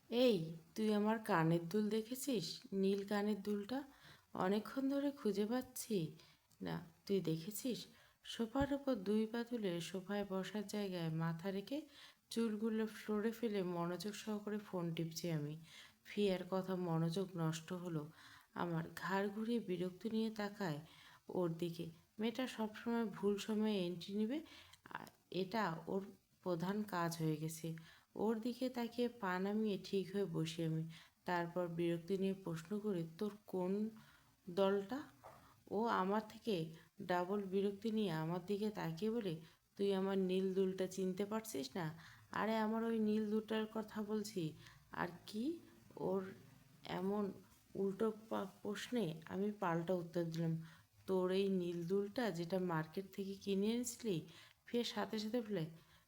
এই, তুই আমার কানের দুল দেখেছিস? নীল কানের দুলটা অনেকক্ষণ ধরে খুঁজে পাচ্ছি না। তুই দেখেছিস? সোফার ওপর দুই পা তুলে সোফায় বসার জায়গায় মাথা রেখে চুলগুলো ফ্লোরে ফেলে মনোযোগ সহকারে ফোন টিপছি আমি। ফিয়ার কথা মনোযোগ নষ্ট হলো আমার। ঘাড় ঘুরিয়ে বিরক্তি নিয়ে তাকায় ওর দিকে। মেয়েটা সবসময় ভুল সময়ে এন্ট্রি নেবে, আর এটা ওর প্রধান কাজ হয়ে গেছে। ওর দিকে তাকিয়ে পা নামিয়ে ঠিক হয়ে বসি আমি। তারপর বিরক্তি নিয়ে প্রশ্ন করে, তোর কোন দলটা? ও আমার থেকে ডাবল বিরক্তি নিয়ে আমার দিকে তাকিয়ে বলে, তুই আমার নীল দুলটা চিনতে পারছিস না? আরে আমার ওই নীল দুলটার কথা বলছি। আর কি? ওর এমন উল্টো প্রশ্নে আমি পাল্টা উত্তর দিলাম, তোর এই নীল দুলটা যেটা মার্কেট থেকে কিনে এনেছিলি? ফের সাথে সাথে বলে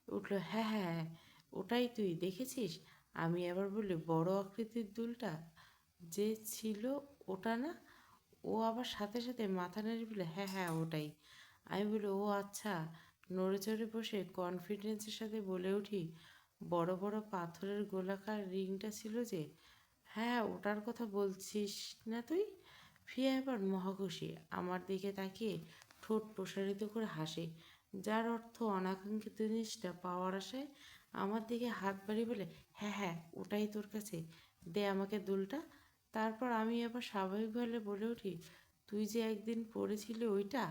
উঠলো, হ্যাঁ হ্যাঁ হ্যাঁ, ওটাই তুই দেখেছিস? আমি আবার বলি, বড় আকৃতির দুলটা যে ছিল ওটা না? ও আবার সাথে সাথে মাথা নেড়ে বলে, হ্যাঁ হ্যাঁ ওটাই। আমি বলি, ও আচ্ছা। নড়ে চড়ে বসে কনফিডেন্সের সাথে বলে উঠি, বড় বড় পাথরের গোলাকার রিংটা ছিল যে? হ্যাঁ, ওটার কথা বলছিস না তুই? ফিয়া এবার মহাখুশি, আমার দিকে তাকিয়ে ঠোঁট প্রসারিত করে হাসে, যার অর্থ অনাকাঙ্ক্ষিত জিনিসটা পাওয়ার আশায় আমার দিকে হাত বাড়িয়ে বলে, হ্যাঁ হ্যাঁ ওটাই তোর কাছে, দে আমাকে দুলটা। তারপর আমি আবার স্বাভাবিকভাবে বলে উঠি, তুই যে একদিন পড়েছিলি ওইটা?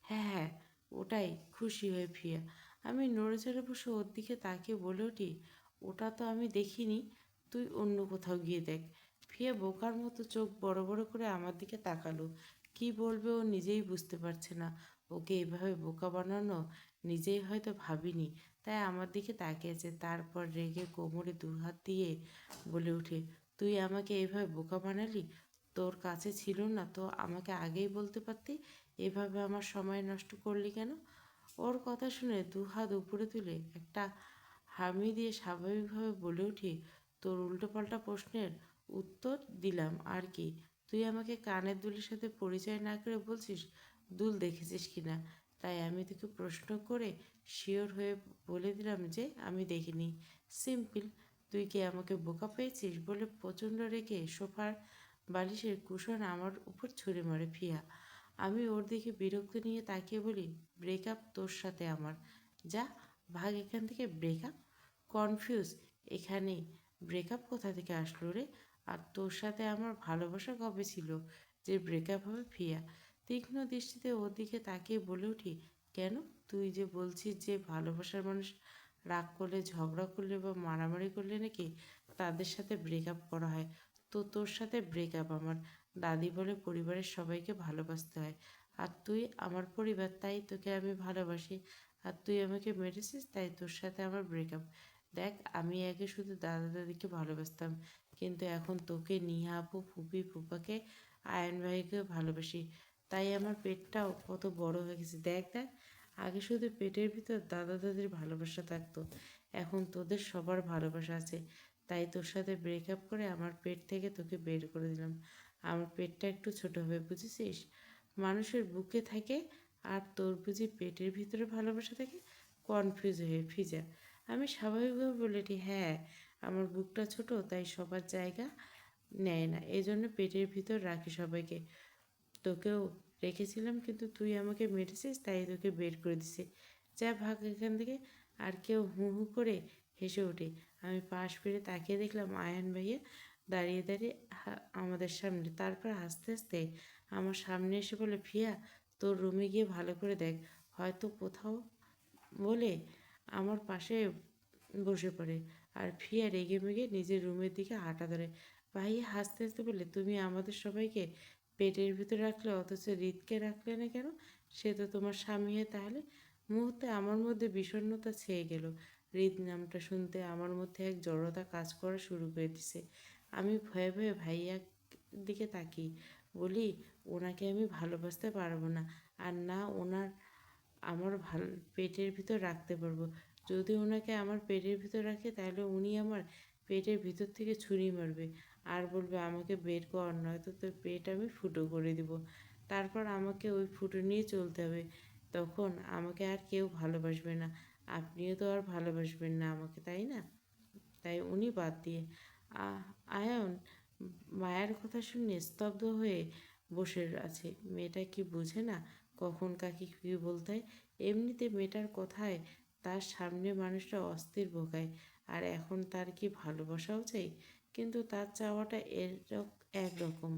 হ্যাঁ হ্যাঁ ওটাই। খুশি হয়ে ফিয়া আমি নড়ে চড়ে বসে ওর দিকে তাকিয়ে বলে উঠি, ওটা তো আমি দেখিনি, তুই অন্য কোথাও গিয়ে দেখ। ফিয়া বোকার মতো চোখ বড় বড় করে আমার দিকে তাকালো। কি বলবে ও নিজেই বুঝতে পারছে না। ওকে এভাবে বোকা বানানো নিজেই হয়তো ভাবিনি, তাই আমার দিকে তাকিয়েছে। তারপর রেগে কোমরে দু হাত দিয়ে বলে উঠে, তুই আমাকে এভাবে বোকা বানালি? তোর কাছে ছিল না তো আমাকে আগেই বলতে পারতি। এভাবে আমার সময় নষ্ট করলি কেন? ওর কথা শুনে দু হাত উপরে তুলে একটা হামি দিয়ে স্বাভাবিকভাবে বলে উঠি, তোর উল্টোপাল্টা প্রশ্নের উত্তর দিলাম আর কি। তুই আমাকে কানের দুলের সাথে পরিচয় না করে বলছিস দুল দেখেছিস কি না। তাই আমি তোকে প্রশ্ন করে শিওর হয়ে বলে দিলাম যে আমি দেখিনি। সিম্পল। তুই কি আমাকে বোকা পেয়েছিস? বলে প্রচণ্ড রেগে সোফার বালিশের কুশন আমার উপর ছুঁড়ে মারে ফিয়া। আমি ওর দিকে বিরক্ত নিয়ে তাকিয়ে বলি, ব্রেকআপ তোর সাথে আমার। যা, ভাগ এখান থেকে। ব্রেকআপ? কনফিউজ এখানে। ব্রেকআপ কোথা থেকে আসলো রে? আর তোর সাথে আমার ভালোবাসা কবে ছিল যে ব্রেকআপ হবে? ফিয়া তীক্ষ্ণ দৃষ্টিতে ওর দিকে তাকিয়ে বলে উঠি, কেন? তুই যে বলছিস যে ভালোবাসার মানুষ রাগ করলে, ঝগড়া করলে বা মারামারি করলে নাকি তাদের সাথে ব্রেকআপ করা হয়। তো তোর সাথে ব্রেকআপ আমার। দাদি বলে পরিবারের সবাইকে ভালোবাসতে হয়। আর তুই আমার পরিবার, তাই তোকে আমি ভালোবাসি। আর তুই আমাকে মেরেছিস, তাই তোর সাথে আমার ব্রেকআপ। দেখ, আমি আগে শুধু দাদা দাদিকে ভালোবাসতাম, কিন্তু এখন তোকে, নিহা আপু, ফুপি ফুপাকে, আয়ন ভাইকে ভালোবাসি। তাই আমার পেটটাও কত বড় হয়ে গেছে। দেখ দেখ, আগে শুধু পেটের ভিতর দাদা দাদির ভালোবাসা থাকতো, এখন তোদের সবার ভালোবাসা আছে। তাই তোর সাথে ব্রেকআপ করে আমার পেট থেকে তোকে বের করে দিলাম। আমার পেটটা একটু ছোট হবে, বুঝেছিস? মানুষের বুকে থাকে, আর তোর বুঝি পেটের ভিতরে ভালোবাসা থাকে? কনফিউজ হয়ে ফিজা আমি স্বাভাবিকভাবে বলেটি, হ্যাঁ, আমার বুকটা ছোট, তাই সবার জায়গা নেয় না, এই জন্য পেটের ভিতর রাখি সবাইকে। তোকেও রেখেছিলাম, কিন্তু তুই আমাকে মেরেছিস, তাই তোকে বের করে দিছে। যা, ভাগ এখান থেকে। আর কেউ হু হু করে হেসে ওঠে। আমি পাশ ফিরে তাকিয়ে দেখলাম আয়ান ভাইয়া দাঁড়িয়ে দাঁড়িয়ে আমাদের সামনে। তারপর আস্তে আস্তে আমার সামনে এসে বলে, ফিয়া, তোর রুমে গিয়ে ভালো করে দেখ, হয়তো কোথাও, বলে আমার পাশে বসে পড়ে। আর ফিয়া রেগে মেগে নিজের রুমের দিকে হাঁটা ধরে। ভাইয়া হাসতে হাসতে বলে, তুমি আমাদের সবাইকে পেটের ভিতরে রাখলে, অথচ হৃদকে রাখলে না কেন? সে তো তোমার স্বামী হয় তাহলে। মুহূর্তে আমার মধ্যে বিষণ্ণতা ছেয়ে গেল। হৃদ নামটা শুনতে আমার মধ্যে এক জড়তা কাজ করা শুরু করে দিছে। আমি ভয়ে ভয়ে ভাইয়ার দিকে তাকিয়ে বলি, ওনাকে আমি ভালোবাসতে পারবো না, আর না ওনার আমার পেটের ভিতর রাখতে পারবো। যদি ওনাকে আমার পেটের ভিতর রাখে, তাহলে উনি আমার পেটের ভিতর থেকে ছুরি মারবে, আর বলবে, আমাকে বের কর, নয়তো তোর পেট আমি ফুটো করে দিব। তারপর আমাকে ওই ফুটো নিয়ে চলতে হবে। তখন আমাকে আর কেউ ভালোবাসবে না। আপনিও তো আর ভালোবাসবেন না আমাকে, তাই না? তাই উনি বাদ দিয়ে আয়ন মায়ের কথা শুনে স্তব্ধ হয়ে বসে আছে। মেয়েটা কি বুঝে না কখন কাকে কী বলতে হয়? এমনিতে মেয়েটার কথায় তার সামনে মানুষটা অস্থির ভোগায়। আর এখন তার কি ভালোবাসাও চাই? কিন্তু তার চাওয়াটা একরকম,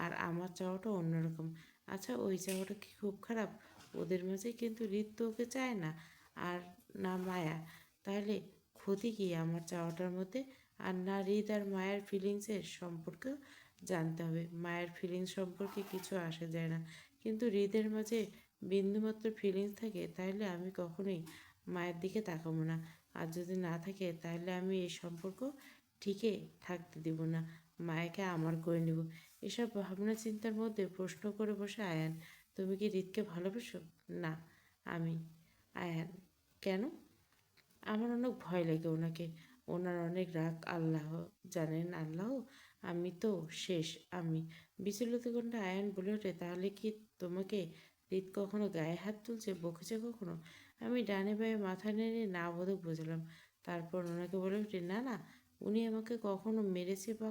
আর আমার চাওয়াটা অন্যরকম। আচ্ছা, ওই চাওয়াটা কি খুব খারাপ? ওদের মাঝে কিন্তু হৃদ তো ওকে চায় না, আর না মায়া। তাহলে ক্ষতি কী আমার চাওয়াটার মধ্যে? আর না হৃদ আর মায়ের ফিলিংসের সম্পর্ক জানতে হবে। মায়ের ফিলিংস সম্পর্কে কিছু আসে যায় না, কিন্তু হৃদের মাঝে বিন্দুমাত্র ফিলিংস থাকে তাহলে আমি কখনোই মায়ের দিকে তাকাবো না। আর যদি না থাকে তাহলে আমি এই সম্পর্ক ঠিকই থাকতে দেব না, মায়াকে আমার করে নেব। এসব ভাবনা চিন্তার মধ্যে প্রশ্ন করে বসে আয়ান, তুমি কি হৃদকে ভালোবাসো? না। আমি। আয়ান, কেন? আমার অনেক ভয় লাগে ওনাকে, ওনার অনেক রাগ। আল্লাহ জানেন, আল্লাহ, আমি তো শেষ। আমি। বিচলিত কণ্ঠে আয়ান বলে ওঠে, তাহলে কি তোমাকে হৃদ কখনো গায়ে হাত তুলছে, বকেছে কখনো? আমি ডানে বায়ে মাথা নেড়ে না বোধক বুঝলাম। তারপর ওনাকে বলে ওঠে, না না, উনি আমাকে কখনো মেরেছে বা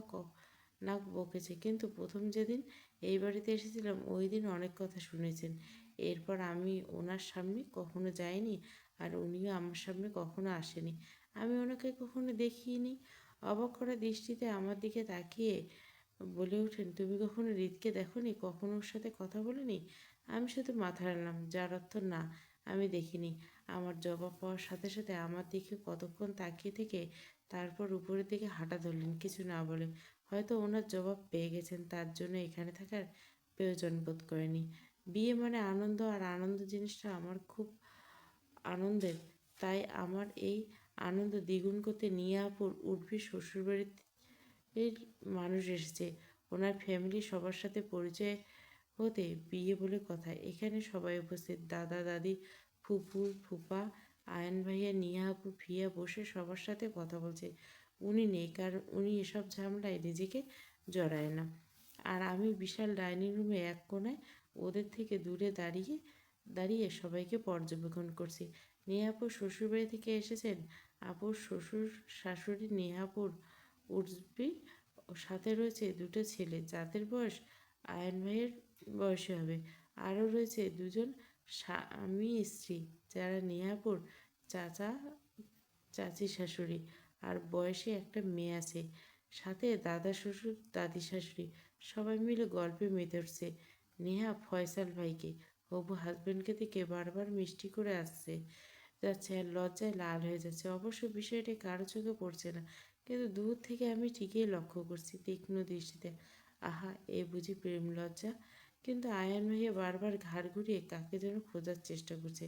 না বকেছে, কিন্তু প্রথম যেদিন এই বাড়িতে এসেছিলাম ওই দিন অনেক কথা শুনেছেন। এরপর আমি ওনার সামনে কখনো যাইনি, আর উনিও আমার সামনে কখনো আসেনি। আমি ওনাকে কখনো দেখিনি। অবাক করা দৃষ্টিতে আমার দিকে তাকিয়ে বলে ওঠেন, তুমি কখনো হৃদকে দেখোনি, কখনো ওর সাথে কথা বলেনি? আমি শুধু মাথা নাড়লাম, যার অর্থ না, আমি দেখিনি। আমার জবাব পাওয়ার সাথে সাথে আমার দিকে কতক্ষণ তাকিয়ে থেকে তারপর উপরের দিকে হাঁটা ধরলেন, কিছু না বলে। হয়তো ওনার জবাব পেয়ে গেছেন, তার জন্য এখানে থাকার প্রয়োজন বোধ করেনি। বিয়ে মানে আনন্দ, আর আনন্দ জিনিসটা আমার খুব আনন্দের। তাই আমার এই আনন্দ দ্বিগুণ করতে নিয়াপুর উর্ফি শ্বশুরবাড়ির মানুষ এসেছে। ওনার ফ্যামিলি সবার সাথে পরিচয় হতে বিয়ে বলে কথা। এখানে সবাই উপস্থিত, দাদা দাদি, ফুপু ফুপা, আয়ন ভাইয়া, নিয়া আপু, ফিয়া বসে সবার সাথে কথা বলছে। উনি নেই, কারণ উনি এসব ঝামেলায় নিজেকে জড়ায় না। আর আমি বিশাল ডাইনিং রুমে এক কোণায় ওদের থেকে দূরে দাঁড়িয়ে দাঁড়িয়ে সবাইকে পর্যবেক্ষণ করছি। নেহাপুর শ্বশুরবাড়ি থেকে এসেছেন। আপুর শ্বশুর শাশুড়ি নেহাপুর উর্ফি, সাথে রয়েছে দুটো ছেলে যাদের বয়স আয়ন ভাইয়ের বয়সে হবে। আরও রয়েছে দুজন স্বামী স্ত্রী, যারা নেহাপুর চাচা চাচি শাশুড়ি, আর বয়সে একটা মেয়ে আছে। সাথে দাদা শ্বশুর দাদি শাশুড়ি। সবাই মিলে গল্পে মেতে উঠছে। নেহা ফয়সাল ভাইকে, হবু হাজবেন্ডকে দেখে বারবার মিষ্টি করে আসছে যাচ্ছে, আর লজ্জায় লাল হয়ে যাচ্ছে। অবশ্য বিষয়টি কারো চোখে পড়ছে না, কিন্তু দূর থেকে আমি ঠিকই লক্ষ্য করছি তীক্ষ্ণ দৃষ্টিতে। আহা, এ বুঝি প্রেম লজ্জা? কিন্তু আয়ান ভাইয়া বারবার ঘাড় ঘুরিয়ে কাকে যেন খোঁজার চেষ্টা করছে।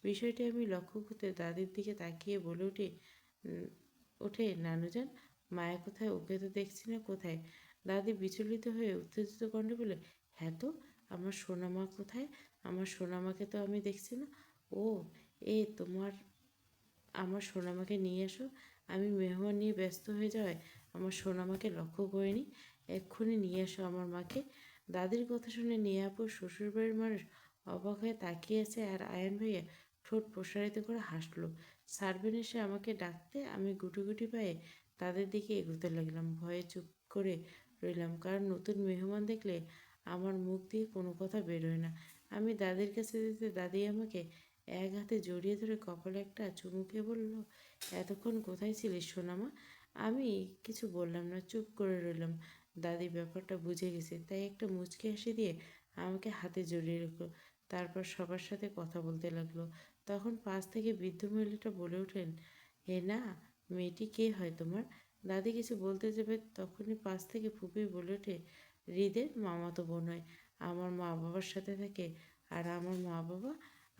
বিষয়টি আমি লক্ষ্য করতে দাদির দিকে তাকিয়ে বলে ওঠে, নানুজান, মায়া কোথায়? ওকে তো দেখছি না, কোথায়? দাদি বিচলিত হয়ে উত্তেজিত কণ্ঠে বলে, হ্যাঁ তো, আমার সোনামা কোথায়? আমার সোনামাকে তো আমি দেখছি না। ও, তোমার আমার সোনামাকে নিয়ে এসো। আমি মেহমান নিয়ে ব্যস্ত হয়ে যাওয়ায় আমার সোনামাকে লক্ষ্য করিনি। এক্ষুনি নিয়ে এসো আমার মাকে। দাদির কথা শুনে নিয়াপুর শ্বশুরবাড়ির মানুষ অবাক হয়ে তাকিয়ে আছে, আর আয়ন ভাইয়া ঠোঁট প্রসারিত করে হাসলো। সার্ভেন এসে আমাকে ডাকতে আমি গুটি গুটি পায়ে তাদের দিকে এগোতে লাগলাম। ভয়ে চুপ করে রইলাম, কারণ নতুন মেহমান দেখলে আমার মুখ দিয়ে কোনো কথা বেরোয় না। আমি দাদির কাছে যেতে দাদি আমাকে এক হাতে জড়িয়ে ধরে কপালে একটা চুমু খেয়ে বলল, এতক্ষণ কোথায় ছিলিস সোনামা? আমি কিছু বললাম না, চুপ করে রইলাম। দাদি ব্যাপারটা বুঝে গেছে, তাই একটা মুচকি হাসি দিয়ে আমাকে হাতে জড়িয়ে রাখলো। তারপর সবার সাথে কথা বলতে লাগলো। তখন পাশ থেকে বৃদ্ধ মহিলাটা বলে ওঠেন, হে না, মেয়েটি কে হয় তোমার? দাদি কিছু বলতে যাবে, তখনই পাশ থেকে ফুপি বলে ওঠে, হৃদের মামাতো বোন হয়। আমার মা বাবার সাথে থাকে, আর আমার মা বাবা,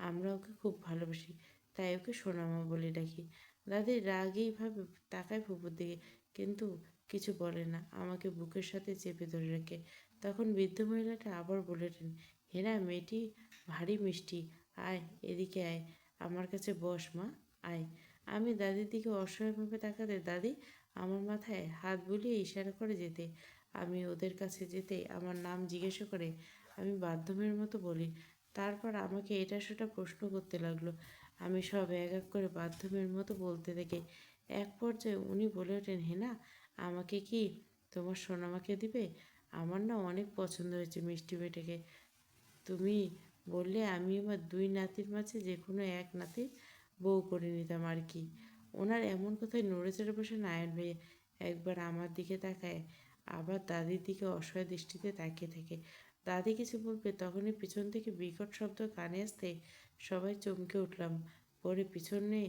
আমরা ওকে খুব ভালোবাসি, তাই ওকে সোনামা বলে ডাকি। দাদি রাগীভাবে তাকায় ফুপুর দিকে, কিন্তু কিছু বলে না, আমাকে বুকের সাথে চেপে ধরে রাখে। তখন বৃদ্ধ মহিলাটা আবার বলে ওঠেন, হেনা, মেয়েটি ভারী মিষ্টি, আয় এদিকে আয়, আমার কাছে বস মা, আয়। আমি দাদির দিকে অসহায়ভাবে তাকাতে দাদি আমার মাথায় হাত বুলিয়ে ইশারা করে যেতে। আমি ওদের কাছে যেতে আমার নাম জিজ্ঞাসা করে আমি বাধ্যমের মতো বলি। তারপর আমাকে এটা সেটা প্রশ্ন করতে লাগলো। আমি সব এক এক করে বাধ্যমের মতো বলতে থেকে এক পর্যায়ে উনি বলে ওঠেন, হেনা, আমাকে কি তোমার সোনামাকে দিবে? আমার না অনেক পছন্দ হয়েছে মিষ্টি মেয়েটাকে। তুমি বললে আমি আমার দুই নাতির মাঝে যে কোনো এক নাতির বউ করে নিতাম আর কি। ওনার এমন কথায় নড়ে চড়ে বসে আয়ন ভাইয়া। একবার আমার দিকে তাকায়, আবার দাদির দিকে অসহায় দৃষ্টিতে তাকিয়ে থাকে। দাদি কিছু বলবে তখনই পিছন থেকে বিকট শব্দ কানে আসতে সবাই চমকে উঠলাম। পরে পিছনে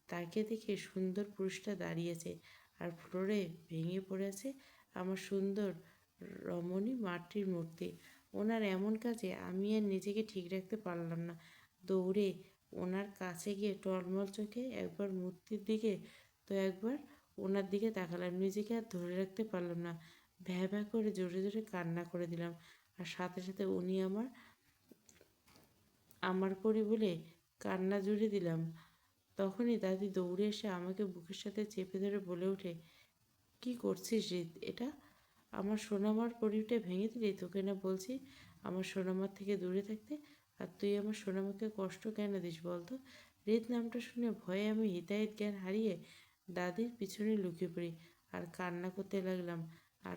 তাকিয়ে দেখে সুন্দর পুরুষটা দাঁড়িয়েছে, আর ফ্লোরে ভেঙে পড়ে আছে আমার সুন্দর রমণী মাটির মূর্তি। ওনার এমন কাজে আমি আর নিজেকে ঠিক রাখতে পারলাম না। দৌড়ে ওনার কাছে গিয়ে টলমল চোখে একবার মূর্তির দিকে তো একবার ওনার দিকে তাকালাম। নিজেকে আর ধরে রাখতে পারলাম না। ভ্যা ভ্যা করে জোরে জোরে কান্না করে দিলাম। আর সাথে সাথে উনি আমার আমার করি বলে কান্না জুড়ে দিলাম। তখনই দাদি দৌড়ে এসে আমাকে বুকের সাথে চেপে ধরে বলে ওঠে, কি করছিস রিত এটা? আমার সোনামার পরিটা ভেঙে দিলি? তোকে না বলছি আমার সোনামার থেকে দূরে থাকতে, আর তুই আমার সোনামাকে কষ্ট কেন দিস বলতো? রিত নামটা শুনে ভয়ে আমি হিতাহিত জ্ঞান হারিয়ে দাদির পিছনে লুকিয়ে পড়ি আর কান্না করতে লাগলাম। আর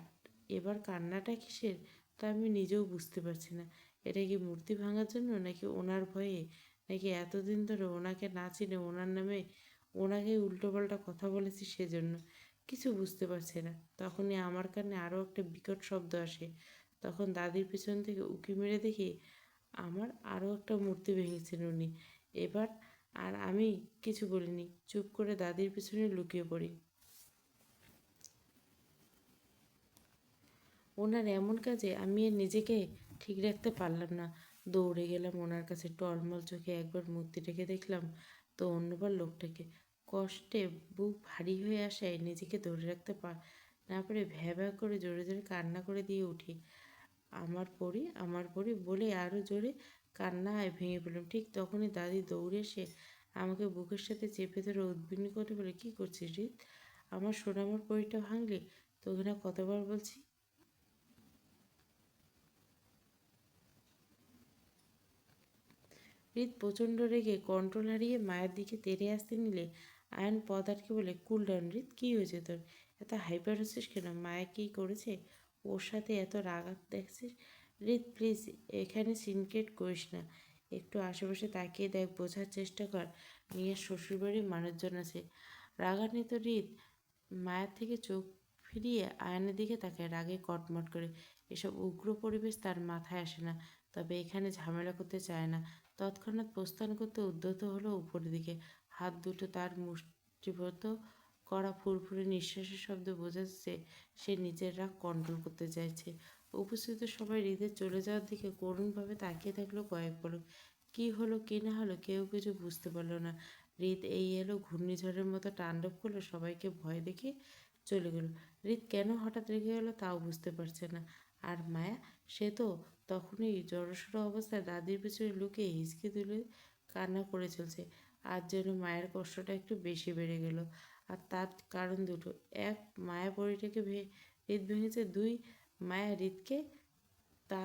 এবার কান্নাটা কিসের তা আমি নিজেও বুঝতে পারছি না। এটা কি মূর্তি ভাঙার জন্য, নাকি ওনার ভয়ে, নাকি এতদিন ধরে ওনাকে না চিনে ওনার নামে ওনাকে উল্টোপাল্টা কথা বলেছি সেজন্য? কিছু বুঝতে পারছি না। তখনই আমার কানে আরও একটা বিকট শব্দ আসে। তখন দাদির পিছন থেকে উঁকি মেরে দেখি আমার আরও একটা মূর্তি ভেঙেছেন উনি। এবার আর আমি কিছু বলিনি, চুপ করে দাদির পিছনে লুকিয়ে পড়ি। ওনার এমন কাজে আমি আর নিজেকে ঠিক রাখতে পারলাম না। দৌড়ে গেলাম ওনার কাছে, টলমল চোখে একবার মূর্তিটাকে দেখলাম, তো অন্যবার লোকটাকে। কষ্টে বুক ভারী হয়ে আসায় নিজেকে ধরে রাখতে না পারে ভ্যা ভ্যা করে জোরে জোরে কান্না করে দিয়ে উঠি, আমার পরি বলে আরও জোরে কান্নায় ভেঙে পড়লাম। ঠিক তখনই দাদি দৌড়ে এসে আমাকে বুকের সাথে চেপে ধরে উদ্বিগ্ন করে বলে, কী করছিস রিত? আমার সোনামার পরিটা ভাঙলি? তোকে না কতবার বলছি। হৃদ প্রচণ্ড রেগে কন্ট্রোল হারিয়ে মায়ের দিকে তেড়ে আসতে নিলে আয়ন পদ আটকে বলে, কুল ডাউন হৃদ, কী হয়েছে তোর? এত হাইপার হচ্ছিস কেন? মায়া কী করেছে? ওর সাথে এত রাগাত দেখছিস? হৃদ প্লিজ এখানে সিনক্রেট করিস না। একটু আশেপাশে তাকিয়ে দেখ, বোঝার চেষ্টা কর, মেয়ের শ্বশুরবাড়ির মানুষজন আছে। রাগান্বিত হৃদ মায়ের থেকে চোখ ফিরিয়ে আয়নের দিকে তাকায় রাগে কটমট করে। এসব উগ্র পরিবেশ তার মাথায় আসে না, তবে এখানে ঝামেলা করতে চায় না। তৎক্ষণাৎ প্রস্থান করতে উদ্যত হলো উপরের দিকে। হাত দুটো তার মুষ্টিবদ্ধ করা, ফুরফুরে নিঃশ্বাসের শব্দে বোঝা যাচ্ছে সে নিজের রাগ কন্ট্রোল করতে চাইছে। উপস্থিত সবাই হৃদের চলে যাওয়ার দিকে করুণভাবে তাকিয়ে থাকলো কয়েক পলক। কী হলো কি না হলো কেউ কিছু বুঝতে পারলো না। হৃদ এই এলো ঘূর্ণিঝড়ের মতো তাণ্ডব করলো, সবাইকে ভয় দেখে চলে গেল। হৃদ কেন হঠাৎ রেগে গেলো তাও বুঝতে পারছে না। আর মায়া, সে তো তখনই জড়সড় অবস্থায় দাদির পিছনে লুকিয়ে হিচকি তুলে কান্না করে চলছে। আজ যেন মায়ের কষ্টটা একটু বেশি বেড়ে গেল। আর তার কারণ দুটো: এক, মায়া পরিটাকে হৃদ ভেঙেছে; দুই, মায়া হৃদকে তা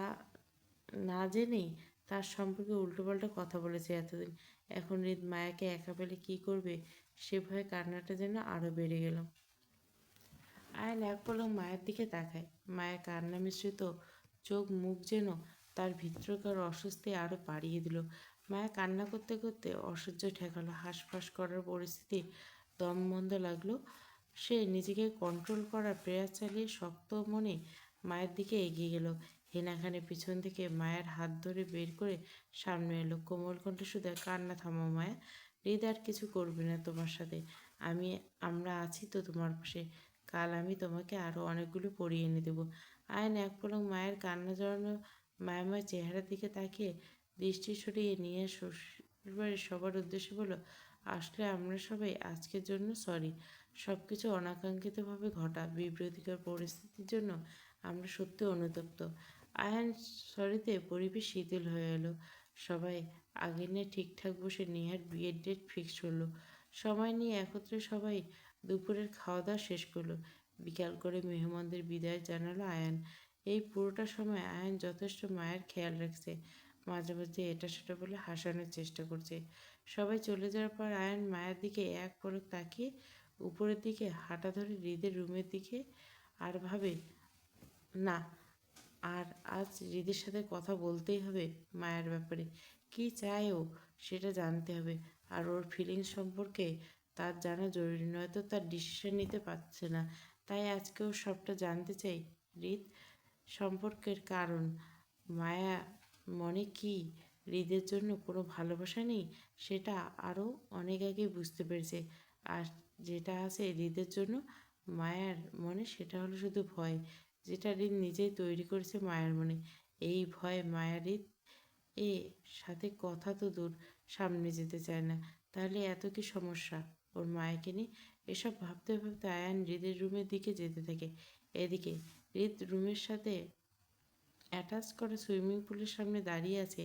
না জেনেই তার সম্পর্কে উল্টোপাল্টা কথা বলেছে এতদিন। এখন হৃদ মায়াকে একা পেলে কী করবে সে ভয়ে কান্নাটা যেন আরও বেড়ে গেল। আয়ন এক পলক মায়ের দিকে তাকায়। মায়ের কান্না মিশ্রিত চোখ মুখ যেন তার ভিতরকার অস্বস্তি আরও বাড়িয়ে দিল। মায়া কান্না করতে করতে অসহ্য ঠেকালো, হাঁসফাঁস করার পরিস্থিতি দম বন্ধ লাগলো। সে নিজেকে কন্ট্রোল করার প্রয়াস চালিয়ে শক্ত মনে মায়ের দিকে এগিয়ে গেল। হেনা খানে পিছন থেকে মায়ের হাত ধরে বের করে সামনে এলো, কোমল কণ্ঠে শুধু, কান্না থামাও মায়া, হৃদ আর কিছু করবে না তোমার সাথে। আমরা আছি তো তোমার পাশে। কাল আমি তোমাকে আরও অনেকগুলো পরিয়ে এনে দেবো। আয়ন এক পলক মায়ের কান্না জড়ানো মায়াময় চেহারার দিকে তাকিয়ে দৃষ্টি সরিয়ে নিয়ে শ্বশুরবাড়ির সবার উদ্দেশ্যে বলল, আসলে আমরা সবাই আজকের জন্য সরি। সব কিছু অনাকাঙ্ক্ষিতভাবে ঘটা বিব্রতিকর পরিস্থিতির জন্য আমরা সত্যি অনুতপ্ত। আয়ান সরিতে পরিবেশ শিথিল হয়ে এলো। সবাই আগে নিয়ে ঠিকঠাক বসে নেহার বিয়ের ডেট ফিক্সড হলো। সময় নিয়ে একত্রে সবাই দুপুরের খাওয়া দাওয়া শেষ করলো। বিকাল করে মেহমানদের বিদায় জানালো আয়ান। এই পুরোটা সময় আয়ান যথেষ্ট মায়ের খেয়াল রাখছে, মাঝে মাঝে এটা সেটা বলে হাসানোর চেষ্টা করছে। সবাই চলে যাওয়ার পর আয়ান মায়ের দিকে এক পলক তাকিয়ে উপরের দিকে হাঁটা ধরে হৃদের রুমের দিকে আর ভাবে, না, আর আজ হৃদের সাথে কথা বলতেই হবে মায়ার ব্যাপারে। কী চায় ও সেটা জানতে হবে, আর ওর ফিলিংস সম্পর্কে তার জানা জরুরি, নয়তো তার ডিসিশন নিতে পারছে না। তাই আজকে ওর সবটা জানতে চাই। হৃদ সম্পর্কের কারণ, মায়া মনে কি হৃদের জন্য কোনো ভালোবাসা নেই, সেটা আরও অনেক আগে বুঝতে পেরেছে। আর যেটা আছে হৃদের জন্য মায়ার মনে, সেটা হলো শুধু ভয়, যেটা হৃদ নিজেই তৈরি করেছে মায়ার মনে। এই ভয় মায়া হৃদ এ সাথে কথা তো দূর, সামনে যেতে চায় না। তাহলে এত কি সমস্যা ওর মায়াকে নিয়ে? এসব ভাবতে ভাবতে আয়ান হৃদের রুমের দিকে যেতে থাকে। এদিকে হৃদ রুমের সাথে অ্যাটাচ করা সুইমিং পুলের সামনে দাঁড়িয়ে আছে।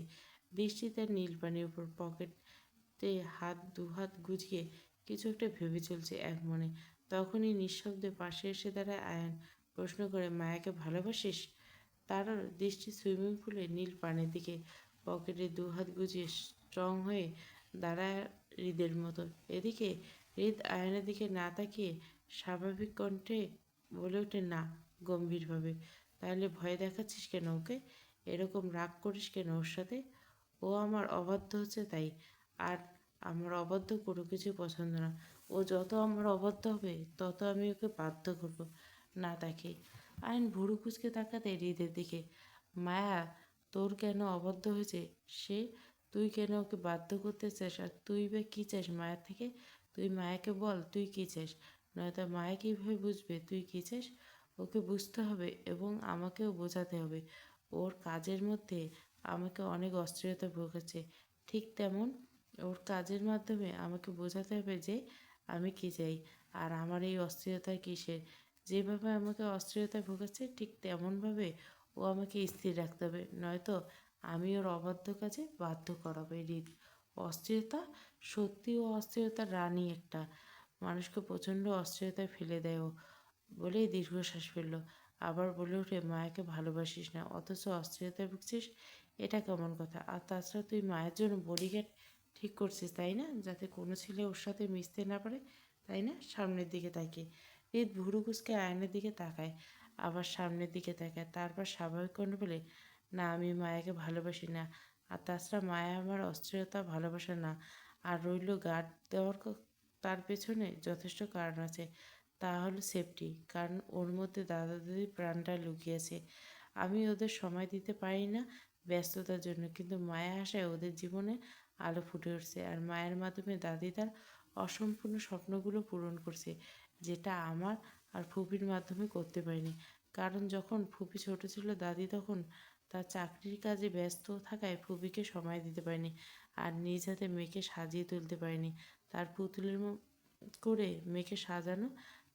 দৃষ্টি তার নীল পানির উপর, পকেটে দুহাত গুজিয়ে কিছু একটা ভেবে চলছে এক মনে। তখনই নিঃশব্দে পাশে এসে দাঁড়ায় আয়ান, প্রশ্ন করে, মায়াকে ভালোবাসিস? তার দৃষ্টি সুইমিং পুলে নীল পানির দিকে, পকেটে দুহাত গুজিয়ে স্ট্রং হয়ে দাঁড়ায় হৃদের মতো। এদিকে হৃদ আয়নের দিকে না তাকিয়ে স্বাভাবিক কণ্ঠে বলে ওঠে, না, গম্ভীরভাবে। তাহলে ভয় দেখাচ্ছিস কেন ওকে? এরকম রাগ করিস কেন ওর সাথে? ও আমার অবাধ্য হচ্ছে তাই। আর আমার অবাধ্য কোনো কিছু পছন্দ না। ও যত আমার অবাধ্য হবে তত আমি ওকে বাধ্য করব। না তাকে। আইন ভুরু কুচকে তাকাতে হৃদের দিকে। মায়া তোর কেন অবাধ্য হয়েছে সে? তুই কেন ওকে বাধ্য করতে চাস? আর তুই বা কী চাস মায়ের থেকে? তুই মায়াকে বল তুই কী চাস, নয়তো মায়া কীভাবে বুঝবে তুই কী চাস? ওকে বুঝতে হবে এবং আমাকেও বোঝাতে হবে। ওর কাজের মধ্যে আমাকে অনেক অস্থিরতা ভোগাচ্ছে, ঠিক তেমন ওর কাজের মাধ্যমে আমাকে বোঝাতে হবে যে আমি কী চাই, আর আমার এই অস্থিরতা কিসের। যেভাবে আমাকে অস্থিরতায় ভোগাচ্ছে ঠিক তেমনভাবে ও আমাকে স্থির রাখতে হবে, নয়তো আমি ওর অবাধ্য কাজে বাধ্য করাবো। হৃদ অস্থিরতা, সত্যি ও অস্থিরতার রানী একটা, মানুষকে প্রচণ্ড অস্থিরতায় ফেলে দেয় ও। বলেই দীর্ঘশ্বাস ফেলল। আবার বলে ওঠে, মায়াকে ভালোবাসিস না অথচ অস্থিরতায় ভুগছিস, এটা কেমন কথা? আর তাছাড়া তুই মায়ের জন্য বডিগার্ড ঠিক করছিস তাই না, যাতে কোনো ছেলে ওর সাথে মিশতে না পারে, তাই না? সামনের দিকে তাকিয়ে হৃদ ভুরু কুচকে আয়নের দিকে তাকায়, আবার সামনের দিকে তাকায়, তারপর স্বাভাবিক কণ্ঠে বলে, না, আমি মায়াকে ভালোবাসি না। আর তাছাড়া মায়া আমার অস্থিরতা ভালোবাসা না। আর রইল গার্ড দেওয়ার তার পেছনে যথেষ্ট কারণ আছে। তা হলো সেফটি, কারণ ওর মধ্যে দাদা দাদির প্রাণটা লুকিয়েছে। আমি ওদের সময় দিতে পারি না ব্যস্ততার জন্য, কিন্তু মায়া আসায় ওদের জীবনে আলো ফুটে উঠছে, আর মায়ের মাধ্যমে দাদি তার অসম্পূর্ণ স্বপ্নগুলো পূরণ করছে, যেটা আমার আর ফুপির মাধ্যমে করতে পারিনি। কারণ যখন ফুপি ছোট ছিল দাদি তখন তার চাকরির কাজে ব্যস্ত থাকায় ফুপিকে সময় দিতে পারেনি, আর নিজ হাতে মেয়েকে সাজিয়ে তুলতে পারেনি। তার পুতুলের করে মেয়েকে সাজানো,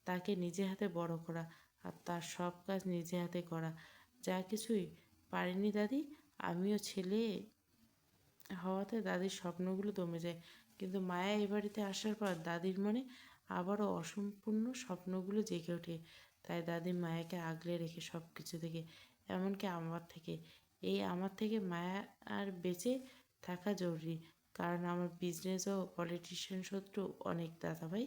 তাকে নিজে হাতে বড় করা, আর তার সব কাজ নিজে হাতে করা, যা কিছুই পারেনি দাদি। আমিও ছেলে হওয়াতে দাদির স্বপ্নগুলো দমে যায়, কিন্তু মায়া এ বাড়িতে আসার পর দাদির মনে আবারও অসম্পূর্ণ স্বপ্নগুলো জেগে ওঠে। তাই দাদি মায়াকে আগলে রেখে সব কিছু থেকে, এমনকি আমার থেকে, এই আমার থেকে মায়া আর বেঁচে থাকা জরুরি। কারণ আমার বিজনেস ও পলিটিশিয়ান শত্রু অনেক দাদাভাই,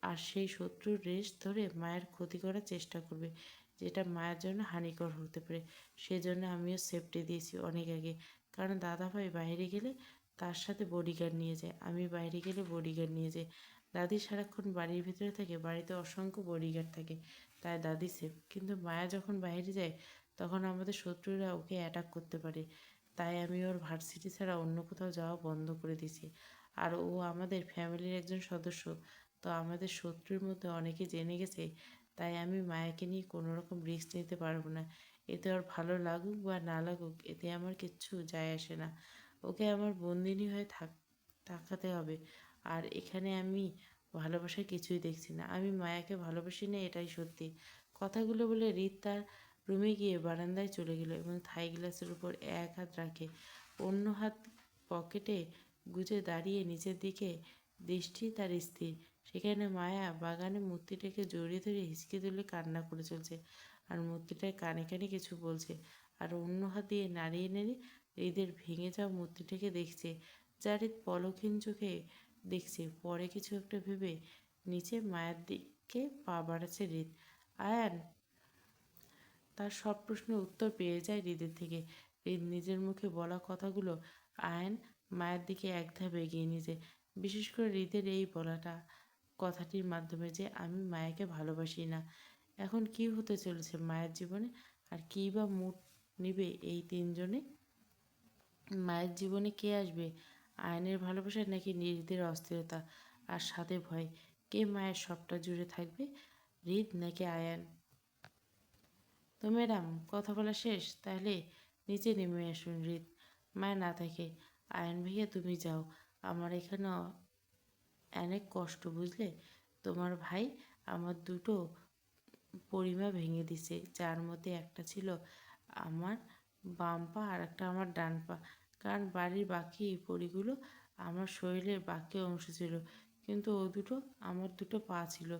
আর সেই শত্রুর রেশ ধরে মায়ের ক্ষতি করার চেষ্টা করবে, যেটা মায়ের জন্য হানিকর হতে পারে। সেজন্য আমিও সেফটি দিয়েছি অনেক আগে। কারণ দাদাভাই বাইরে গেলে তার সাথে বডিগার্ড নিয়ে যায়, আমি বাইরে গেলে বডিগার্ড নিয়ে যাই। দাদি সারাক্ষণ বাড়ির ভিতরে থাকে, বাড়িতে অসংখ্য বডিগার্ড থাকে, তাই দাদি সেফ। কিন্তু মায়া যখন বাইরে যায় তখন আমাদের শত্রুরা ওকে অ্যাটাক করতে পারে। তাই আমি ওর ভার্সিটি ছাড়া অন্য কোথাও যাওয়া বন্ধ করে দিয়েছি। আর ও আমাদের ফ্যামিলির একজন সদস্য, তো আমাদের শত্রুর মধ্যে অনেকে জেনে গেছে। তাই আমি মায়াকে নিয়ে কোনো রকম রিস্ক নিতে পারবো না। এতে ওর ভালো লাগুক বা না লাগুক এতে আমার কিচ্ছু যায় আসে না। ওকে আমার বন্দিনী হয়ে থাকাতে হবে। আর এখানে আমি ভালোবাসার কিছুই দেখছি না। আমি মায়াকে ভালোবাসি না, এটাই সত্যি। কথাগুলো বলে হৃদ তার রুমে গিয়ে বারান্দায় চলে গেল এবং থাই গ্লাসের উপর এক হাত রাখে, অন্য হাত পকেটে গুজে দাঁড়িয়ে নিচের দিকে দৃষ্টি তার স্থির। সেখানে মায়া বাগানে মূর্তিটাকে জড়িয়ে ধরে হিঁচকে তুলে কান্না করে চলছে, আর মূর্তিটার কানে কানে কিছু বলছে, আর অন্য হাত দিয়ে নাড়িয়ে নেড়ে হৃদের ভেঙে যাওয়া মূর্তিটাকে দেখছে, যা হৃদ পলকহীন চোখে দেখছে। পরে কিছু একটা ভেবে নিচে মায়ের দিকে পা বাড়াচ্ছে হৃদ। আয়ান তার সব প্রশ্নের উত্তর পেয়ে যায় হৃদের থেকে। হৃদ নিজের মুখে বলা কথাগুলো আয়ান মায়ের দিকে এক ধাপ এগিয়ে নিয়ে যায়। বিশেষ করে হৃদের এই বলাটা কথাটির মাধ্যমে যে আমি মায়াকে ভালোবাসি না। এখন কি হতে চলেছে মায়ের জীবনে, আর কী বা মুড নিবে এই তিনজনে? মায়ের জীবনে কে আসবে? আয়নের ভালোবাসা নাকি হৃদের অস্থিরতা আর সাথে ভয়? কে মায়ের সবটা জুড়ে থাকবে, হৃদ নাকি আয়ান? তো ম্যাডাম কথা বলা শেষ, তাহলে নিচে নেমে আসুন হৃদ। মায়া না থাকে, আয়ন ভাইয়া তুমি যাও, আমার এখানে অনেক কষ্ট বুঝলে। তোমার ভাই আমার দুটো পরিমা ভেঙে দিছে, যার মধ্যে একটা ছিল আমার বাম পা আর একটা আমার ডান পা। কারণ বাড়ির বাকি পরিগুলো আমার শরীরের বাকি অংশ ছিল, কিন্তু ও দুটো আমার দুটো পা ছিল।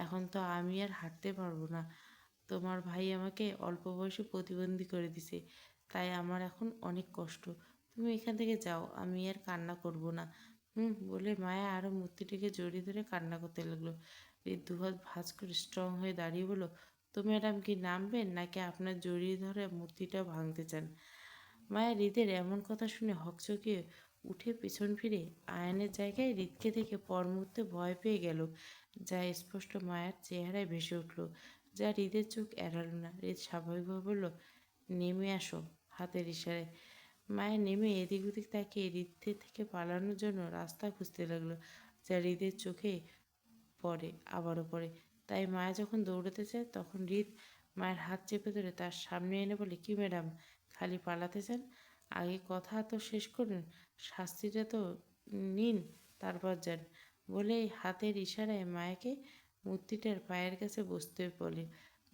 এখন তো আমি আর হাঁটতে পারবো না। তোমার ভাই আমাকে অল্প বয়সে প্রতিবন্ধী করে দিছে, তাই আমার এখন অনেক কষ্ট। তুমি এখান থেকে যাও, আমি আর কান্না করব না। বলে মায়া আরও মূর্তিটিকে জড়িয়ে ধরে কান্না করতে লাগলো। হৃদ দুহাত ভাঁজ করে স্ট্রং হয়ে দাঁড়িয়ে বলল, তো ম্যাডাম কি নামবেন নাকি আপনার জড়িয়ে ধরে মূর্তিটা ভাঙতে চান? মায়া হৃদের এমন কথা শুনে হকচকিয়ে উঠে পিছন ফিরে আয়নের জায়গায় হৃদকে দেখে পর মুহূর্তে ভয় পেয়ে গেল, যা স্পষ্ট মায়ার চেহারায় ভেসে উঠল, যা হৃদের চোখ এড়াল না। হৃদ স্বাভাবিকভাবে বলল, নেমে আসো, হাতের ইশারায়। মায়া নেমে এদিক ওদিক তাকিয়ে হৃদের থেকে পালানোর জন্য রাস্তা খুঁজতে লাগলো, যা হৃদের চোখে পড়ে, আবারও পড়ে। তাই মায়া যখন দৌড়াতে চায় তখন হৃদ মায়ের হাত চেপে ধরে তার সামনে এনে বলে, কি ম্যাডাম, খালি পালাতে চান? আগে কথা তো শেষ করুন, শাস্তিটা তো নিন, তারপর যান। বলেই হাতের ইশারায় মায়াকে মূর্তিটার পায়ের কাছে বসতে বলে।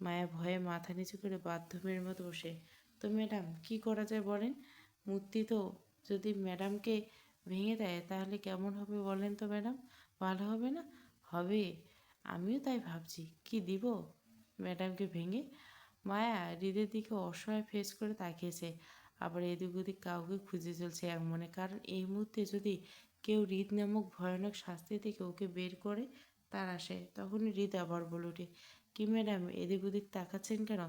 মায়া ভয়ে মাথা নিচু করে বাথরুমের মতো বসে। তো ম্যাডাম কি করা যায় বলেন? মূর্তি তো যদি ম্যাডামকে ভেঙে দেয় তাহলে কেমন হবে বলেন তো ম্যাডাম? ভালো হবে না? হবে, আমিও তাই ভাবছি। কি দিব ম্যাডামকে ভেঙে? মায়া হৃদের দিকে অসহায় ফেস করে তাকিয়েছে, আবার এদিক ওদিক কাউকে খুঁজে চলছে এক মনে। কারণ এই মুহূর্তে যদি কেউ হৃদ নামক ভয়ানক শাস্তি থেকে ওকে বের করে তার আশায়, তখনই হৃদ আবার বলে ওঠে, কি ম্যাডাম এদিক ওদিক তাকাচ্ছেন কেন?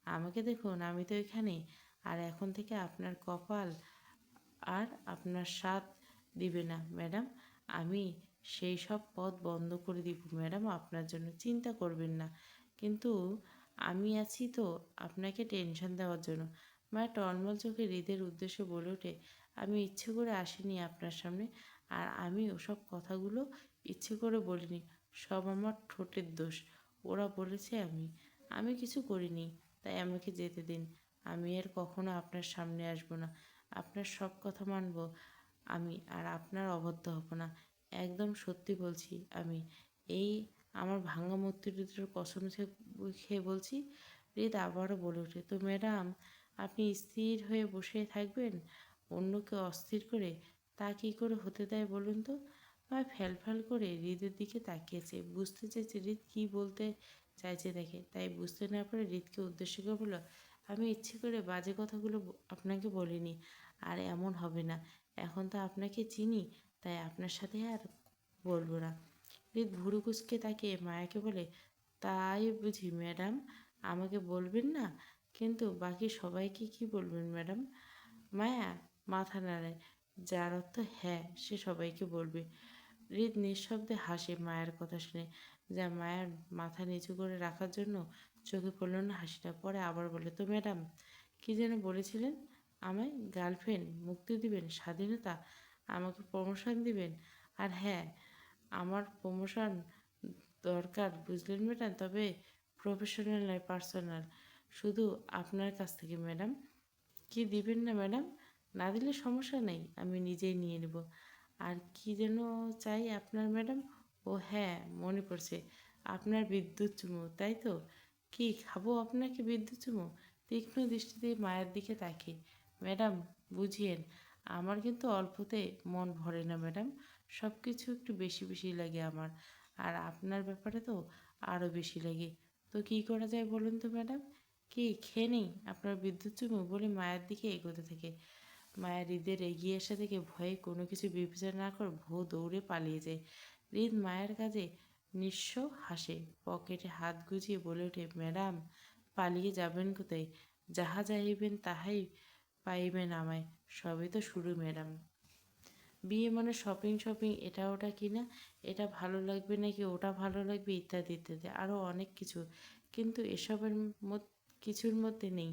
আমাকে দেখুন, আমি তো এখানে। আর এখন থেকে আপনার কপাল আর আপনার সাথ দিবে না ম্যাডাম। আমি সেই সব পথ বন্ধ করে দিব ম্যাডাম, আপনার জন্য চিন্তা করবেন না। কিন্তু আমি আছি তো আপনাকে টেনশন দেওয়ার জন্য। মায়ের টলমল চোখে হৃদের উদ্দেশ্যে বলে ওঠে, আমি ইচ্ছে করে আসিনি আপনার সামনে, আর আমি ওসব কথাগুলো ইচ্ছে করে বলিনি। সব আমার ঠোঁটের দোষ। ওরা বলেছে আমি আমি কিছু করিনি, তাই আমাকে যেতে দিন। আমি আর কখনো আপনার সামনে আসবো না। আপনার সব কথা মানব আমি, আর আপনার অবাধ্য হব না। একদম সত্যি বলছি আমি। এই আমার ভাঙা মূর্তি দুটোর কসম খেয়ে বলছি। হৃদ আবারও বলে ওঠে, তো ম্যাডাম আপনি স্থির হয়ে বসে থাকবেন অন্যকে অস্থির করে? তা কী করে হতে দেয় বলুন তো? বা ফ্যালফ্যাল করে হৃদের দিকে তাকিয়েছে, বুঝতে চাইছে হৃদ কী বলতে চাইছে দেখে। তাই বুঝতে না পারে হৃদকে উদ্দেশ্য করে বলল, আমি ইচ্ছে করে বাজে কথাগুলো আপনাকে বলিনি, আর এমন হবে না। এখন তো আপনাকে চিনি, তাই আপনার সাথে আর বলবো না। হৃদ ভুরু কুঁচকে তাকিয়ে মায়াকে বলে, তাই বুঝি ম্যাডাম, আমাকে বলবেন না, কিন্তু বাকি সবাইকে কি বলবেন ম্যাডাম? মায়া মাথা নাড়ায়, যার অর্থ হ্যাঁ, সে সবাইকে বলবে। হৃদ নিঃশব্দে হাসে মায়ের কথা শুনে, যা মায়ের মাথা নিচু করে রাখার জন্য চোখে পড়ল না হাসিটা। পরে আবার বলে, তো ম্যাডাম কী যেন বলেছিলেন? আমায় গার্লফ্রেন্ড, মুক্তি দিবেন, স্বাধীনতা, আমাকে প্রমোশন দিবেন। আর হ্যাঁ, আমার প্রমোশন দরকার বুঝলেন ম্যাডাম, তবে প্রফেশনাল নয়, পার্সোনাল। শুধু আপনার কাছ থেকে ম্যাডাম। কি দিবেন না ম্যাডাম? না দিলে সমস্যা নেই, আমি নিজেই নিয়ে নেব। আর কি যেন চাই আপনার ম্যাডাম? ও হ্যাঁ, মনে পড়ছে, আপনার বিদ্যুৎ চুমু, তাই তো? কি খাবো আপনাকে বিদ্যুৎ চুমু? তীক্ষ্ণ দৃষ্টিতে মায়ের দিকে তাকিয়ে, ম্যাডাম বুঝিয়েন, আমার কিন্তু অল্পতে মন ভরে না ম্যাডাম, সব কিছু একটু বেশি বেশি লাগে আমার। আর আপনার ব্যাপারে তো আরও বেশি লাগে। তো কী করা যায় বলুন তো ম্যাডাম? কি খেয়ে নেই আপনার বিদ্যুৎ চুমু, বলে মায়ের দিকে এগোতে থাকে। মায়ের হৃদের এগিয়ে আসা থেকে ভয়ে কোনো কিছু বিবেচনা না করে ভো দৌড়ে পালিয়ে যায়। হৃদ মায়ের কাজে নিঃস্ব হাসে, পকেটে হাত গুজিয়ে বলে ওঠে, ম্যাডাম পালিয়ে যাবেন কোথায়? যাহা চাহিবেন তাহাই পাইবেন আমায়। সবে তো শুরু ম্যাডাম। বিয়ে মানে শপিং শপিং, এটা ওটা কিনা, এটা ভালো লাগবে নাকি ওটা ভালো লাগবে ইত্যাদি ইত্যাদি আরও অনেক কিছু। কিন্তু এসবের কিছুর মধ্যে নেই।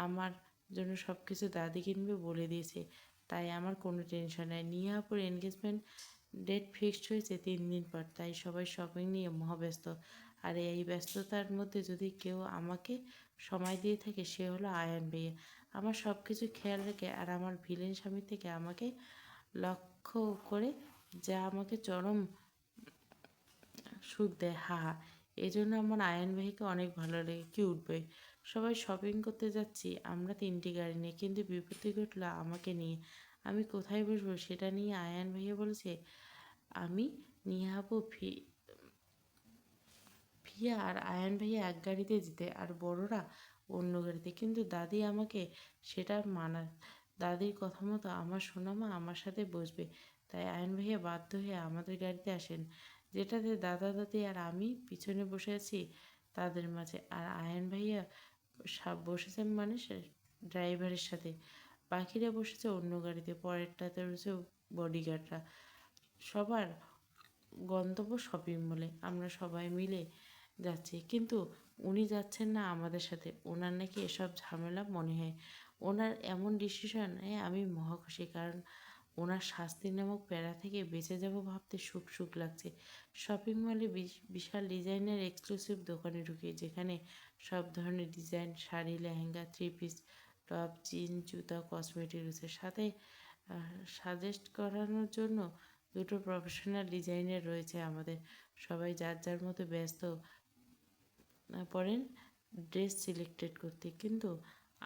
আমার জন্য সব কিছু দাদি কিনবে বলে দিয়েছে, তাই আমার কোনো টেনশন নেই। নিহাপুর এনগেজমেন্ট ডেট ফিক্সড হয়েছে 3 দিন পর, তাই সবাই শপিং নিয়ে মহাব্যস্ত। আর এই ব্যস্ততার মধ্যে যদি কেউ আমাকে সময় দিয়ে থাকে সে হলো আয়ান ভাইয়া। আমার সব কিছু খেয়াল রেখে আর আমার ভিলেন স্বামী থেকে আমাকে লক্ষ্য করে, যা আমাকে চরম সুখ দেয়। হা হা, এই জন্য আমার আয়ান ভাইকে অনেক ভালো লাগে। কি উঠবে, সবাই শপিং করতে যাচ্ছি আমরা 3টি গাড়ি নিয়ে, কিন্তু বিপত্তি ঘটলো আমাকে নিয়ে। আমি কোথায় বসবো সেটা নিয়ে আয়ান ভাইয়া বলেছে আমি, নিহাবু, ফিয়া আর আয়ান ভাইয়া এক গাড়িতে যেতে আর বড়রা অন্য গাড়িতে। কিন্তু দাদি আমাকে সেটা মানা, দাদির কথা মতো আমার সোনামা আমার সাথে বসবে। তাই আয়ান ভাইয়া বাধ্য হয়ে আমাদের গাড়িতে আসেন, যেটাতে দাদা দাদি আর আমি পিছনে বসে আছি তাদের মাঝে। আর আয়ান ভাইয়া বসেছেন মানে ড্রাইভারের সাথে, বাকিরা বসেছে অন্য গাড়িতে, পরেরটাতে রয়েছে বডিগার্ডরা। সবার গন্তব্য শপিং মলে। আমরা সবাই মিলে যাচ্ছি, কিন্তু উনি যাচ্ছেন না আমাদের সাথে। ওনার নাকি এসব ঝামেলা মনে হয়। ওনার এমন ডিসিশনে আমি মহা খুশি, কারণ ওনার শাস্তি নামক প্যারা থেকে বেঁচে যাব ভাবতে সুখ সুখ লাগছে। শপিং মলে বিশাল ডিজাইনের এক্সক্লুসিভ দোকানে ঢুকি, যেখানে সব ধরনের design, sari, lehenga, 3 piece, top, jeans, জুতা, কসমেটিক রয়েছে। সাথে সাজেস্ট করানোর জন্য 2টো প্রফেশনাল ডিজাইনার রয়েছে। আমাদের সবাই যার যার মতো ব্যস্ত পড়েন ড্রেস সিলেক্টেড করতে, কিন্তু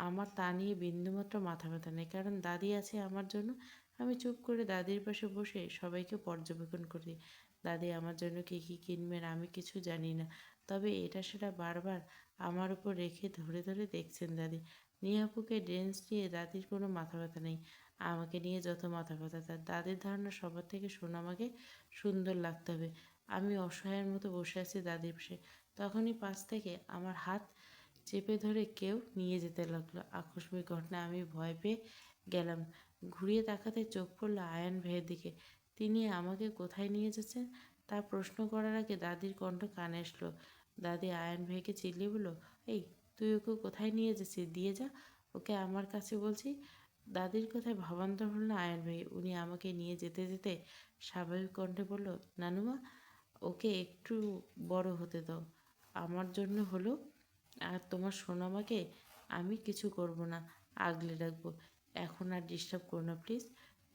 আমার তা নিয়ে বিন্দুমাত্র মাথা ব্যথা নেই, কারণ দাদি আছে আমার জন্য। আমি চুপ করে দাদির পাশে বসে সবাইকে পর্যবেক্ষণ করি। দাদি আমার জন্য কী কী কিনবেন আমি কিছু জানি না, তবে এটা সেটা বারবার আমার উপর রেখে ধরে ধরে দেখছেন দাদি। নিহাপুকে ড্রেস নিয়ে দাদির কোনো মাথা ব্যথা নেই, আমাকে নিয়ে যত মাথা ব্যথা তার। দাদির ধারণা সবার থেকে সোনামাকে সুন্দর লাগতে হবে। আমি অসহায়ের মতো বসে আছি দাদির পাশে, তখনই পাশ থেকে আমার হাত চেপে ধরে কেউ নিয়ে যেতে লাগলো। আকস্মিক ঘটনায় আমি ভয় পেয়ে গেলাম। ঘুরিয়ে তাকাতে চোখ পড়ল আয়ান ভাইয়ের দিকে। তিনি আমাকে কোথায় নিয়ে যাচ্ছেন তা প্রশ্ন করার আগে দাদির কণ্ঠ কানে আসলো। দাদি আয়ান ভাইকে চিল্লিয়ে বলল, এই তুই ওকে কোথায় নিয়ে যাচ্ছিস, দিয়ে যা ওকে আমার কাছে বলছি। দাদির কথায় ভাবান্তর হল না আয়ান ভাই। উনি আমাকে নিয়ে যেতে যেতে স্বাভাবিক কণ্ঠে বলল, নানুমা ওকে একটু বড় হতে দাও, আমার জন্য হলো। আর তোমার সোনামাকে আমি কিছু করব না, আগলে রাখবো। এখন আর ডিস্টার্ব করো না প্লিজ,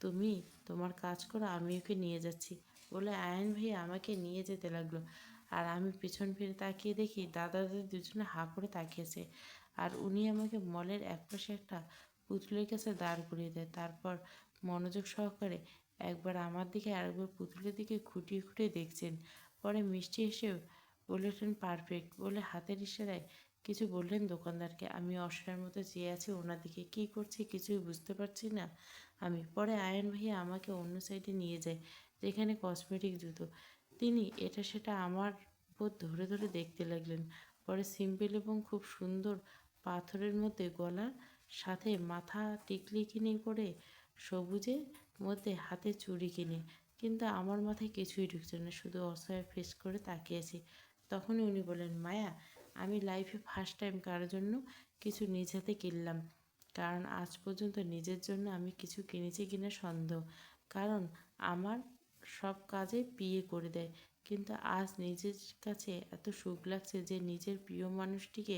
তুমি তোমার কাজ করো, আমি ওকে নিয়ে যাচ্ছি বলে আয়ান ভাই আমাকে নিয়ে যেতে লাগলো। আর আমি পিছন ফিরে তাকিয়ে দেখি দাদা দাদি দুজনে হাঁ করে তাকিয়েছে। আর উনি আমাকে মলের একপাশে একটা পুতুলের কাছে দাঁড় করিয়ে দেয়। তারপর মনোযোগ সহকারে একবার আমার দিকে আর একবার পুতুলের দিকে খুঁটিয়ে খুঁটিয়ে দেখছেন। পরে মিষ্টি হেসে বলে ওঠেন, পারফেক্ট বলে হাতের ইশারায় কিছু বললেন দোকানদারকে। আমি অসহায়ের মতো চেয়ে আছি ওনার দিকে, কী করছি কিছুই বুঝতে পারছি না আমি। পরে আয়ন ভাইয়া আমাকে অন্য সাইডে নিয়ে যায়, যেখানে কসমেটিক, জুতো। তিনি এটা সেটা আমার উপর ধরে ধরে দেখতে লাগলেন। পরে সিম্পল এবং খুব সুন্দর পাথরের মধ্যে গলার সাথে মাথা টিকলি কিনে করে, সবুজের মধ্যে হাতে চুড়ি কিনে। কিন্তু আমার মাথায় কিছুই ঢুকছে না, শুধু অসহায় ফেস করে তাকিয়েছি। তখনই উনি বললেন, মায়া আমি লাইফে ফার্স্ট টাইম কারোর জন্য কিছু নিজ হাতে কিনলাম, কারণ আজ পর্যন্ত নিজের জন্য আমি কিছু কিনেছি কিনা সন্দেহ, কারণ আমার সব কাজে বিয়ে করে দেয়। কিন্তু আজ নিজের কাছে এত সুখ লাগছে যে নিজের প্রিয় মানুষটিকে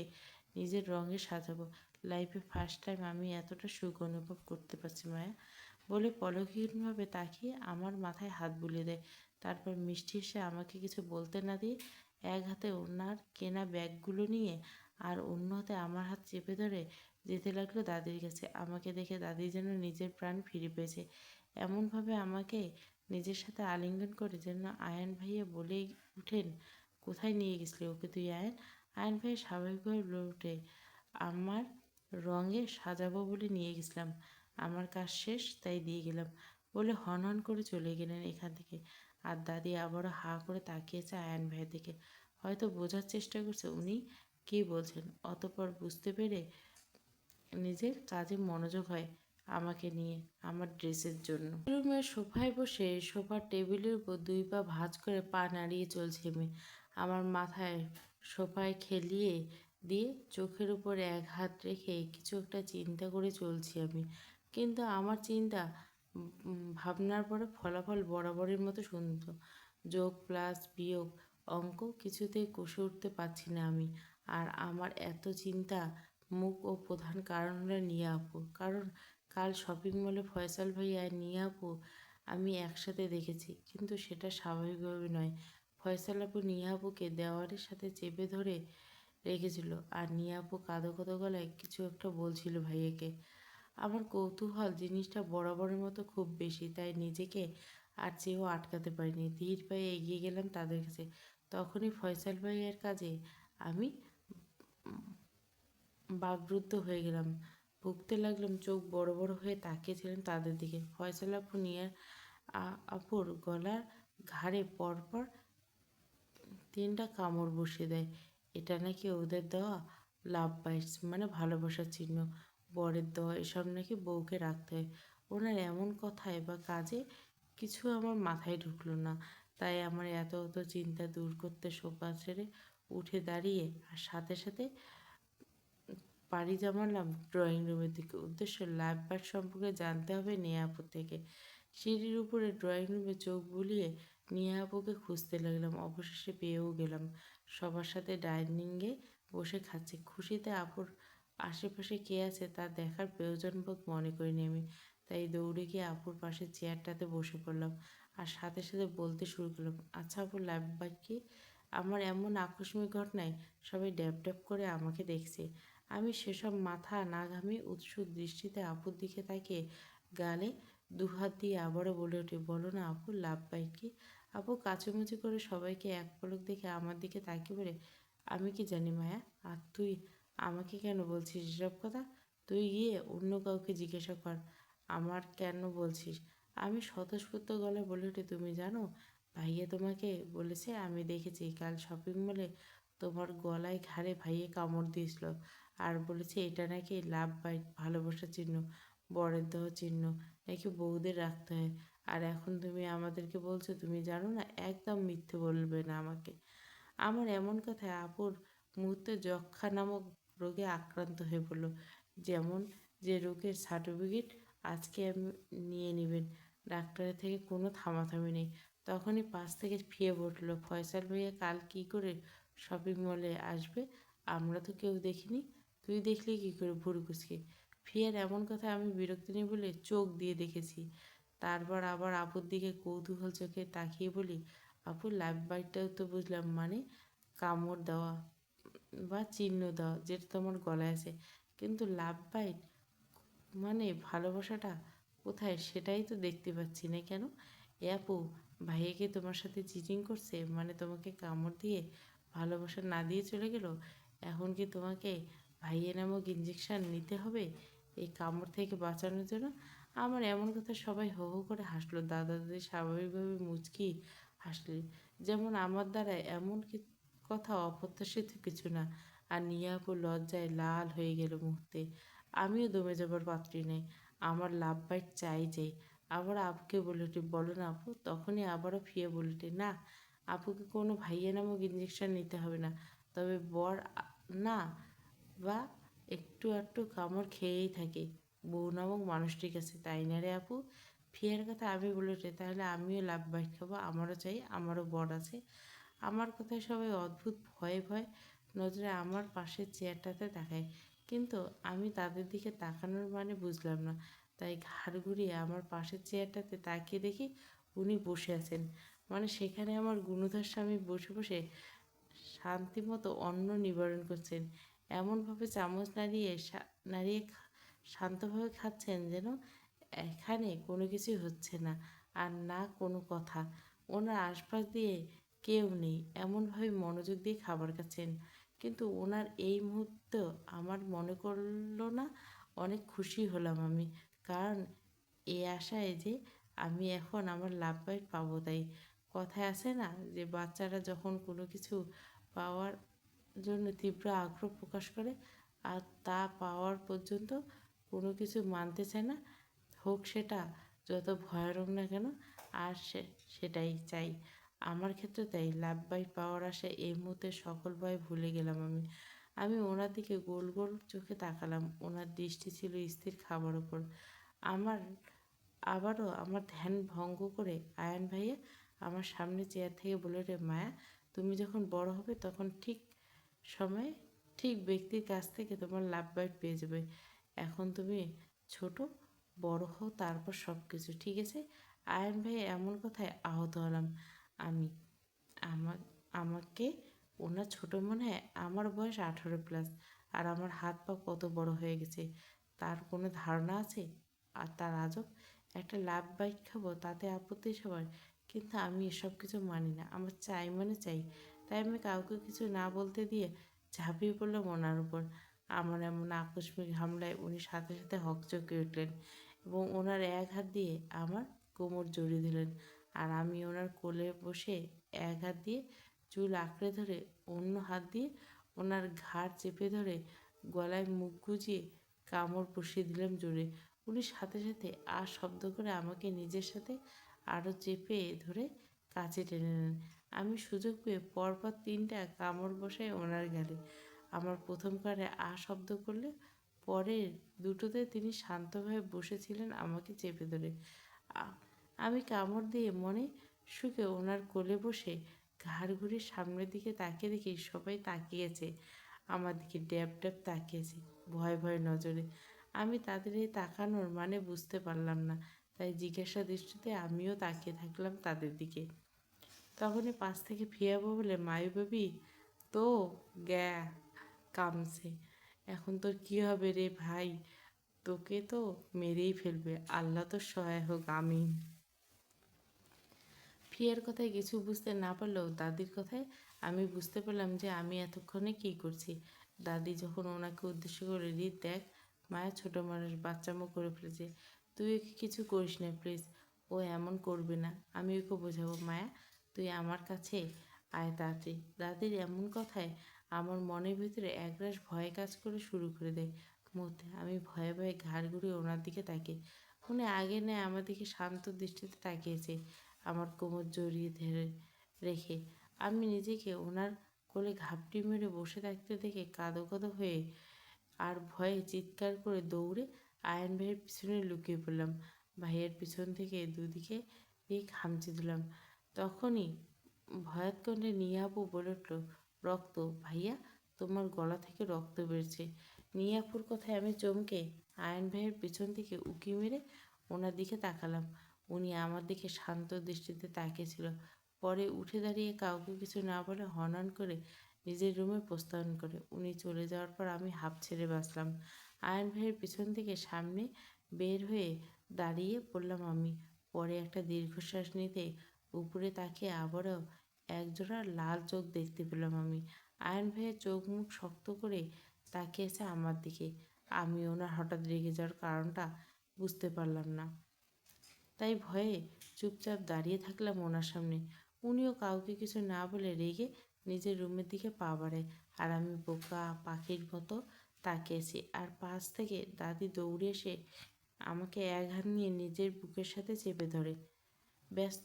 নিজের রঙে সাজাবো। লাইফে ফার্স্ট টাইম আমি এতটা সুখ অনুভব করতে পারছি মায়া, বলে পলকহীনভাবে তাকিয়ে আমার মাথায় হাত বুলিয়ে দেয়। তারপর মিষ্টি এসে আমাকে কিছু বলতে না দিয়ে এক হাতে ওনার কেনা ব্যাগগুলো নিয়ে আর অন্য হাতে আমার হাত চেপে ধরে যেতে লাগলো দাদির কাছে। আমাকে দেখে দাদি যেন নিজের প্রাণ ফিরে পেয়েছে, এমনভাবে আমাকে নিজের সাথে আলিঙ্গন করে যেন আয়ান ভাইয়া বলেই উঠেন, কোথায় নিয়ে গেছিলি ওকে তুই আয়ান? আয়ান ভাইয়া স্বাভাবিকভাবে বলে উঠে, আমার রঙে সাজাবো বলে নিয়ে গেছিলাম, আমার কাজ শেষ তাই দিয়ে গেলাম, বলে হন হন করে চলে গেলেন এখান থেকে। আর দাদি আবারও হাঁ করে তাকিয়েছে আয়ান ভাইয়ের দিকে, হয়তো বোঝার চেষ্টা করছে উনি কী বলছেন। অতঃপর বুঝতে পেরে নিজের কাজে মনোযোগ হয় আমাকে নিয়ে, আমার ড্রেসের জন্য। রুমের সোফায় বসে সোফার টেবিলের উপর 2 পা ভাঁজ করে পা নাড়িয়ে চলছে মেয়ে। আমার মাথায় সোফায় খেলিয়ে দিয়ে চোখের উপর এক হাত রেখে কিছু একটা চিন্তা করে চলছি আমি। কিন্তু আমার চিন্তা ভাবনার পরে ফলাফল বরাবরের মতো সুন্দর। যোগ প্লাস বিয়োগ অঙ্ক কিছুতেই কষে উঠতে পারছি না আমি। আর আমার এত চিন্তা মুখ ও প্রধান কারণ হলো নিয়া আপু। কারণ কাল শপিং মলে ফয়সাল ভাই আর নিয়া আপু আমি একসাথে দেখেছি, কিন্তু সেটা স্বাভাবিকভাবে নয়। ফয়সাল আপু নিয়া আপুকে দেওয়ালের সাথে চেপে ধরে রেখেছিল, আর নিয়া আপু কাঁদো কাঁদো গলায় কিছু একটা বলছিল ভাইয়াকে। আমার কৌতূহল জিনিসটা বরাবরের মতো খুব বেশি, তাই নিজেকে আর চেয়েও আটকাতে পারিনি। ধীর পায়ে এগিয়ে গেলাম তাদের কাছে। তখনই ফয়সাল ভাইয়ের কাজে আমি বাকরুদ্ধ হয়ে গেলাম। ভুগতে লাগলাম, চোখ বড় বড় হয়ে তাকিয়েছিলেন তাদের দিকে। ফয়সাল আপু নিয়ে আপুর গলার ঘাড়ে পরপর 3টা কামড় বসিয়ে দেয়। এটা নাকি ওদের দেওয়া লাভ বাইটস, মানে ভালোবাসার চিহ্ন। বরের দেওয়া এসব নাকি বউকে রাখতে হয়। ওনার এমন কথায় বা কাজে কিছু আমার মাথায় ঢুকলো না। তাই আমার এত চিন্তা দূর করতে সোফা ছেড়ে উঠে দাঁড়িয়ে আর সাথে সাথে পাড়ি জমালাম ড্রয়িং রুমের দিকে। উদ্দেশ্য লাইভ বার্ড সম্পর্কে জানতে হবে নেহা আপুর থেকে। সিঁড়ির উপরে ড্রয়িং রুমে চোখ বুলিয়ে নেহা আপুকে খুঁজতে লাগলাম। অবশেষে পেয়েও গেলাম। সবার সাথে ডাইনিংয়ে বসে খাচ্ছে। খুশিতে আপুর আশেপাশে কে আছে তা দেখার প্রয়োজন বোধ মনে করিনি আমি। তাই দৌড়ে গিয়ে আপুর পাশে চেয়ারটাতে বসে পড়লাম আর সাথে সাথে বলতে শুরু করলাম, আচ্ছা আপু, লাইভ বার্ড কি? আমার এমন আকস্মিক ঘটনায় সবাই ড্যাব ড্যাব করে আমাকে দেখছে। আমি সেসব মাথা না ঘামিয়ে উৎসুক দৃষ্টিতে আপুর দিকে তাকিয়ে গালে দুহাত দিয়ে আবারও বলে উঠি, বলো না আপু, লাভ বাইক কি? আপু কাচুমুচু করে সবাইকে এক পলক দেখে আমার দিকে তাকিয়ে বলে, আমি কি জানি মায়া, আর তুই আমাকে কেন বলছিস এসব কথা? তুই গিয়ে অন্য কাউকে জিজ্ঞাসা কর আমার কেন বলছিস। আমি স্বতঃস্ফূর্ত গলায় বলে উঠি, তুমি জানো ভাইয়া তোমাকে বলেছে, আমি দেখেছি কাল শপিং মলে তোমার গলায় ঘাড়ে ভাইয়ে কামড় দিয়েছিল, আর বলেছে এটা নাকি লাভ বাইট, ভালোবাসার চিহ্ন, বরের দেওয়া চিহ্ন নাকি বউদের রাখতে হয়। আর এখন তুমি আমাদেরকে বলছো তুমি জানো না? একদম মিথ্যে বলবে না আমাকে। আমার এমন কথায় আপুর মুহূর্তে যক্ষা নামক রোগে আক্রান্ত হয়ে পড়ল। যেমন যে রোগের সার্টিফিকেট আজকে নিয়ে নেবেন, ডাক্তারের থেকে কোনো থামাথামি নেই। তখনই পাশ থেকে ফিয়ে পড়ল, ফয়সাল ভাইয়া কাল কী করে শপিং মলে আসবে? আমরা তো কেউ দেখিনি। তুই দেখলি কী করে? ভুরু কুচকে ফিয়ার এমন কথা আমি বিরক্তি নেই বলে চোখ দিয়ে দেখেছি। তারপর আবার আপুর দিকে কৌতূহল চোখে তাকিয়ে বলি, আপু লাইভ বাইটটাও তো বুঝলাম, মানে কামড় দেওয়া বা চিহ্ন দেওয়া যেটা তোমার গলায় আছে, কিন্তু লাভ বাইট মানে ভালোবাসাটা কোথায় সেটাই তো দেখতে পাচ্ছি না কেন? এ আপু, ভাইয়াকে তোমার সাথে চিটিং করছে, মানে তোমাকে কামড় দিয়ে ভালোবাসা না দিয়ে চলে গেল। এখন কি তোমাকে ভাইয়া নামক ইঞ্জেকশন নিতে হবে এই কামড় থেকে বাঁচানোর জন্য? আমার এমন কথা সবাই হো হো করে হাসলো। দাদা দাদি স্বাভাবিকভাবে মুচকি হাসলে, যেমন আমার দ্বারা এমন কথা অপ্রত্যাশিত কিছু না। আর নিয়া আপু লজ্জায় লাল হয়ে গেল মুহূর্তে। আমিও দমে যাবার পাত্রী নেই, আমার লাভ বাইট চাই যে। আবার আপুকে বলে উঠি, বলো না আপু। তখনই আবারও ফিরে বলে উঠি, না, আপুকে কোনো ভাইয়া নামক ইঞ্জেকশন নিতে হবে না, তবে বর না বা একটু আধটু কামড় খেয়েই থাকে বউ নামক মানুষটির কাছে, তাই না রে আপু? ফিয়ার কথা আমি বলে উঠি, তাহলে আমিও লাভ বাইট খাবো, আমারও চাই, আমারও বর আছে। আমার কথায় সবাই অদ্ভুত ভয়ে ভয়ে নজরে আমার পাশের চেয়ারটাতে তাকায়, কিন্তু আমি তাদের দিকে তাকানোর মানে বুঝলাম না। তাই ঘাড় ঘুরিয়ে আমার পাশের চেয়ারটাতে তাকিয়ে দেখি উনি বসে আছেন, মানে সেখানে আমার গুণধর স্বামী বসে বসে শান্তিমতো অন্ন নিবারণ করছেন। এমনভাবে চামচ নাড়িয়ে নাড়িয়ে শান্তভাবে খাচ্ছেন যেন এখানে কোনো কিছুই হচ্ছে না, আর না কোনো কথা। ওনার আশপাশ দিয়ে কেউ নেই, এমনভাবে মনোযোগ দিয়ে খাবার খাচ্ছেন। কিন্তু ওনার এই মুহূর্ত আমার মনে করলো না, অনেক খুশি হলাম আমি। কারণ এই আশায় যে আমি এখন আমার লাভ বাইট পাবো, তাই কথায় আছে না যে বাচ্চারা যখন কোনো কিছু পাওয়ার জন্য তীব্র আগ্রহ প্রকাশ করে আর তা পাওয়ার পর্যন্ত কোনো কিছু মানতে চায় না, হোক সেটা যত ভয়ানক না কেন, আর সেটাই চাই। আমার ক্ষেত্রে তাই লাভ বাই পাওয়ার আসে এই মুহূর্তে সকল ভয় ভুলে গেলাম আমি। আমি ওনার দিকে গোল গোল চোখে তাকালাম। ওনার দৃষ্টি ছিল স্থির খাবার ওপর। আমার আবারও আমার ধ্যান ভঙ্গ করে আয়ান ভাইয়া আমার সামনে চেয়ার থেকে বলে ওঠে, মায়া, তুমি যখন বড় হবে তখন ঠিক সময়ে ঠিক ব্যক্তির কাছ থেকে তোমার লাভ বাইট পেয়ে যাবে। এখন তুমি ছোট, বড় হও, তারপর সব কিছু ঠিক আছে। আয়ান ভাই এমন কথায় আহত হলাম আমি। আমার আমাকে ওনার ছোট মনে হয়? আমার বয়স 18+, আর আমার হাত পা কত বড় হয়ে গেছে তার কোনো ধারণা আছে? আর তার আজব একটা লাভ বাইট খাবো তাতে আপত্তি সবার, কিন্তু আমি এসব কিছু মানি না। আমার চাই মানে চাই। তাই আমি কাউকে কিছু না বলতে দিয়ে ঝাঁপিয়ে পড়লাম ওনার উপর। আমার এমন আকস্মিক হামলায় উনি সাথে সাথে হকচকে উঠলেন এবং ওনার এক হাত দিয়ে আমার কোমর জড়িয়ে দিলেন, আর আমি ওনার কোলে বসে এক হাত দিয়ে চুল আঁকড়ে ধরে অন্য হাত দিয়ে ওনার ঘাড় চেপে ধরে গলায় মুখ গুজিয়ে কামড় বসিয়ে দিলাম জোরে। উনি সাথে সাথে আর শব্দ করে আমাকে নিজের সাথে আরও চেপে ধরে কাছে টেনে নেন। আমি সুযোগ পেয়ে পরপর 3টা কামড় বসাই ওনার গালে। আমার প্রথম কারে শব্দ করলে পরের দুটোতে তিনি শান্তভাবে বসেছিলেন আমাকে চেপে ধরে। আ- আমি কামড় দিয়ে মনে সুখে ওনার কোলে বসে ঘাড় ঘুরে সামনের দিকে তাকিয়ে দেখি সবাই তাকিয়েছে আমার দিকে, ড্যাব ড্যাব তাকিয়েছে ভয় ভয় নজরে। আমি তাদের এই তাকানোর মানে বুঝতে পারলাম না, তাই জিজ্ঞাসা দৃষ্টিতে আমিও তাকিয়ে থাকলাম তাদের দিকে। তখনই পাশ থেকে ফিয়াবো বলে, মায়ু বেবি তো গ্যা কামছে, এখন তোর কী হবে রে ভাই, তোকে তো মেরেই ফেলবে, আল্লাহ তো সহায় হোক, আমিন। ফিয়ার কথায় কিছু বুঝতে না পারলেও দাদির কথায় আমি বুঝতে পারলাম যে আমি এতক্ষণে কী করছি। দাদি যখন ওনাকে উদ্দেশ্য করে, রিত দেখ, মায়া ছোট মানুষ, বাচ্চামো করে ফেলেছে, তুই ওকে কিছু করিস না প্লিজ, ও এমন করবে না, আমি ওকে বোঝাবো। মায়া, তুই আমার কাছে আয় তাড়াতাড়ি। দাদির এমন কথায় আমার মনের ভিতরে একরাশ ভয় কাজ করে শুরু করে দেয়। মুহূর্তে আমি ভয়ে ভয়ে ঘাড় ঘুরিয়ে ওনার দিকে তাকিয়ে। উনি আগে নেয় আমার দিকে শান্ত দৃষ্টিতে তাকিয়েছে, আমার কোমর জড়িয়ে ধরে রেখে। আমি নিজেকে ওনার কোলে ঘাপটি মেরে বসে থাকতে দেখে কাঁদো কাঁদো হয়ে আর ভয়ে চিৎকার করে দৌড়ে আয়ন ভাইয়ের পিছনে লুকিয়ে পড়লাম। ভাইয়ের পিছন থেকে দুদিকে দিয়ে খামচে দিলাম। তখনই ভয়াৎকণ্ঠে নিয়াপু বলে উঠল, রক্ত! ভাইয়া, তোমার গলা থেকে রক্ত বেরোচ্ছে। নিয়াপুর কথায় আমি চমকে আয়ন ভাইয়ের পিছন থেকে উঁকি মেরে ওনার দিকে তাকালাম। উনি আমার দিকে শান্ত দৃষ্টিতে তাকিয়েছিল, পরে উঠে দাঁড়িয়ে কাউকে কিছু না বলে হনহন করে নিজের রুমে প্রস্থান করে। উনি চলে যাওয়ার পর আমি হাঁপ ছেড়ে বাঁচলাম। আয়ন ভাইয়ের পিছন থেকে সামনে বের হয়ে দাঁড়িয়ে পড়লাম আমি। পরে একটা দীর্ঘশ্বাস নিতে উপরে তাকিয়ে আবারও একজোড়া লাল চোখ দেখতে পেলাম আমি। আয়ন ভাইয়ের চোখ মুখ শক্ত করে তাকিয়েছে আমার দিকে। আমি ওনার হঠাৎ রেগে যাওয়ার কারণটা বুঝতে পারলাম না, তাই ভয়ে চুপচাপ দাঁড়িয়ে থাকলাম ওনার সামনে। উনিও কাউকে কিছু না বলে রেগে নিজের রুমের দিকে পা বাড়ায়, আর আমি বোকা পাখির মতো তাকিয়েছি। আর পাশ থেকে দাদি দৌড়ে এসে আমাকে এক হাত নিয়ে নিজের বুকের সাথে চেপে ধরে। ব্যস্ত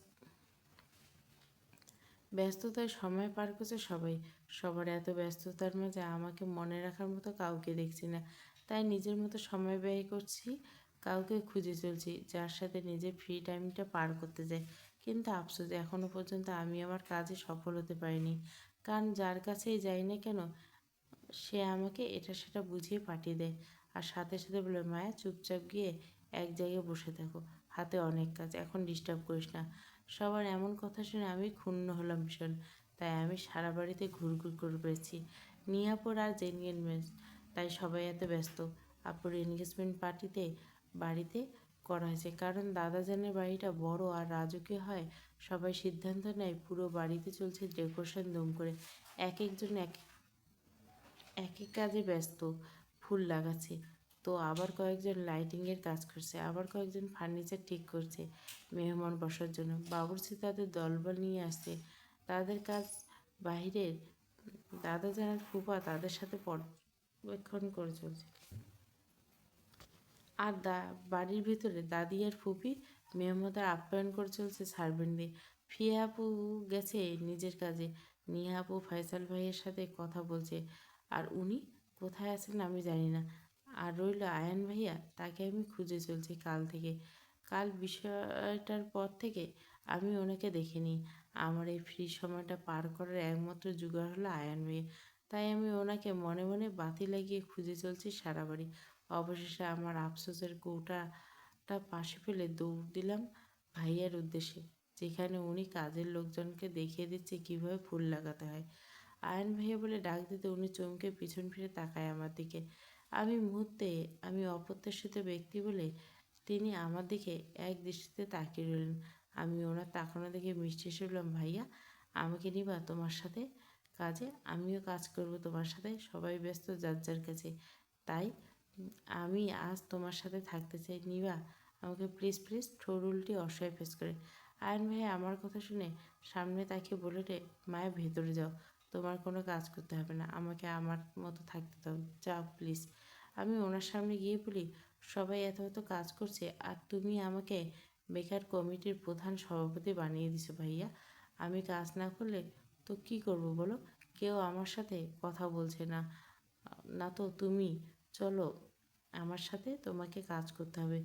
ব্যস্ততায় সময় পার করছে সবাই। সবার এত ব্যস্ততার মাঝে আমাকে মনে রাখার মতো কাউকে দেখছি না, তাই নিজের মতো সময় ব্যয় করছি, কাউকে খুঁজে চলছি যার সাথে নিজের ফ্রি টাইমটা পার করতে যাই। কিন্তু আফসোস, এখনও পর্যন্ত আমি আমার কাজে সফল হতে পারিনি, কারণ যার কাছেই যাই না কেন সে আমাকে এটা সেটা বুঝিয়ে পাঠিয়ে দেয়, আর সাথে সাথে বলে, মায়া, চুপচাপ গিয়ে এক জায়গায় বসে থাকো, হাতে অনেক কাজ, এখন ডিস্টার্ব করিস না। সবার এমন কথা শুনে আমি ক্ষুণ্ণ হলাম ভীষণ। তাই আমি সারা বাড়িতে ঘুরঘুর করে পেরেছি। নিয়াপুর আর এনগেজমেন্ট, তাই সবাই এত ব্যস্ত। আপুর এনগেজমেন্ট পার্টিতে বাড়িতে করা হয়েছে, কারণ দাদাজানের বাড়িটা বড় আর রাজকীয় হয়। সবাই সিদ্ধান্ত নেয় পুরো বাড়িতে চলছে ডেকোরেশন ধুম করে। এক একজন এক এক কাজে ব্যস্ত, ফুল লাগাচ্ছে, তো আবার কয়েকজন লাইটিংয়ের কাজ করছে, আবার কয়েকজন ফার্নিচার ঠিক করছে মেহমান বসার জন্য। বাবুর্চি তাদের দলবল নিয়ে আসছে। তাদের কাজ বাহিরের দাদা যারা ফুপা তাদের সাথে পর্যবেক্ষণ করে চলছে। আর বাড়ির ভিতরে দাদি আর ফুপি মেহমানদের আপ্যায়ন করে চলছে সার্ভেন্ট দিয়ে। ফিয়া আপু গেছে নিজের কাজে, নিহা আপু ফয়সাল ভাইয়ের সাথে কথা বলছে, আর উনি কোথায় আছেন আমি জানি না। আর রইল আয়ান ভাইয়া, তাকে আমি খুঁজে চলছি কাল থেকে। কাল বিষয়টার পর থেকে আমি ওনাকে দেখিনি। আমার এই ফ্রি সময়টা পার করার একমাত্র জোগাড় হলো আয়ান ভাইয়া। তাই আমি ওনাকে মনে মনে বাতি লাগিয়ে খুঁজে চলছি সারা বাড়ি। অবশেষে আমার আফসোসের কৌটাটা পাশে ফেলে দৌড় দিলাম ভাইয়ার উদ্দেশ্যে, যেখানে উনি কাজের লোকজনকে দেখিয়ে দিচ্ছে কীভাবে ফুল লাগাতে হয়। আয়ন ভাইয়া বলে ডাক দিতে উনি চমকে পিছন ফিরে তাকায় আমার দিকে। আমি অপ্রত্যাশিত ব্যক্তি বলে তিনি আমার দিকে এক দৃষ্টিতে তাকিয়ে রইলেন। আমি ওনার তাকানো দেখে মিষ্টি হেসে বললাম, ভাইয়া আমাকে নিবা তোমার সাথে কাজে? আমিও কাজ করব তোমার সাথে। সবাই ব্যস্ত যার যার কাছে, তাই আমি আজ তোমার সাথে থাকতে চাই, নিবা আমাকে প্লিজ প্লিজ। ঠোঁট উল্টে অসহায় ফেস করে আয়ন ভাইয়া আমার কথা শুনে সামনে তাকিয়ে বলে রে, মায়ের ভেতরে যাও, তোমার কোনো কাজ করতে হবে না, আমাকে আমার মতো থাকতে দাও, যাও প্লিজ। আমি ওনার সামনে গিয়ে বলি, সবাই এত এত কাজ করছে আর তুমি আমাকে বেকার কমিটির প্রধান সভাপতি বানিয়ে দিছো ভাইয়া। আমি কাজ না করলে তো কী করব বলো? কেউ আমার সাথে কথা বলছে না, না তো তুমি চলো আমার সাথে, তোমাকে কাজ করতে হবে।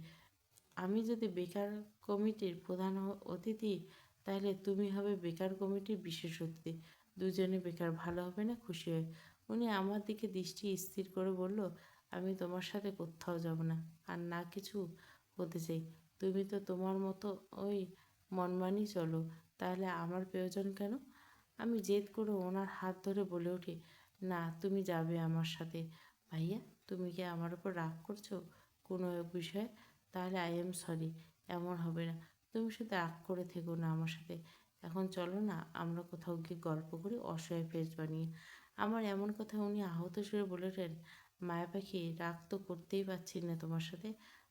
আমি যদি বেকার কমিটির প্রধান অতিথি, তাহলে তুমি হবে বেকার কমিটির বিশেষ অতিথি। দুজনে বেকার ভালো হবে না? খুশি হয়। উনি আমার দিকে দৃষ্টি স্থির করে বলল, আমি তোমার সাথে কোথাও যাব না, আর না কিছু হতে চাই। তুমি তো তোমার মতো ওই মনমানি চলো, তাহলে আমার প্রয়োজন কেন? আমি জেদ করে ওনার হাত ধরে বলে উঠি, না তুমি যাবে আমার সাথে। ভাইয়া তুমি কি আমার উপর রাগ করছো কোনো বিষয়ে? তাহলে আই এম সরি, এমন হবে না। তুমি শুধু রাগ করে থেকো না আমার সাথে। এখন চলো না আমরা কোথাও গিয়ে গল্প করি অসহায় ফেস বানিয়ে। আমার এমন কথা উনি আহত সুরে বলেছেন, মায়া পাখি রাগ তো করতেই পারছি না তোমার সাথে,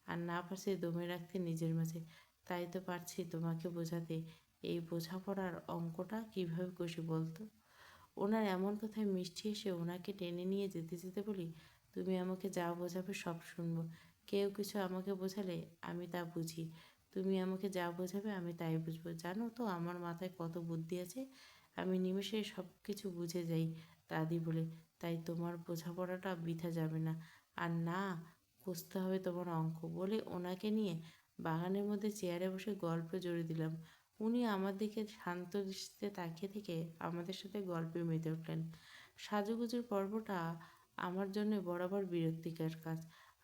আর না পারছি দমে রাখতে নিজের মাঝে, তাই তো পারছি তোমাকে বোঝাতে। এই বোঝাপড়ার অঙ্কটা কীভাবে কষি বলতো? ওনার এমন কথায় মিষ্টি এসে ওনাকে টেনে নিয়ে যেতে যেতে বলি, তুমি আমাকে যা বোঝাবে সব শুনবো। কেউ কিছু আমাকে বোঝালে আমি তা বুঝি, তুমি আমাকে যা বোঝাবে আমি তাই বুঝবো। জানো তো আমার মাথায় কত বুদ্ধি আছে, আমি নিমেষে সব কিছু বুঝে যাই দাদি বলে। তাই তোমার বোঝাপড়াটা বৃথা যাবে না, আর না কষতে হবে তোমার অঙ্ক বলে ওনাকে নিয়ে বাগানের মধ্যে চেয়ারে বসে গল্প জুড়ে দিলাম। উনি আমার দিকে শান্ত দৃষ্টিতে তাকিয়ে থেকে আমাদের সাথে গল্পে মেতে উঠলেন। সাজুগুজুর পর্বটা আমার জন্য বরাবর বিরক্তিকর কাজ,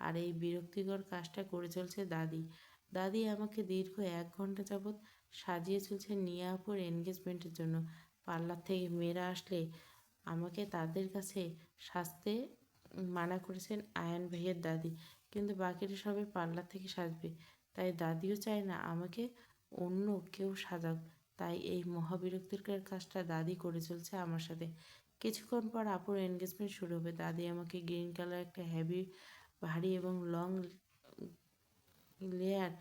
আর এই বিরক্তিকর কাজটা করে চলছে দাদি। দাদি আমাকে দীর্ঘ 1 ঘন্টা যাবৎ সাজিয়ে চলছে নিয়া আপুর এনগেজমেন্টের জন্য। পার্লার থেকে মেয়েরা আসলে আমাকে তাদের কাছে সাজতে মানা করেছেন আয়ান ভাইয়ের দাদি, কিন্তু বাকিরা সবাই পার্লার থেকে সাজবে। তাই দাদিও চায় না আমাকে অন্য কেউ সাজাক। তাই এই মহাবিরক্তিকর কাজটা দাদি করে চলছে আমার সাথে। কিছুক্ষণ পর আপুর এনগেজমেন্ট শুরু হবে। দাদি আমাকে গ্রিন কালার একটা হেভি ভারী এবং লং লেয়ার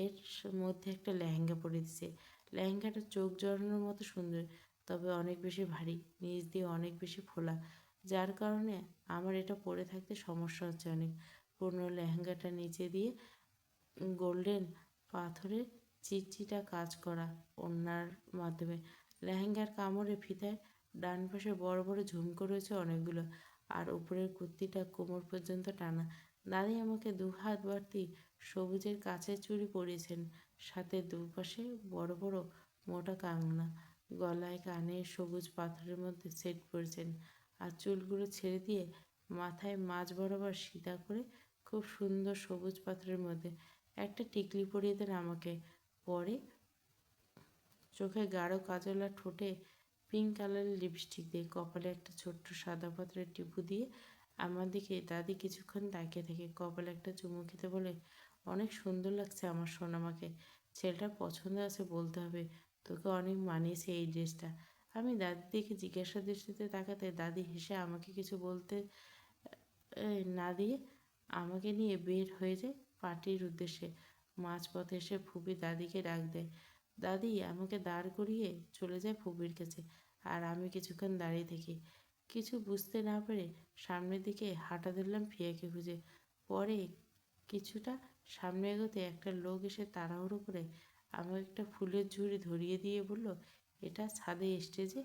এর মধ্যে একটা লেহেঙ্গা পরে দিছে। লেহেঙ্গাটা চোখ জড়ানোর মতো সুন্দর, তবে অনেক বেশি ভারী, নিচ দিয়ে অনেক বেশি ফোলা, যার কারণে আমার এটা পরে থাকতে সমস্যা হচ্ছে অনেক। পুরনো লেহেঙ্গাটা নিচে দিয়ে গোল্ডেন পাথরের চিটচিটা কাজ করা ওড়নার মাধ্যমে লেহেঙ্গার কামড়ে ফিতায় ডান পাশে বড় বড় ঝুমকো রয়েছে অনেকগুলো, আর উপরের কুর্তিটা কোমর পর্যন্ত টানা। দাদি আমাকে 2 হাত বাড়তি সবুজের কাচের চুড়ি পরিয়েছেন, সাথে দুপাশে বড় বড় মোটা কাংনা, গলায় কানে সবুজ পাথরের মধ্যে সেট পরেছেন, আর চুলগুলো ছেড়ে দিয়ে মাথায় মাঝ বরাবর সিধা করে খুব সুন্দর সবুজ পাথরের মধ্যে একটা টিকলি পরিয়ে দেন আমাকে। পরে চোখে গাঢ় কাজল আর ঠোঁটে পিঙ্ক কালারের লিপস্টিক দিয়ে কপালে একটা ছোট্ট সাদা পাথরের টিপু দিয়ে আমার দিকে দাদি কিছুক্ষণ তাকিয়ে থেকে কপালে একটা চুমু খেতে বলে, অনেক সুন্দর লাগছে আমার সোনামাকে। ছেলেটার পছন্দ আছে বলতে হবে, তোকে অনেক মানিয়েছে এই ড্রেসটা। আমি দাদির দিকে জিজ্ঞাসা দৃষ্টিতে তাকাতে দাদি হেসে আমাকে কিছু বলতে না দিয়ে আমাকে নিয়ে বের হয়ে যায় পার্টির উদ্দেশ্যে। মাঝপথে এসে ফুপি দাদিকে ডাক দেয়। দাদি আমাকে দাঁড় করিয়ে চলে যায় ফুপির কাছে, আর আমি কিছুক্ষণ দাঁড়িয়ে থাকি। কিছু বুঝতে না পেরে সামনের দিকে হাঁটা ধরলাম ফিয়াকে খুঁজে। পরে কিছুটা সামনে এগোতে একটা লোক এসে তাড়াহুড়ো করে আমাকে একটা ফুলের ঝুড়ি ধরিয়ে দিয়ে বলল, এটা ছাদে স্টেজে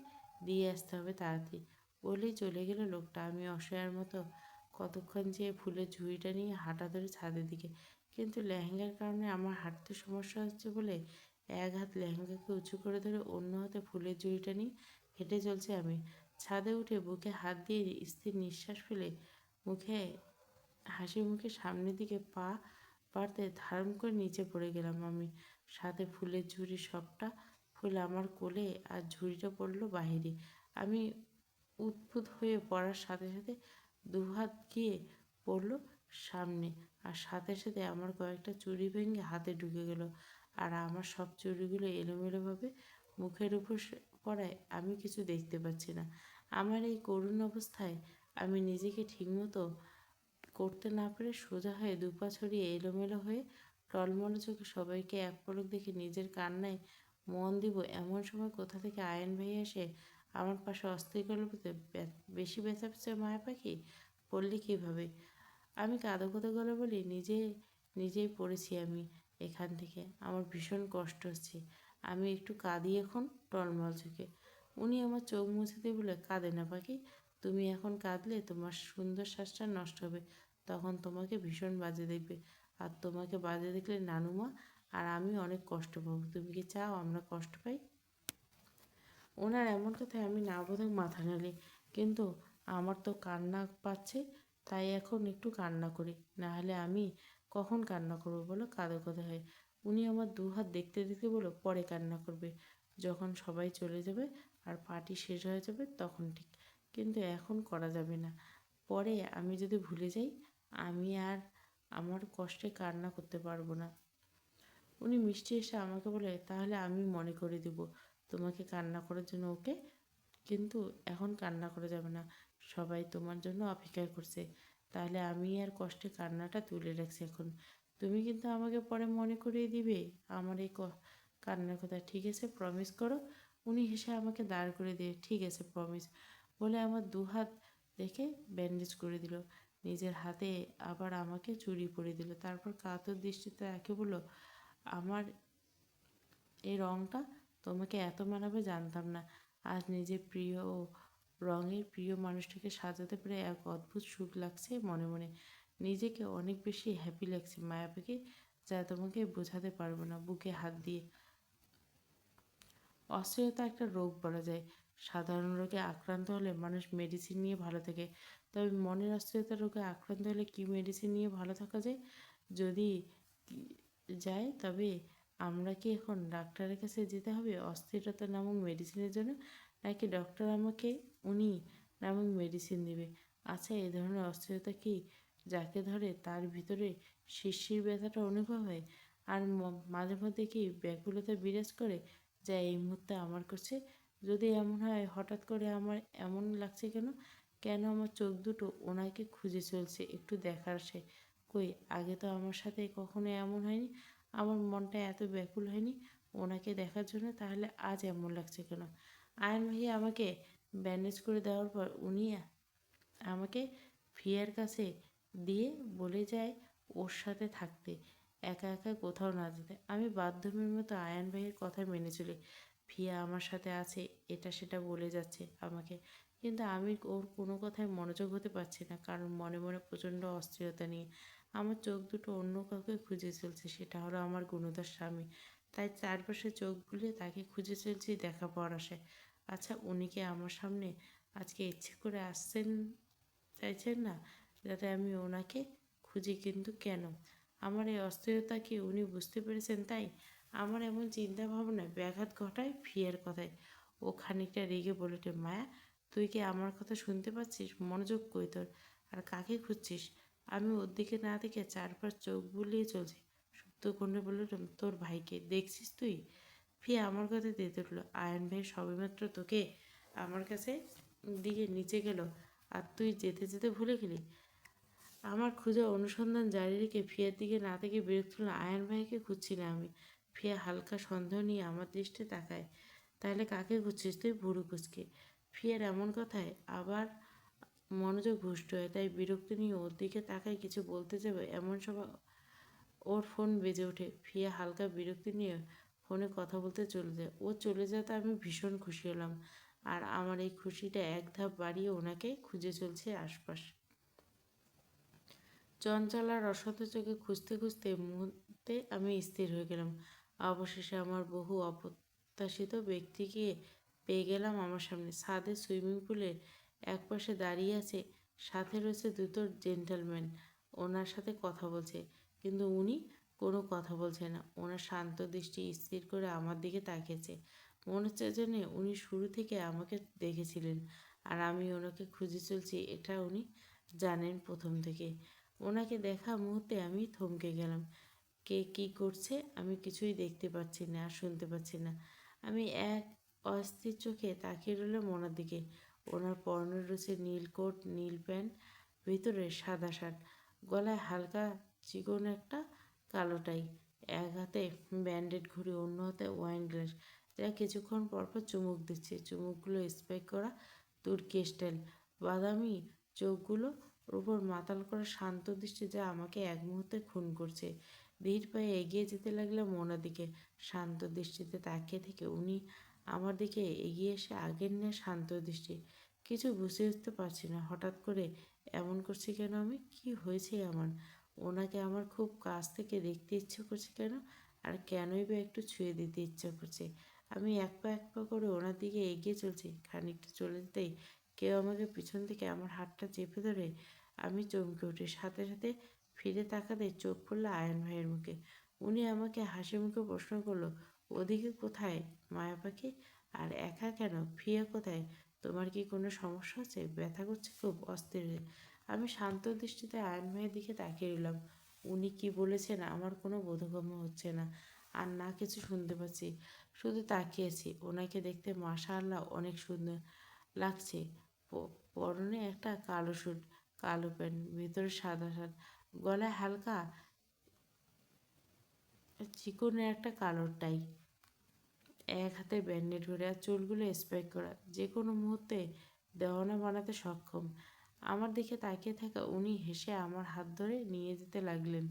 দিয়ে আসতে হবে তাড়াতাড়ি। বলেই চলে গেল লোকটা। আমি অসহায়ের মতো কতক্ষণ যে ফুলের ঝুড়িটা নিয়ে হাঁটা ধরে ছাদের দিকে। কিন্তু লেহেঙ্গার কারণে আমার হাঁটতে সমস্যা হচ্ছে বলে এক হাত লেহেঙ্গাকে উঁচু করে ধরে অন্য হাতে ফুলের ঝুড়িটা নিয়ে হেঁটে চলছে আমি। ছাদে উঠে বুকে হাত দিয়ে স্থির নিঃশ্বাস ফেলে মুখে হাসি মুখে সামনের দিকে পা বাড়তে ধারণ করে নিচে পড়ে গেলাম আমি। সাথে ফুলের ঝুড়ি সবটা ফুল আমার কোলে, আর ঝুড়িটা পড়লো বাহিরে। আমি উদ্ভুত হয়ে পড়ার সাথে সাথে দুহাত গিয়ে পড়লো সামনে, আর সাথে সাথে আমার কয়েকটা চুড়ি ভেঙে হাতে ঢুকে গেল। আর আমার সব চুড়িগুলো এলোমেলোভাবে মুখের উপর পড়ায় আমি কিছু দেখতে পাচ্ছি না। আমার এই করুণ অবস্থায় আমি নিজেকে ঠিকমতো করতে না পেরে সোজা হয়ে দুপা ছড়িয়ে এলোমেলো হয়ে টলমল চোখে সবাইকে এক পলক দেখে নিজের কান্নায় মন দিব এমন সময় কোথা থেকে আয়ন ভাইয়া এসে আমার পাশে অস্থির গল্পতে বেশি ব্যথা পেয়েছে মায়া পাখি, পড়লি কীভাবে? আমি কাঁদো কাঁদো গলা বলি, নিজেই পড়েছি আমি এখান থেকে, আমার ভীষণ কষ্ট হচ্ছে। আমি একটু কাঁদি এখন টলমল চোখে। উনি আমার চোখ মুছে দিয়ে বলে, কাঁদে না পাখি, তুমি এখন কাঁদলে তোমার সুন্দর শ্বাসটা নষ্ট হবে, তখন তোমাকে ভীষণ বাজে দেখবে, আর তোমাকে বাজে দেখলে নানুমা আর আমি অনেক কষ্ট পাবো। তুমি কি চাও আমরা কষ্ট পাই? ওনার এমন কথায় আমি না বোধহয় মাথা নাড়ি, কিন্তু আমার তো কান্না পাচ্ছে, তাই এখন একটু কান্না করি, না হলে আমি কখন কান্না করবো বলো, কাঁদো কাঁদো হয়। উনি আমার দু হাত দেখতে দেখতে বলো, পরে কান্না করবে, যখন সবাই চলে যাবে আর পার্টি শেষ হয়ে যাবে তখন ঠিক, কিন্তু এখন করা যাবে না। পরে আমি যদি ভুলে যাই, আমি আর আমার কষ্টে কান্না করতে পারবো না। উনি মিষ্টি এসে আমাকে বলে, তাহলে আমি মনে করে দিব তোমাকে কান্না করার জন্য, ওকে? কিন্তু এখন কান্না করা যাবে না, সবাই তোমার জন্য অপেক্ষা করছে। তাহলে আমি আর কষ্টে কান্নাটা তুলে রাখছি এখন। তুমি কিন্তু আমাকে পরে মনে করিয়ে দিবে আমার এই কান্নার কথা, ঠিক আছে? প্রমিস করো। উনি হেসে আমাকে দাঁড় করে দিয়ে, ঠিক আছে প্রমিস, বলে আমার দু হাত দেখে ব্যান্ডেজ করে দিল। নিজের হাতে আবার আমাকে চুড়ি পরিয়ে দিল। তারপর কাতর দৃষ্টিতে তাকে বলল, আমার এই রঙটা তোমাকে এত মানাবে জানতাম না। আজ নিজের প্রিয় ও রঙের প্রিয় মানুষটাকে সাজাতে পেরে এক অদ্ভুত সুখ লাগছে মনে মনে। নিজেকে অনেক বেশি হ্যাপি লাগছে মায়া পাখি, যা তোমাকে বোঝাতে পারবো না। বুকে হাত দিয়ে, অস্থিরতা একটা রোগ বলা যায়। সাধারণ রোগে আক্রান্ত হলে মানুষ মেডিসিন নিয়ে ভালো থাকে, তবে মনের অস্থিরতা রোগে আক্রান্ত হলে কি মেডিসিন নিয়ে ভালো থাকা যায়? যদি যায়, তবে আমরা কি এখন ডাক্তারের কাছে যেতে হবে অস্থিরতা নামক মেডিসিনের জন্য, নাকি ডক্টর আমাকে উনি নামক মেডিসিন দেবে? আচ্ছা, এ ধরনের অস্থিরতা কি যাকে ধরে তার ভিতরে শিরশির ব্যথাটা অনুভব হয়, আর মাঝে মধ্যে কি ব্যাকুলতা বিরাজ করে, যা এই মুহূর্তে আমার করছে? যদি এমন হয়, হঠাৎ করে আমার এমন লাগছে কেন? কেন আমার চোখ দুটো ওনাকে খুঁজে চলছে একটু দেখার আশায়? কই, আগে তো আমার সাথে কখনো এমন হয়নি, আমার মনটা এত ব্যাকুল হয়নি ওনাকে দেখার জন্য, তাহলে আজ এমন লাগছে কেন? আয়ন ভাইয়া আমাকে ব্যান্ডেজ করে দেওয়ার পর উনি আমাকে ফিয়ার কাছে দিয়ে বলে যায় ওর সাথে থাকতে, একা একা কোথাও না যেতে। আমি বাধ্যমের মতো আয়ান ভাইয়ের কথা মেনে চলি। ফিয়া আমার সাথে আছে এটা সেটা বলে যাচ্ছে আমাকে, কিন্তু আমি ওর কোনো কথায় মনোযোগ হতে পারছি না, কারণ মনে মনে প্রচণ্ড অস্থিরতা নিয়ে আমার চোখ দুটো অন্য কাউকে খুঁজে চলছে, সেটা হলো আমার গুণধর স্বামী। তাই চারপাশে চোখ বুলিয়ে তাকে খুঁজে চলছি দেখা পাওয়ার আশায়। আচ্ছা, উনি কি আমার সামনে আজকে ইচ্ছে করে আসছেন, চাইছেন না যাতে আমি ওনাকে খুঁজি, কিন্তু কেন? আমার এই অস্থিরতা কি উনি বুঝতে পেরেছেন, তাই আমার এমন চিন্তা ভাবনায় ব্যাঘাত ঘটায় ফিয়ার কথায়। ও খানিকটা রেগে বলে ওঠে, মায়া, তুই কি আমার কথা শুনতে পাচ্ছিস? মনোযোগ কই তোর? আর কাকে খুঁজছিস? আমি ওর দিকে না দেখে চারপাশ চোখ বুলিয়ে চলছি। সুপ্ত কণ্ঠে বলে উঠলাম, তোর ভাইকে দেখছিস তুই? ফিয়া আমার কথা দিয়ে উঠলো, আয়ন ভাই সবেমাত্র তোকে আমার কাছে দিয়ে নিচে গেল, আর তুই যেতে যেতে ভুলে গেলি? আমার খুঁজে অনুসন্ধান জারি রেখে ফিয়ার দিকে না থেকে বিরক্ত হলো। আয়ান ভাইকে খুঁজছি না আমি। ফিয়া হালকা সন্দেহ নিয়ে আমার দৃষ্টি তাকায়। তাহলে কাকে খুঁজছিস তুই? ভুরু কুচকে। ফিয়ার এমন কথায় আবার মনোযোগ ভ্রষ্ট হয়, তাই বিরক্তি নিয়ে ওর দিকে তাকায় কিছু বলতে যাবে এমন সময় ওর ফোন বেজে ওঠে। ফিয়া হালকা বিরক্তি নিয়ে ফোনে কথা বলতে চলে যায়। ও চলে যাতে আমি ভীষণ খুশি হলাম, আর আমার এই খুশিটা এক ধাপ বাড়িয়ে ওনাকে খুঁজে চলছে আশপাশ। চঞ্চলার অসত চোখে খুঁজতে খুঁজতে মুহূর্তে আমি স্থির হয়ে গেলাম। অবশেষে আমার বহু অপ্রত্যাশিত ব্যক্তিকে পেয়ে গেলাম আমার সামনে। ছাদে সুইমিং পুলের একপাশে দাঁড়িয়ে আছে, সাথে রয়েছে দুটো জেন্টলম্যান। ওনার সাথে কথা বলছে, কিন্তু উনি কোনো কথা বলছে না। ওনার শান্ত দৃষ্টি স্থির করে আমার দিকে তাকিয়েছে। মনে হচ্ছে যেন উনি শুরু থেকে আমাকে দেখেছিলেন, আর আমি ওনাকে খুঁজে চলছি এটা উনি জানেন প্রথম থেকে। ওনাকে দেখা মুহূর্তে আমি থমকে গেলাম। কে কী করছে আমি কিছুই দেখতে পাচ্ছি না আর শুনতে পাচ্ছি না। আমি এক অস্থির চোখে তাকিয়ে রইলাম ওনার দিকে। ওনার পরনে রয়েছে নীল কোট, নীল প্যান্ট, ভিতরে সাদা শার্ট, গলায় হালকা চিকন একটা কালো টাই, এক হাতে ব্যান্ডেড ঘড়ি, অন্য হাতে ওয়াইন গ্লাস, যা কিছুক্ষণ পরপর চুমুক দিচ্ছে। চুমুকগুলো স্পাইক করা তুর্কি স্টাইল, বাদামি চোখগুলো উপর মাতাল করা শান্ত দৃষ্টি যা আমাকে এক মুহূর্তে খুন করছে। ধীর পায়ে এগিয়ে যেতে লাগলাম ওনার দিকে। শান্ত দৃষ্টিতে তাকিয়ে থেকে উনি আমার দিকে এগিয়ে এসে আগের নেয় শান্ত দৃষ্টি। কিছু বুঝে উঠতে পারছি না হঠাৎ করে এমন করছি কেন আমি, কি হয়েছে আমার? ওনাকে আমার খুব কাছ থেকে দেখতে ইচ্ছে করছে কেন, আর কেনই বা একটু ছুঁয়ে দিতে ইচ্ছে করছে। আমি এক পা করে ওনার দিকে এগিয়ে চলছি। খানিকটা চলে যেতেই কেউ আমাকে পিছন থেকে আমার হাতটা চেপে ধরে। আমি চমকে উঠি, সাথে সাথে ফিরে তাকাতে চোখ পড়ল আয়ন ভাইয়ের মুখে। উনি আমাকে হাসি মুখে প্রশ্ন করলো, ওদিকে কোথায় মায়া পাখি? আর একা কেন? ফিয়া কোথায়? তোমার কি কোনো সমস্যা হচ্ছে? ব্যথা করছে খুব? অস্থির হয়ে আমি শান্ত দৃষ্টিতে আয়ন ভাইয়ের দিকে তাকিয়ে রইলাম। উনি কি বলেছেন আমার কোনো বোধগম্য হচ্ছে না, আর না কিছু শুনতে পাচ্ছি। শুধু তাকিয়েছি। ওনাকে দেখতে মাশাআল্লাহ অনেক সুন্দর লাগছে। পরনে একটা কালো স্যুট, কালো প্যান্ট, ভিতরে সাদা শার্ট, গলায় হালকা চিকনের একটা কালো টাই, এক হাতে ব্যান্ডেড ঘড়ি, আর চুলগুলো স্পাইক করা, যে কোনো মুহূর্তে দেওয়ানা বানাতে সক্ষম। আমার দিকে তাকিয়ে থাকা উনি হেসে আমার হাত ধরে নিয়ে যেতে লাগলেন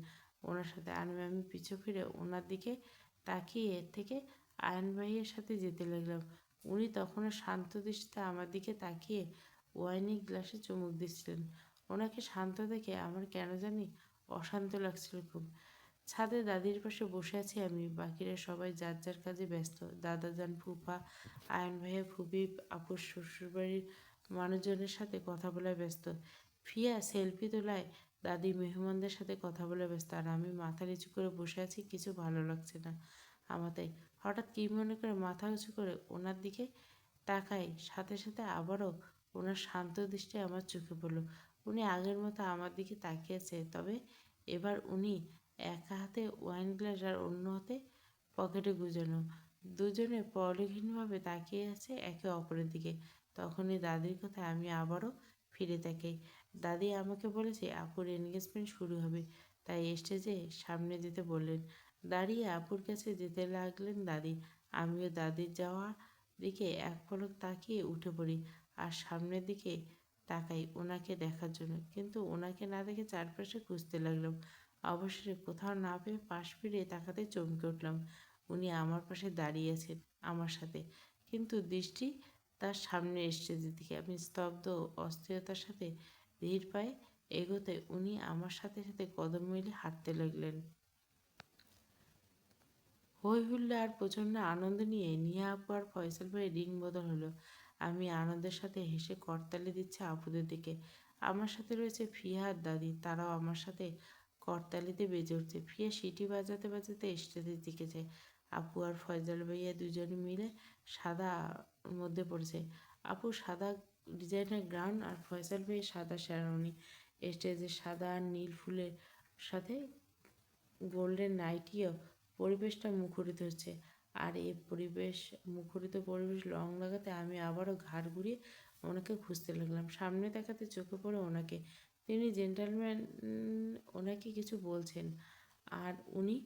ওনার সাথে। আর আমি পিছু ফিরে ওনার দিকে তাকিয়ে এর থেকে আয়ন ভাইয়ের সাথে যেতে লাগলাম। উনি তখনও শান্ত দৃষ্টিতে আমার দিকে তাকিয়ে ওয়াইনের গ্লাসে চুমুক দিচ্ছিলেন। ওনাকে শান্ত দেখে আমার কেন জানি অশান্ত লাগছিল খুব। ছাদে দাদির পাশে বসে আছি আমি, বাকিরা সবাই যার যার কাজে ব্যস্ত। দাদাজান, ফুফা, আয়ন ভাইয়া, ফুবি, আপুর শ্বশুরবাড়ির মানুষজনের সাথে কথা বলায় ব্যস্ত। ফিয়া সেলফি তোলায়, দাদি মেহমানদের সাথে কথা বলে ব্যস্ত, আর আমি মাথা নিচু করে বসে আছি। কিছু ভালো লাগছে না আমার তাই। হঠাৎ কী মনে করে মাথা উঁচু করে ওনার দিকে তাকাই, সাথে সাথে আবারও ওনার শান্ত দৃষ্টি আমার চোখে পড়ল। উনি আগের মতো আমার দিকে তাকিয়েছে, তবে এবার উনি এক হাতে ওয়াইন গ্লাস আর অন্য হাতে পকেটে গুজানো। দুজনে পরলীনভাবে তাকিয়ে আছে একে অপরের দিকে। তখনই দাদির কথায় আমি আবারও ফিরে তাকাই। দাদি আমাকে বলেছে আপুর এনগেজমেন্ট শুরু হবে, তাই স্টেজে সামনে যেতে বললেন। দাঁড়িয়ে আপুর কাছে যেতে লাগলেন দাদি। আমিও দাদির যাওয়া দিকে এক পলক তাকিয়ে উঠে পড়ি, আর সামনের দিকে তাকাই ওনাকে দেখার জন্য, কিন্তু ওনাকে না দেখে চারপাশে খুঁজতে লাগলাম। অবশেষে কোথাও না পেয়ে পাশ ফিরে তাকাতে চমকে উঠলাম। উনি আমার পাশে দাঁড়িয়ে আছেন আমার সাথে, কিন্তু দৃষ্টি তার সামনে স্টেজের দিকে। আমি স্তব্ধ, অস্থিরতার সাথে ধীর পায়ে এগোতে উনি আমার সাথে সাথে কদম মেলে হাঁটতে লাগলেন। হই হুল্লোড় আর প্রচণ্ড আনন্দ নিয়ে নিহা আপু আর ফয়সাল ভাইয়ের রিং বদল হলো। আমি আনন্দের সাথে হেসে করতালি দিচ্ছে আপুদের দিকে। আমার সাথে রয়েছে ফিয়া আর দাদি, তারাও আমার সাথে করতালিতে বেজে উঠছে। ফিয়া সিটি বাজাতে বাজাতে স্টেজের দিকে যায়। আপু আর ফয়সাল ভাইয়া দুজনে মিলে সাদা মধ্যে পড়েছে। আপু সাদা ডিজাইনের গাউন আর ফয়সাল ভাই সাদা শেরওয়ানি। স্টেজে সাদা আর নীল ফুলের সাথে গোল্ডেন নাইটিও পরিবেশটা মুখরিত হচ্ছে। আর এই মুখরিত পরিবেশ রং লাগাতে আমি আবারও ঘাড় ঘুরিয়ে ওনাকে খুঁজতে লাগলাম। সামনে তাকাতে চোখে পড়ে ওনাকে। তিনি জেন্টলম্যান ওনাকে কিছু বলছেন, আর উনি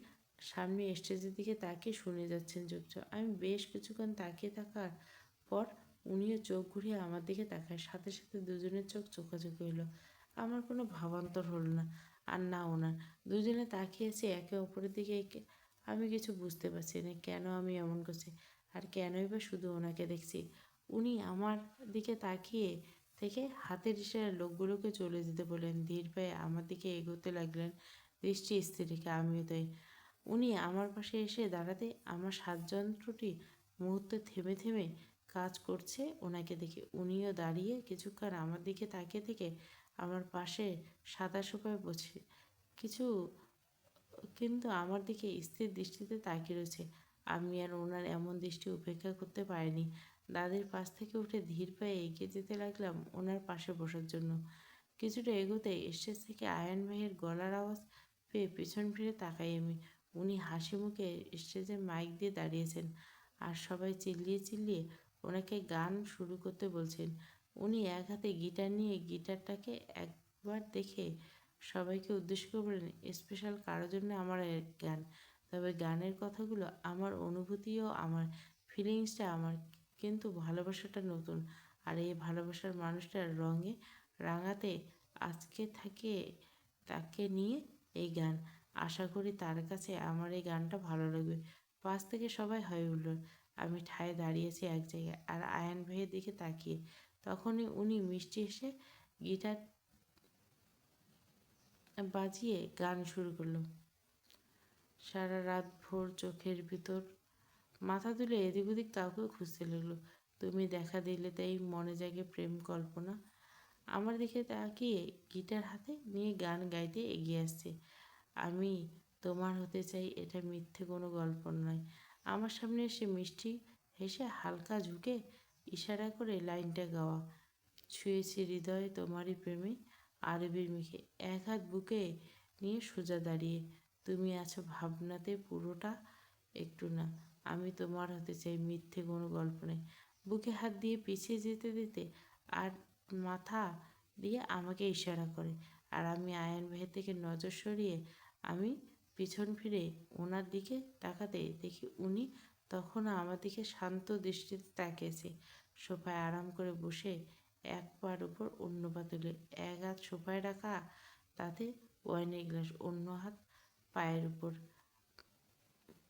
সামনে স্টেজের দিকে তাকিয়ে শুনে যাচ্ছেন চুপচাপ। আমি বেশ কিছুক্ষণ তাকিয়ে থাকার পর উনিও চোখ ঘুরিয়ে আমার দিকে তাকায়। সাথে সাথে দুজনের চোখ চোখাচোখি হলো। আমার কোনো ভাবান্তর হলো না, আর না ওনার। দুজনে তাকিয়েছে একে অপরের দিকে। আমি কিছু বুঝতে পারছি না কেন আমি এমন করছি, আর কেনই বা শুধু ওনাকে দেখছি। উনি আমার দিকে তাকিয়ে থেকে হাতের ইশারায় লোকগুলোকে চলে যেতে বললেন। ধীর পায়ে আমার দিকে এগোতে লাগলেন, দৃষ্টি স্থির রেখে। আমিও তাই। উনি আমার পাশে এসে দাঁড়াতে আমার শ্বাসযন্ত্রটি মুহূর্তে থেমে থেমে কাজ করছে ওনাকে দেখে। উনিও দাঁড়িয়ে কিছুক্ষণ আমার দিকে তাকিয়ে থেকে আমার পাশে সাদা সোফায় বসে কিছু কিন্তু আমার দিকে স্থির দৃষ্টিতে তাকিয়ে রয়েছে। আমি আর ওনার এমন দৃষ্টি উপেক্ষা করতে পারিনি। দাদির পাশ থেকে উঠে ধীর পায়ে এগিয়ে যেতে লাগলাম ওনার পাশে বসার জন্য। কিছুটা এগোতেই স্টেজ থেকে আয়ান ভাইয়ের গলার আওয়াজ পেয়ে পিছন ফিরে তাকাই আমি। উনি হাসি মুখে স্টেজে মাইক দিয়ে দাঁড়িয়েছেন, আর সবাই চিল্লিয়ে চিল্লিয়ে ওনাকে গান শুরু করতে বলছেন। উনি এক হাতে গিটার নিয়ে গিটারটাকে একবার দেখে সবাইকে উদ্দেশ্য করে বললেন, স্পেশাল কারোর জন্য আমার এক গান। তবে গানের কথাগুলো আমার, অনুভূতিও আমার, ফিলিংসটা আমার, কিন্তু ভালোবাসাটা নতুন। আর এই ভালোবাসার মানুষটার রঙে রাঙাতে আজকে থাকে তাকে নিয়ে এই গান। আশা করি তার কাছে আমার এই গানটা ভালো লাগবে। পাশ থেকে সবাই হয়ে উঠল। আমি ঠায় দাঁড়িয়েছি এক জায়গায়, আর আয়ান ভাইয়ের দিকে তাকিয়ে। তখনই উনি মিষ্টি এসে গিটার বাজিয়ে গান শুরু করলো। সারা রাত ভোর চোখের ভিতর মাথা তুলে এদিক ওদিক কাউকে খুঁজতে লাগলো। তুমি দেখা দিলে তাই মনে জাগে প্রেম কল্পনা। আমার দিকে তাকিয়ে গিটার হাতে নিয়ে গান গাইতে এগিয়ে আসছে। আমি তোমার হতে চাই, এটা মিথ্যে কোনো গল্প নয়। আমার সামনে এসে মিষ্টি হেসে হালকা ঝুঁকে ইশারা করে লাইনটা গাওয়া। ছুঁয়েছি হৃদয় তোমারই প্রেমে আরবির মেঘে। এক হাত বুকে নিয়ে সোজা দাঁড়িয়ে। তুমি আছো ভাবনাতে পুরোটা, একটু না। আমি তোমার হতে চাই, মিথ্যে কোনো গল্প নেই। বুকে হাত দিয়ে পিছিয়ে যেতে দিতে আর মাথা দিয়ে আমাকে ইশারা করে। আর আমি আয়ান ভাইয়ের থেকে নজর সরিয়ে আমি পিছন ফিরে ওনার দিকে তাকাতে দেখি উনি তখনও আমার দিকে শান্ত দৃষ্টিতে তাকিয়েছে। সোফায় আরাম করে বসে এক পার উপর অন্য পা তুলে, এক হাত সোফায় রাখা, তাতে ওয়াইনের গ্লাস, অন্য হাত পায়ের উপর।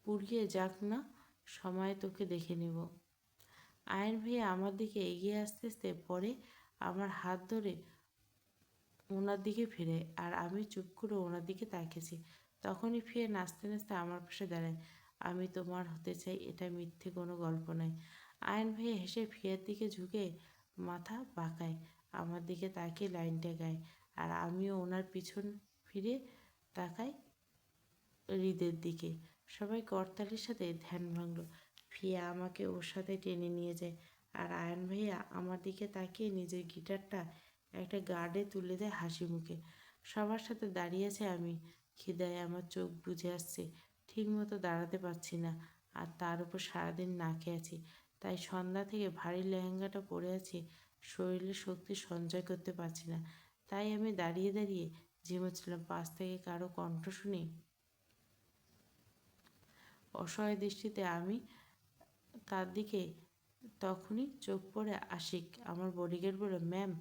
পুড়িয়ে যাক না, সময় তোকে দেখে নেব। আয়ন ভাইয়া আমার দিকে এগিয়ে আসতে আসতে পরে আমার হাত ধরে ওনার দিকে ফিরে, আর আমি চুপ করে ওনার দিকে তাকিয়েছি। তখনই ফিরে নাচতে নাচতে আমার পাশে দাঁড়ায়। আমি তোমার হতে চাই, এটা মিথ্যে কোনো গল্প নয়। আয়ন ভাইয়া হেসে ফিয়ার দিকে ঝুঁকে মাথা বাঁকায়, আমার দিকে তাকিয়ে লাইনটা গায়। আর আমিও ওনার পিছন ফিরে তাকাই হৃদের দিকে। সবাই করতালির সাথে ধ্যান ভাঙল। ফিয়া আমাকে ওর সাথে টেনে নিয়ে যায়, আর আয়ন ভাইয়া আমার দিকে তাকিয়ে নিজের গিটারটা একটা গার্ডে তুলে দেয় হাসি মুখে। সবার সাথে দাঁড়িয়ে আছে আমি। খিদায় আমার চোখ বুজে আসছে, ঠিক মতো দাঁড়াতে পারছি না। আর তার উপর সারাদিন না খেয়ে আছি, তাই সন্ধ্যা থেকে ভারী লেহেঙ্গাটা পরে আছি। শরীরে শক্তি সঞ্চয় করতে পারছি না, তাই আমি দাঁড়িয়ে দাঁড়িয়ে ঝিমোচ্ছিলাম। পাশ থেকে কারো কণ্ঠ শুনি অসহায় দৃষ্টিতে আমি তার দিকে। তখনই চোখ পড়ে আশিক। আমার বডিগার্ড বলল, ম্যাম,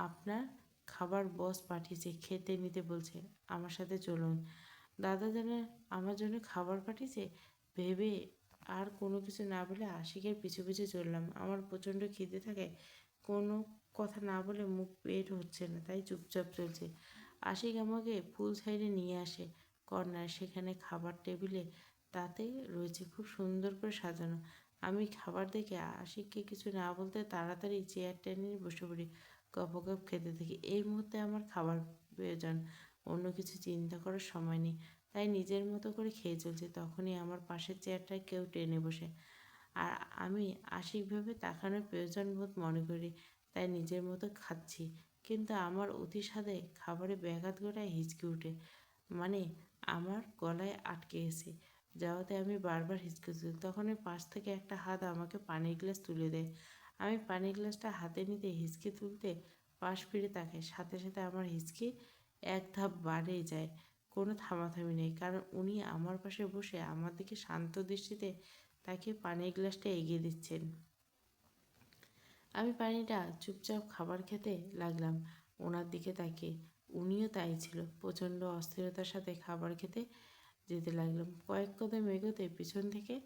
আপনার খাবার বস পাঠিয়েছে, খেতে নিতে বলছে, আমার সাথে চলুন। দাদা যেন আমার জন্য খাবার পাঠিয়েছে ভেবে আর কোনো কিছু না বলে আশিকের পিছু পিছু চললাম। আমার প্রচণ্ড খিদে থাকে, কোনো কথা না বলে মুখ পেট হচ্ছে না, তাই চুপচাপ চলছে। আশিক আমাকে পুল সাইডে নিয়ে আসে কর্নার, সেখানে খাবার টেবিলে তাতে রয়েছে খুব সুন্দর করে সাজানো। আমি খাবার দেখে আশিককে কিছু না বলতে তাড়াতাড়ি চেয়ার টেনে বসে পড়ি। গপ খেতে থাকি। এই মুহূর্তে আমার খাবার প্রয়োজন, অন্য কিছু চিন্তা করার সময় নেই, তাই নিজের মতো করে খেয়ে চলছি। তখনই আমার পাশের চেয়ারটায় কেউ টেনে বসে, আর আমি আশিক ভেবে তাকানোর প্রয়োজন বোধ মনে করি, তাই নিজের মতো খাচ্ছি। কিন্তু আমার অতি স্বাদে খাবারে ব্যাঘাত ঘটায় হিচকি উঠে, মানে আমার গলায় আটকে গেছে যাওয়াতে আমি বারবার হিচকি তুলি। তখন ওই পাশ থেকে একটা হাত আমাকে পানির গ্লাস তুলে দেয়। আমি পানির গ্লাসটা হাতে নিতে হিচকি তুলতে পাশ ফিরে তাকায়, সাথে সাথে আমার হিচকি এক ধাপ বাড়ে যায়। কোনো থামাথামি নেই, কারণ উনি আমার পাশে বসে আমার দিকে শান্ত দৃষ্টিতে তাকে পানির গ্লাসটা এগিয়ে দিচ্ছেন। আমি পানিটা চুপচাপ খাবার খেতে লাগলাম ওনার দিকে তাকিয়ে। উনিও তাই ছিল, প্রচণ্ড অস্থিরতার সাথে খাবার খেতে যেতে লাগলাম। কয়েক কদম এগোতে পিছন থেকে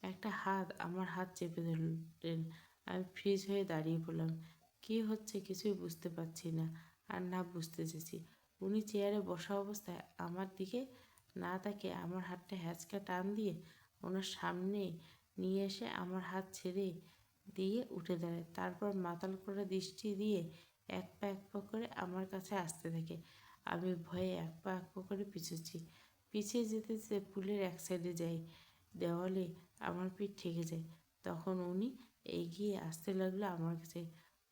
একটা হাত আমার হাত চেপে ধরলেন। আমি ফ্রিজ হয়ে দাঁড়িয়ে পড়লাম। কী হচ্ছে কিছুই বুঝতে পারছি না, আর না বুঝতে চেয়েছি। উনি চেয়ারে বসা অবস্থায় আমার দিকে না তাকিয়ে আমার হাতটা হ্যাঁচকা টান দিয়ে ওনার সামনে নিয়ে এসে আমার হাত ছেড়ে দিয়ে উঠে দাঁড়ায়। তারপর মাতাল করা দৃষ্টি দিয়ে এক পা করে আমার কাছে আসতে থাকে। আমি ভয়ে এক পা করে পিছুচ্ছি। পিছিয়ে যেতে যেতে পুলের এক সাইডে যাই, দেওয়ালে আমার পিঠ ঠেকে যায়। তখন উনি এগিয়ে আসতে লাগলো আমার কাছে।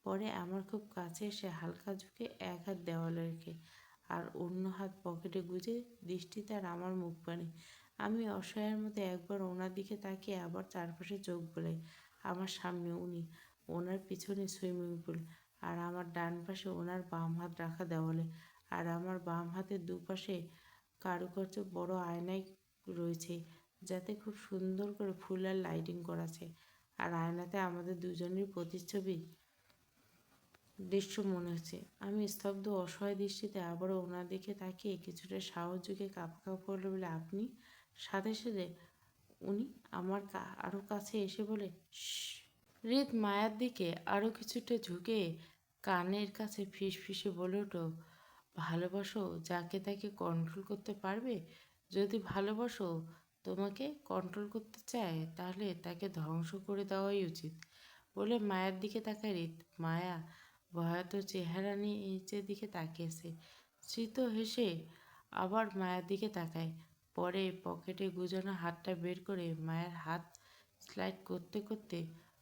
পরে আমার খুব কাছে এসে হালকা ঝুঁকে এক হাত দেওয়ালে রেখে আর অন্য হাত পকেটে গুজে দৃষ্টি তার আমার মুখপানে। আমি অসহায়ের মতো একবার ওনার দিকে তাকিয়ে আবার চারপাশে চোখ বোলাই। আমার সামনে উনি, ওনার পিছনে সুইমিং পুল, আর আমার ডান পাশে ওনার বাম হাত রাখা দেওয়ালে। আর আমার বাম হাতের দুপাশে কারুকার্য বড় আয়নায় রয়েছে, যাতে খুব সুন্দর করে ফুল আর লাইটিং করা আছে। আর আয়নাতে আমাদের দুজনের প্রতিচ্ছবি দৃশ্য মনে হচ্ছে। আমি স্তব্ধ অসহায় দৃষ্টিতে আবারও ওনার দিকে তাকিয়ে কিছুটা সাহস যুগে কাঁপা কাঁপা করলো বলে আপনি। সাথে সাথে উনি আমার আরও কাছে এসে বলে, "শশ।" হৃদ মায়ার দিকে আরও কিছুটা ঝুঁকে কানের কাছে ফিসফিসে বলে ওঠো, ভালোবাসো যাকে তাকে কন্ট্রোল করতে পারবে? যদি ভালোবাসো তোমাকে কন্ট্রোল করতে চায়, তাহলে তাকে ধ্বংস করে দেওয়াই উচিত। বলে মায়ের দিকে তাকায় হৃদ। মায়া ভয়াত চেহারা নিয়ে নিচের দিকে তাকিয়েছে। স্মিত হেসে আবার মায়ের দিকে তাকায়। পরে পকেটে গুজানো হাতটা বের করে মায়ের হাত স্লাইড করতে করতে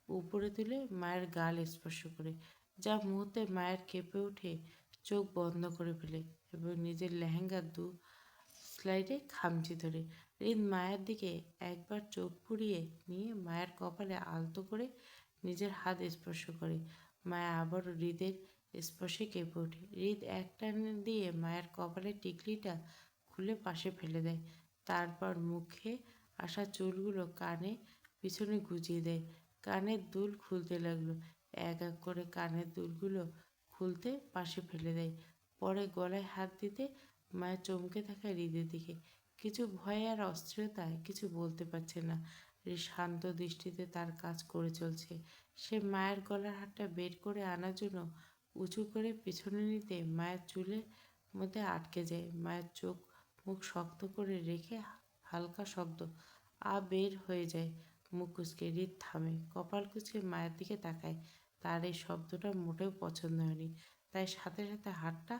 উপরে তুলে মায়ের গাল স্পর্শ করে, যা মুহূর্তে মায়ের কেঁপে উঠে চোখ বন্ধ করে ফেলে এবং নিজের লেহেঙ্গার স্লাইডে খামচি ধরে। হৃদ মায়ের দিকে একবার চোখ পুড়িয়ে নিয়ে মায়ের কপালে আলতো করে নিজের হাত স্পর্শ করে। মায়া আবারও হৃদের স্পর্শে কেঁপে ওঠে। হৃদ এক টান দিয়ে মায়ের কপালের টিকলিটা খুলে পাশে ফেলে দেয়। তারপর মুখে আসা চুলগুলো কানে পিছনে গুজিয়ে দেয়। কানের দুল খুলতে লাগলো। এক এক করে কানের দুলগুলো খুলতে পাশে ফেলে দেয়। পরে গলায় হাত দিতে মায়ের চমকে থাকা হৃদের দিকে। কিছু ভয় আর অস্থিরতায় কিছু বলতে পারছে না। হৃদ শান্ত দৃষ্টিতে তার কাজ করে চলছে। সে মায়ের গলার হাতটা বের করে আনার জন্য উঁচু করে পিছনে নিতে মায়ের চুলের মধ্যে আটকে যায়। মায়ের চোখ মুখ শক্ত করে রেখে হালকা শব্দ বের হয়ে যায় মুখ কুঁচকে। হৃদ থামে, কপাল কুঁচকে মায়ের দিকে তাকায়। তার এই শব্দটা মোটেও পছন্দ হয়নি, তাই সাথে সাথে হাতটা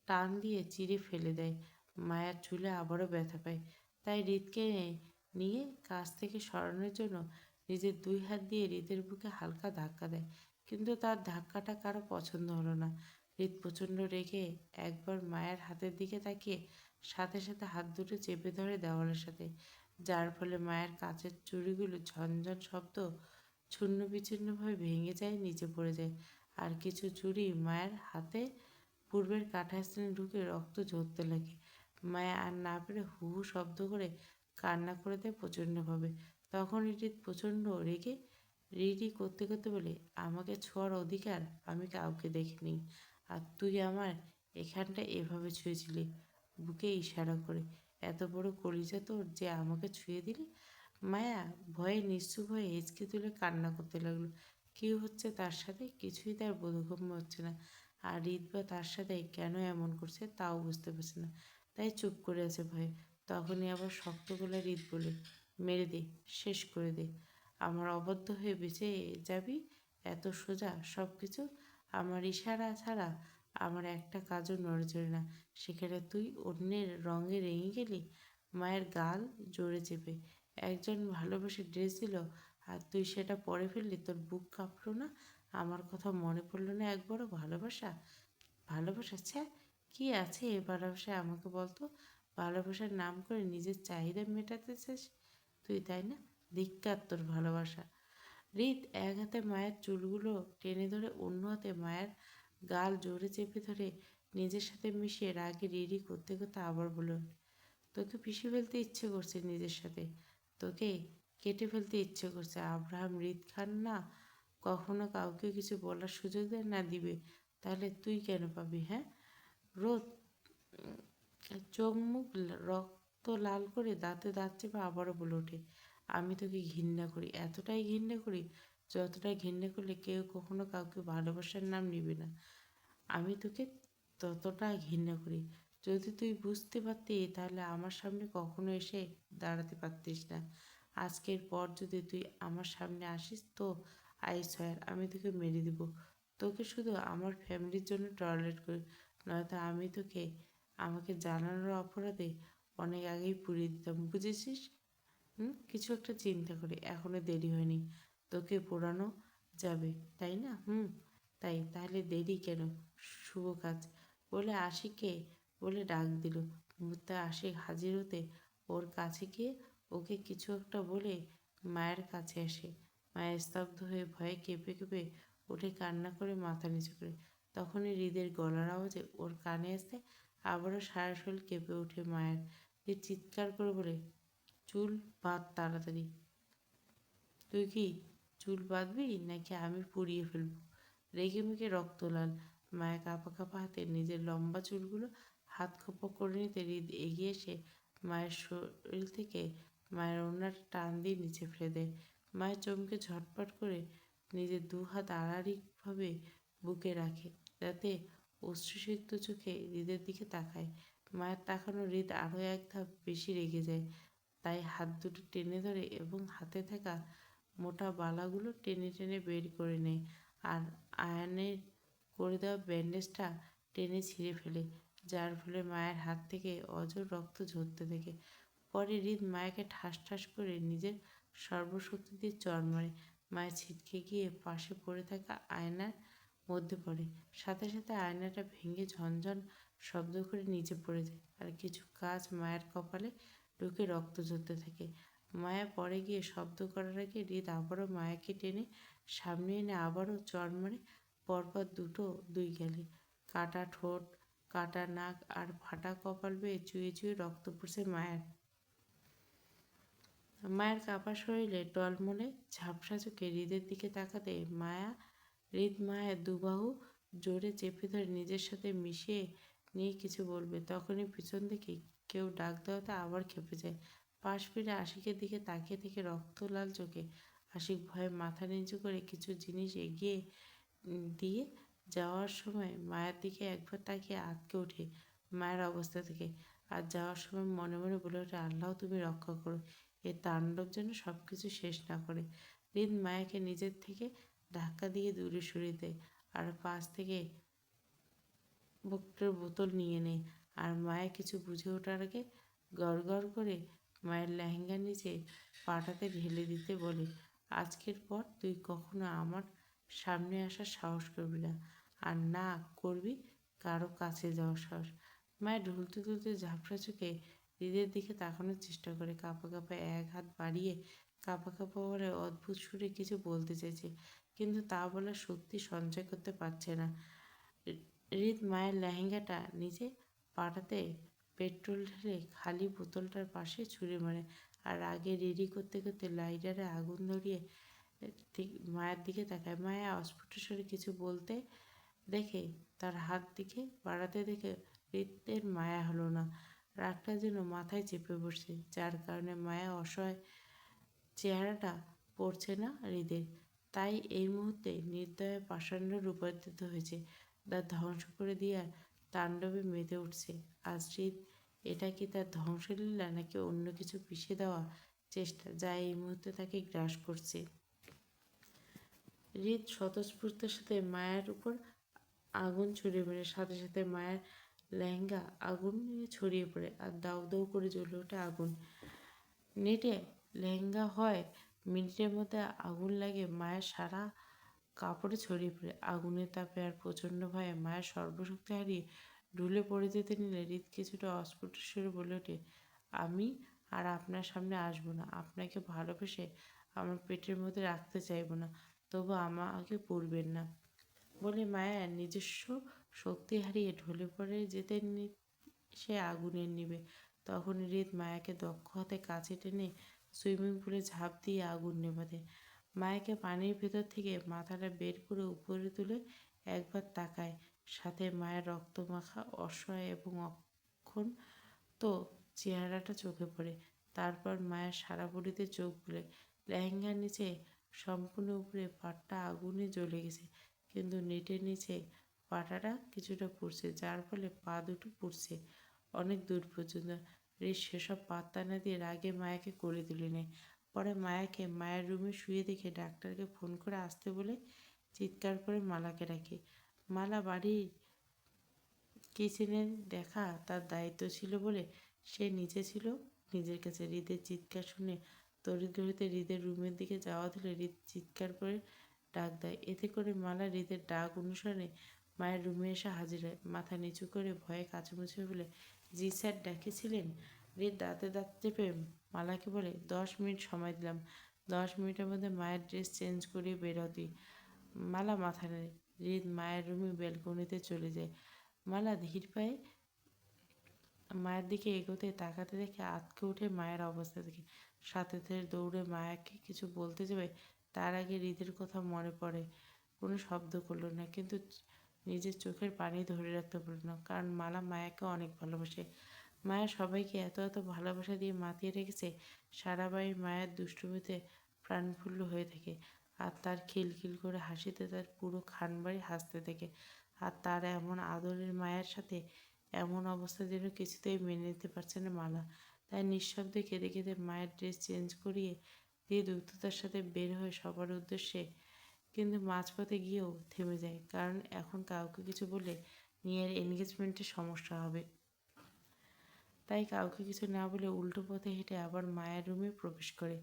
টান দিয়ে চিরে ফেলে দেয়। মায়ের চুলে আবারও ব্যথা পায়, তাই হৃদকে নিয়ে কাছ থেকে সরানোর জন্য নিজের দুই হাত দিয়ে হৃদের বুকে হালকা ধাক্কা দেয়। কিন্তু তার ধাক্কাটা কারো পছন্দ হলো না। হৃদ প্রচণ্ড রেগে একবার মায়ের হাতের দিকে তাকিয়ে সাথে সাথে হাত দুটো চেপে ধরে দেওয়ালের সাথে, যার ফলে মায়ের কাচের চুড়িগুলো ঝনঝন শব্দ ছুন্ন বিচ্ছিন্নভাবে ভেঙে যায়, নিচে পড়ে যায়। আর কিছু চুড়ি মায়ের হাতে পূর্বের কাঠাস্থানে ঢুকে রক্ত ঝরতে লাগে। মায়া আর না পেরে হু হু শব্দ করে কান্না করে দেয় প্রচণ্ডভাবে। তখন হৃদ প্রচণ্ড রেগে রিডি করতে করতে বলে, আমাকে ছোঁয়ার অধিকার আমি কাউকে দেখিনি, আর তুই আমার এখানটা এভাবে ছুঁয়েছিলি, বুকে ইশারা করে। এত বড় কলিজা তোর যে আমাকে ছুঁয়ে দিলি। মায়া ভয়ে নিশ্চুপ হয়ে হেঁচকে তুলে কান্না করতে লাগলো। কী হচ্ছে তার সাথে কিছুই তার বোধগম্য হচ্ছে না। আর হৃদ বা তার সাথে কেন এমন করছে তাও বুঝতে পারছে না, তাই চুপ করে আছে ভয়ে। তখনই আবার শক্ত গলায় হৃদ বলে, মেরে দে, শেষ করে দে। আমার অবাধ্য হয়ে বেঁচে যাবি এত সোজা সব কিছু? আমার ইশারা ছাড়া আমার একটা কাজও নড়েচড়ে না, সেখানে তুই অন্যের রঙে রেঙে গেলি। মায়ের গাল জোরে চেপে, একজন ভালোবেসে ড্রেস দিল আর তুই সেটা পরে ফেললি, তোর বুক কাঁপলো না? আমার কথা মনে পড়লো না একবারও? ভালোবাসা, ভালোবাসা, ছ্যা, কী আছে এ ভালোবাসায় আমাকে বলতো? ভালোবাসার নাম করে নিজের চাহিদা মেটাতে চাস তুই, তাই না? ধিক্কার তোর ভালোবাসা। হৃদ এক হাতে মায়ের চুলগুলো টেনে ধরে অন্য হাতে মায়ের গাল জোরে চেপে ধরে নিজের সাথে মিশিয়ে রাগে রিরি করতে করতে আবার বলল, তোকে পিষে ফেলতে ইচ্ছে করছে নিজের সাথে, তোকে কেটে ফেলতে ইচ্ছে করছে। আব্রাহাম হৃদ খান না কখনো কাউকে কিছু বলার সুযোগ দেয় না দিবে, তাহলে তুই কেন পাবি? হ্যাঁ? রোদ চোখ মুখ রক্ত লাল করে দাঁতে দাঁত চেপে আবারও বলে ওঠে, আমি তোকে ঘৃণা করি, এতটাই ঘৃণা করি যতটা ঘৃণা করলে কেউ কখনো কাউকে ভালোবাসার নাম নিবে না। আমি তোকে ততটা ঘৃণা করি। যদি তুই বুঝতে পারতি তাহলে আমার সামনে কখনো এসে দাঁড়াতে পারতিস না। আজকের পর যদি তুই আমার সামনে আসিস তো আই সয়ার আমি তোকে মেরে দিব। তোকে শুধু আমার ফ্যামিলির জন্য টয়লেট করি, নয়তো আমি তোকে আমাকে জানানোর অপরাধে অনেক আগেই পুড়িয়ে দিতাম, বুঝেছিস? কিছু একটা চিন্তা করি, এখনো দেরি হয়নি। তোকে পোড়ানো যাবে, তাই না? তাহলে দেরি কেন? শুভ কাজ বলে আশিককে বলে ডাক দিল। মুহূর্তে আশিক হাজির হতে ওর কাছে গিয়ে ওকে কিছু একটা বলে মায়ের কাছে আসে। মায়ের স্তব্ধ হয়ে ভয়ে কেঁপে কেঁপে উঠে কান্না করে মাথা নিচু করে। তখনই হৃদের গলার আওয়াজে ওর কানে আসতে আবারও সারা শরীর কেঁপে ওঠে মায়ের। হৃদ চিৎকার করে বলে, চুল বাঁধ তাড়াতাড়ি। তুই কি চুল বাঁধবি নাকি আমি পুড়িয়ে ফেলবো? রেগেমেগে রক্ত লাল মায়া কাঁপা কাঁপা হাতে নিজের লম্বা চুলগুলো হাত খোপা করে নিতে হৃদ এগিয়ে এসে মায়ের শরীর থেকে মায়ের ওড়নাটা টান দিয়ে নিচে ফেলে দেয়। মায়ের চমকে ঝটপট করে নিজের দু হাত আড়াআড়িভাবে বুকে রাখে, যাতে অশ্রুসিক্ত চোখে হৃদের দিকে তাকায়। মায়ের তাকানো হৃদ আরও এক ধাপ বেশি রেগে যায়। তাই হাত দুটো টেনে ধরে এবং হাতে থাকা মোটা বালাগুলো টেনে টেনে বের করে নেয়, আর আয়নের করে দেওয়া ব্যান্ডেজটা টেনে ছিঁড়ে ফেলে, যার ফলে মায়ের হাত থেকে অঝোর রক্ত ঝরতে থাকে। পরে হৃদ মায়াকে ঠাস ঠাস করে নিজের সর্বশক্তি দিয়ে চড় মারে। মায়ের ছিটকে গিয়ে পাশে পড়ে থাকা আয়নার মধ্যে পড়ে, সাথে সাথে আয়নাটা ভেঙে ঝনঝন শব্দ করে নিচে পড়ে যায়, আর কিছু কাঁচ মায়ের কপালে ঢুকে রক্ত ঝরতে থাকে। মায়া পড়ে গিয়ে শব্দ করার আগে হৃদ আবারও মায়াকে টেনে সামনে এনে আবারও চড় মারে, পরপর দুই গালে। কাটা ঠোঁট, কাটা নাক আর ফাটা কপাল বেয়ে চুয়ে চুয়ে রক্ত পড়ছে মায়ের। মায়ের কাপা শরীরে টলমলে ঝাপসা চোখে হৃদের দিকে তাকাতে হৃদ মায়ের দুবাহু জোরে চেপে ধরে নিজের সাথে মিশিয়ে নিয়ে কিছু বলবে, তখনই পিছন থেকে কেউ ডাক দেওয়াতে আবার খেপে যায়। পাশ ফিরে আশিকের দিকে তাকিয়ে থেকে রক্ত লাল চোখে আশিক ভয়ে মাথা নিচু করে কিছু জিনিস এগিয়ে দিয়ে যাওয়ার সময় মায়ের দিকে একবার তাকিয়ে আঁতকে ওঠে মায়ের অবস্থা থেকে, আর যাওয়ার সময় মনে মনে বলে ওঠে, আল্লাহ তুমি রক্ষা করো, এ তাণ্ডব যেন সব কিছু শেষ না করে। হৃদ মায়াকে নিজের থেকে ধাক্কা দিয়ে দূরে সরিয়ে দেয়, আর পাশ থেকে বক্টের বোতল নিয়ে নেয়, আর মায়া কিছু বুঝে ওঠার আগে গড় করে মায়ের লেহেঙ্গার নিচে পাটাতে ঢেলে দিতে বলে, আজকের পর তুই কখনো আমার সামনে আসার সাহস করবি না, আর না করবি কারো কাছে যাওয়ার সাহস। মায়া ঢুলতে ঢুলতে ঝাপসা চোখে হৃদের দিকে তাকানোর চেষ্টা করে, কাঁপা কাঁপা এক হাত বাড়িয়ে কাঁপা কাঁপা বলে অদ্ভুত সুরে কিছু বলতে চাইছে, কিন্তু তা বলার শক্তি সঞ্চয় করতে পারছে না। হৃদ মায়ের লেহেঙ্গাটা নিচে পাটাতে পেট্রোল ঢেলে খালি বোতলটার পাশে ছুঁড়ে মারে, আর আগে রেডি করতে করতে লাইটারে আগুন ধরিয়ে মায়ের দিকে তাকায়। মায়া অস্ফুট স্বরে কিছু বলতে দেখে তার হাত দিকে বাড়াতে দেখে হৃদের মায়া হলো না। রাগটা যেন মাথায় চেপে বসছে, যার কারণে মায়া অসহায় চেহারাটা পড়ছে না হৃদের। তাই এই মুহূর্তে নির্দয় পাষাণ্ড রূপান্তরিত হয়েছে, তার ধ্বংস করে দেওয়ার তাণ্ডবে মেতে উঠছে। আজ হৃদ এটা কি তার ধ্বংসলীলা নাকি অন্য কিছু পিষে দেওয়া চেষ্টা, যা এই মুহূর্তে তাকে গ্রাস করছে? হৃদ স্বতঃস্ফূর্তের সাথে মায়ের উপর আগুন ছড়িয়ে পড়ে, সাথে সাথে মায়ের লেহেঙ্গা আগুন ছড়িয়ে পড়ে, আর দাউ দাউ করে জ্বলে ওঠে আগুন। নেটে লেহেঙ্গা হয় মিনিটের মধ্যে আগুন লাগে মায়ের সারা কাপড়ে ছড়িয়ে পড়ে। আগুনের তাপে আর প্রচণ্ড ভয়ে মায়ের সর্বশক্তি হারিয়ে ঢুলে পড়ে যেতে নিলে হৃদ কিছুটা অস্ফুট সুরে বলে ওঠে, আমি আর আপনার সামনে আসবো না, আপনাকে ভালোবেসে আমার পেটের মধ্যে রাখতে চাইবো না, তবু আমাকে পুরবেন না। বলে মায়া নিজস্ব শক্তি হারিয়ে ঢলে পড়ে যেতে সে আগুনের নিবে। তখন হৃদ মায়াকে দক্ষ হাতে কাছে টেনে সুইমিং পুলে ঝাঁপ দিয়ে আগুন নেভাতে। মায়াকে পানির ভেতর থেকে মাথাটা বের করে উপরে তুলে একবার তাকায়, সাথে মায়ের রক্তমাখা অসহায় এবং অক্ষণ তো চেহারাটা চোখে পড়ে। তারপর মায়ের সারা বডিতে চোখ বুলে। লেহেঙ্গার নিচে সম্পূর্ণ উপরে পাটটা আগুনে জ্বলে গেছে, কিন্তু নেটের নিচে পাটাটা কিছুটা পুড়ছে, যার ফলে পা দুটো পুড়ছে অনেক দূর পর্যন্ত। রিস সেসব পাত্তা না দিয়ে রাগে মায়াকে কোলে তুলে নেয়। পরে মায়াকে মায়ের রুমে শুয়ে দেখে ডাক্তারকে ফোন করে আসতে বলে চিৎকার করে মালাকে ডাকে। মালা বাড়ির কিচেনে দেখা তার দায়িত্ব ছিল বলে সে নিচে ছিল নিজের কাছে। হৃদের চিৎকার শুনে তড়িৎ গতিতে হৃদের রুমের দিকে যাওয়া দিলে হৃদ চিৎকার করে ডাক দেয়। এতে করে মালা হৃদের ডাক অনুসারে মায়ের রুমে এসে হাজির হয়, মাথা নিচু করে ভয়ে কাচুমুচু বলে, জি স্যার ডেকেছিলেন? হৃদ দাঁতে দাঁত চেপে মালাকে বলে, 10 মিনিট সময় দিলাম, 10 মিনিটের মধ্যে মায়ের ড্রেস চেঞ্জ করিয়ে বেরো তুই। মালা মাথা নেড়ে। হৃদ মায়ের রুমে ব্যালকনিতে চলে যায়। মালা ধীর পায়ে মায়ের দিকে এগোতে তাকাতে দেখে আঁতকে ওঠে মায়ের অবস্থা দেখে। সাথে সাথে দৌড়ে মায়াকে কিছু বলতে যাবে, তার আগে হৃদের কথা মনে পড়ে। কোনো শব্দ করলো না, কিন্তু নিজের চোখের পানি ধরে রাখতে পারল না, কারণ মালা মায়াকে অনেক ভালোবাসে। মায়া সবাইকে এত এত ভালোবাসা দিয়ে মাতিয়ে রেখেছে, সারা বাড়ির মায়ের দুষ্টুমিতে প্রাণফুল্ল হয়ে থাকে। আর তার খিলখিল করে হাসিতে তার পুরো খানবাড়ি হাসতে থাকে। আর তার এমন আদরের মায়ের সাথে এমন অবস্থা যেন কিছুতেই মেনে নিতে পারছে না মালা। তাই নিঃশব্দে কেঁদে কেঁদে মায়ের ড্রেস চেঞ্জ করিয়ে দিয়ে দ্রুততার সাথে বের হয়ে সবার উদ্দেশ্যে, কিন্তু মাঝপথে গিয়েও থেমে যায়, কারণ এখন কাউকে কিছু বলে মেয়ের এনগেজমেন্টে সমস্যা হবে। তাই কাউকে কিছু না বলে উল্টো পথে হেঁটে আবার মায়ের রুমে প্রবেশ করে।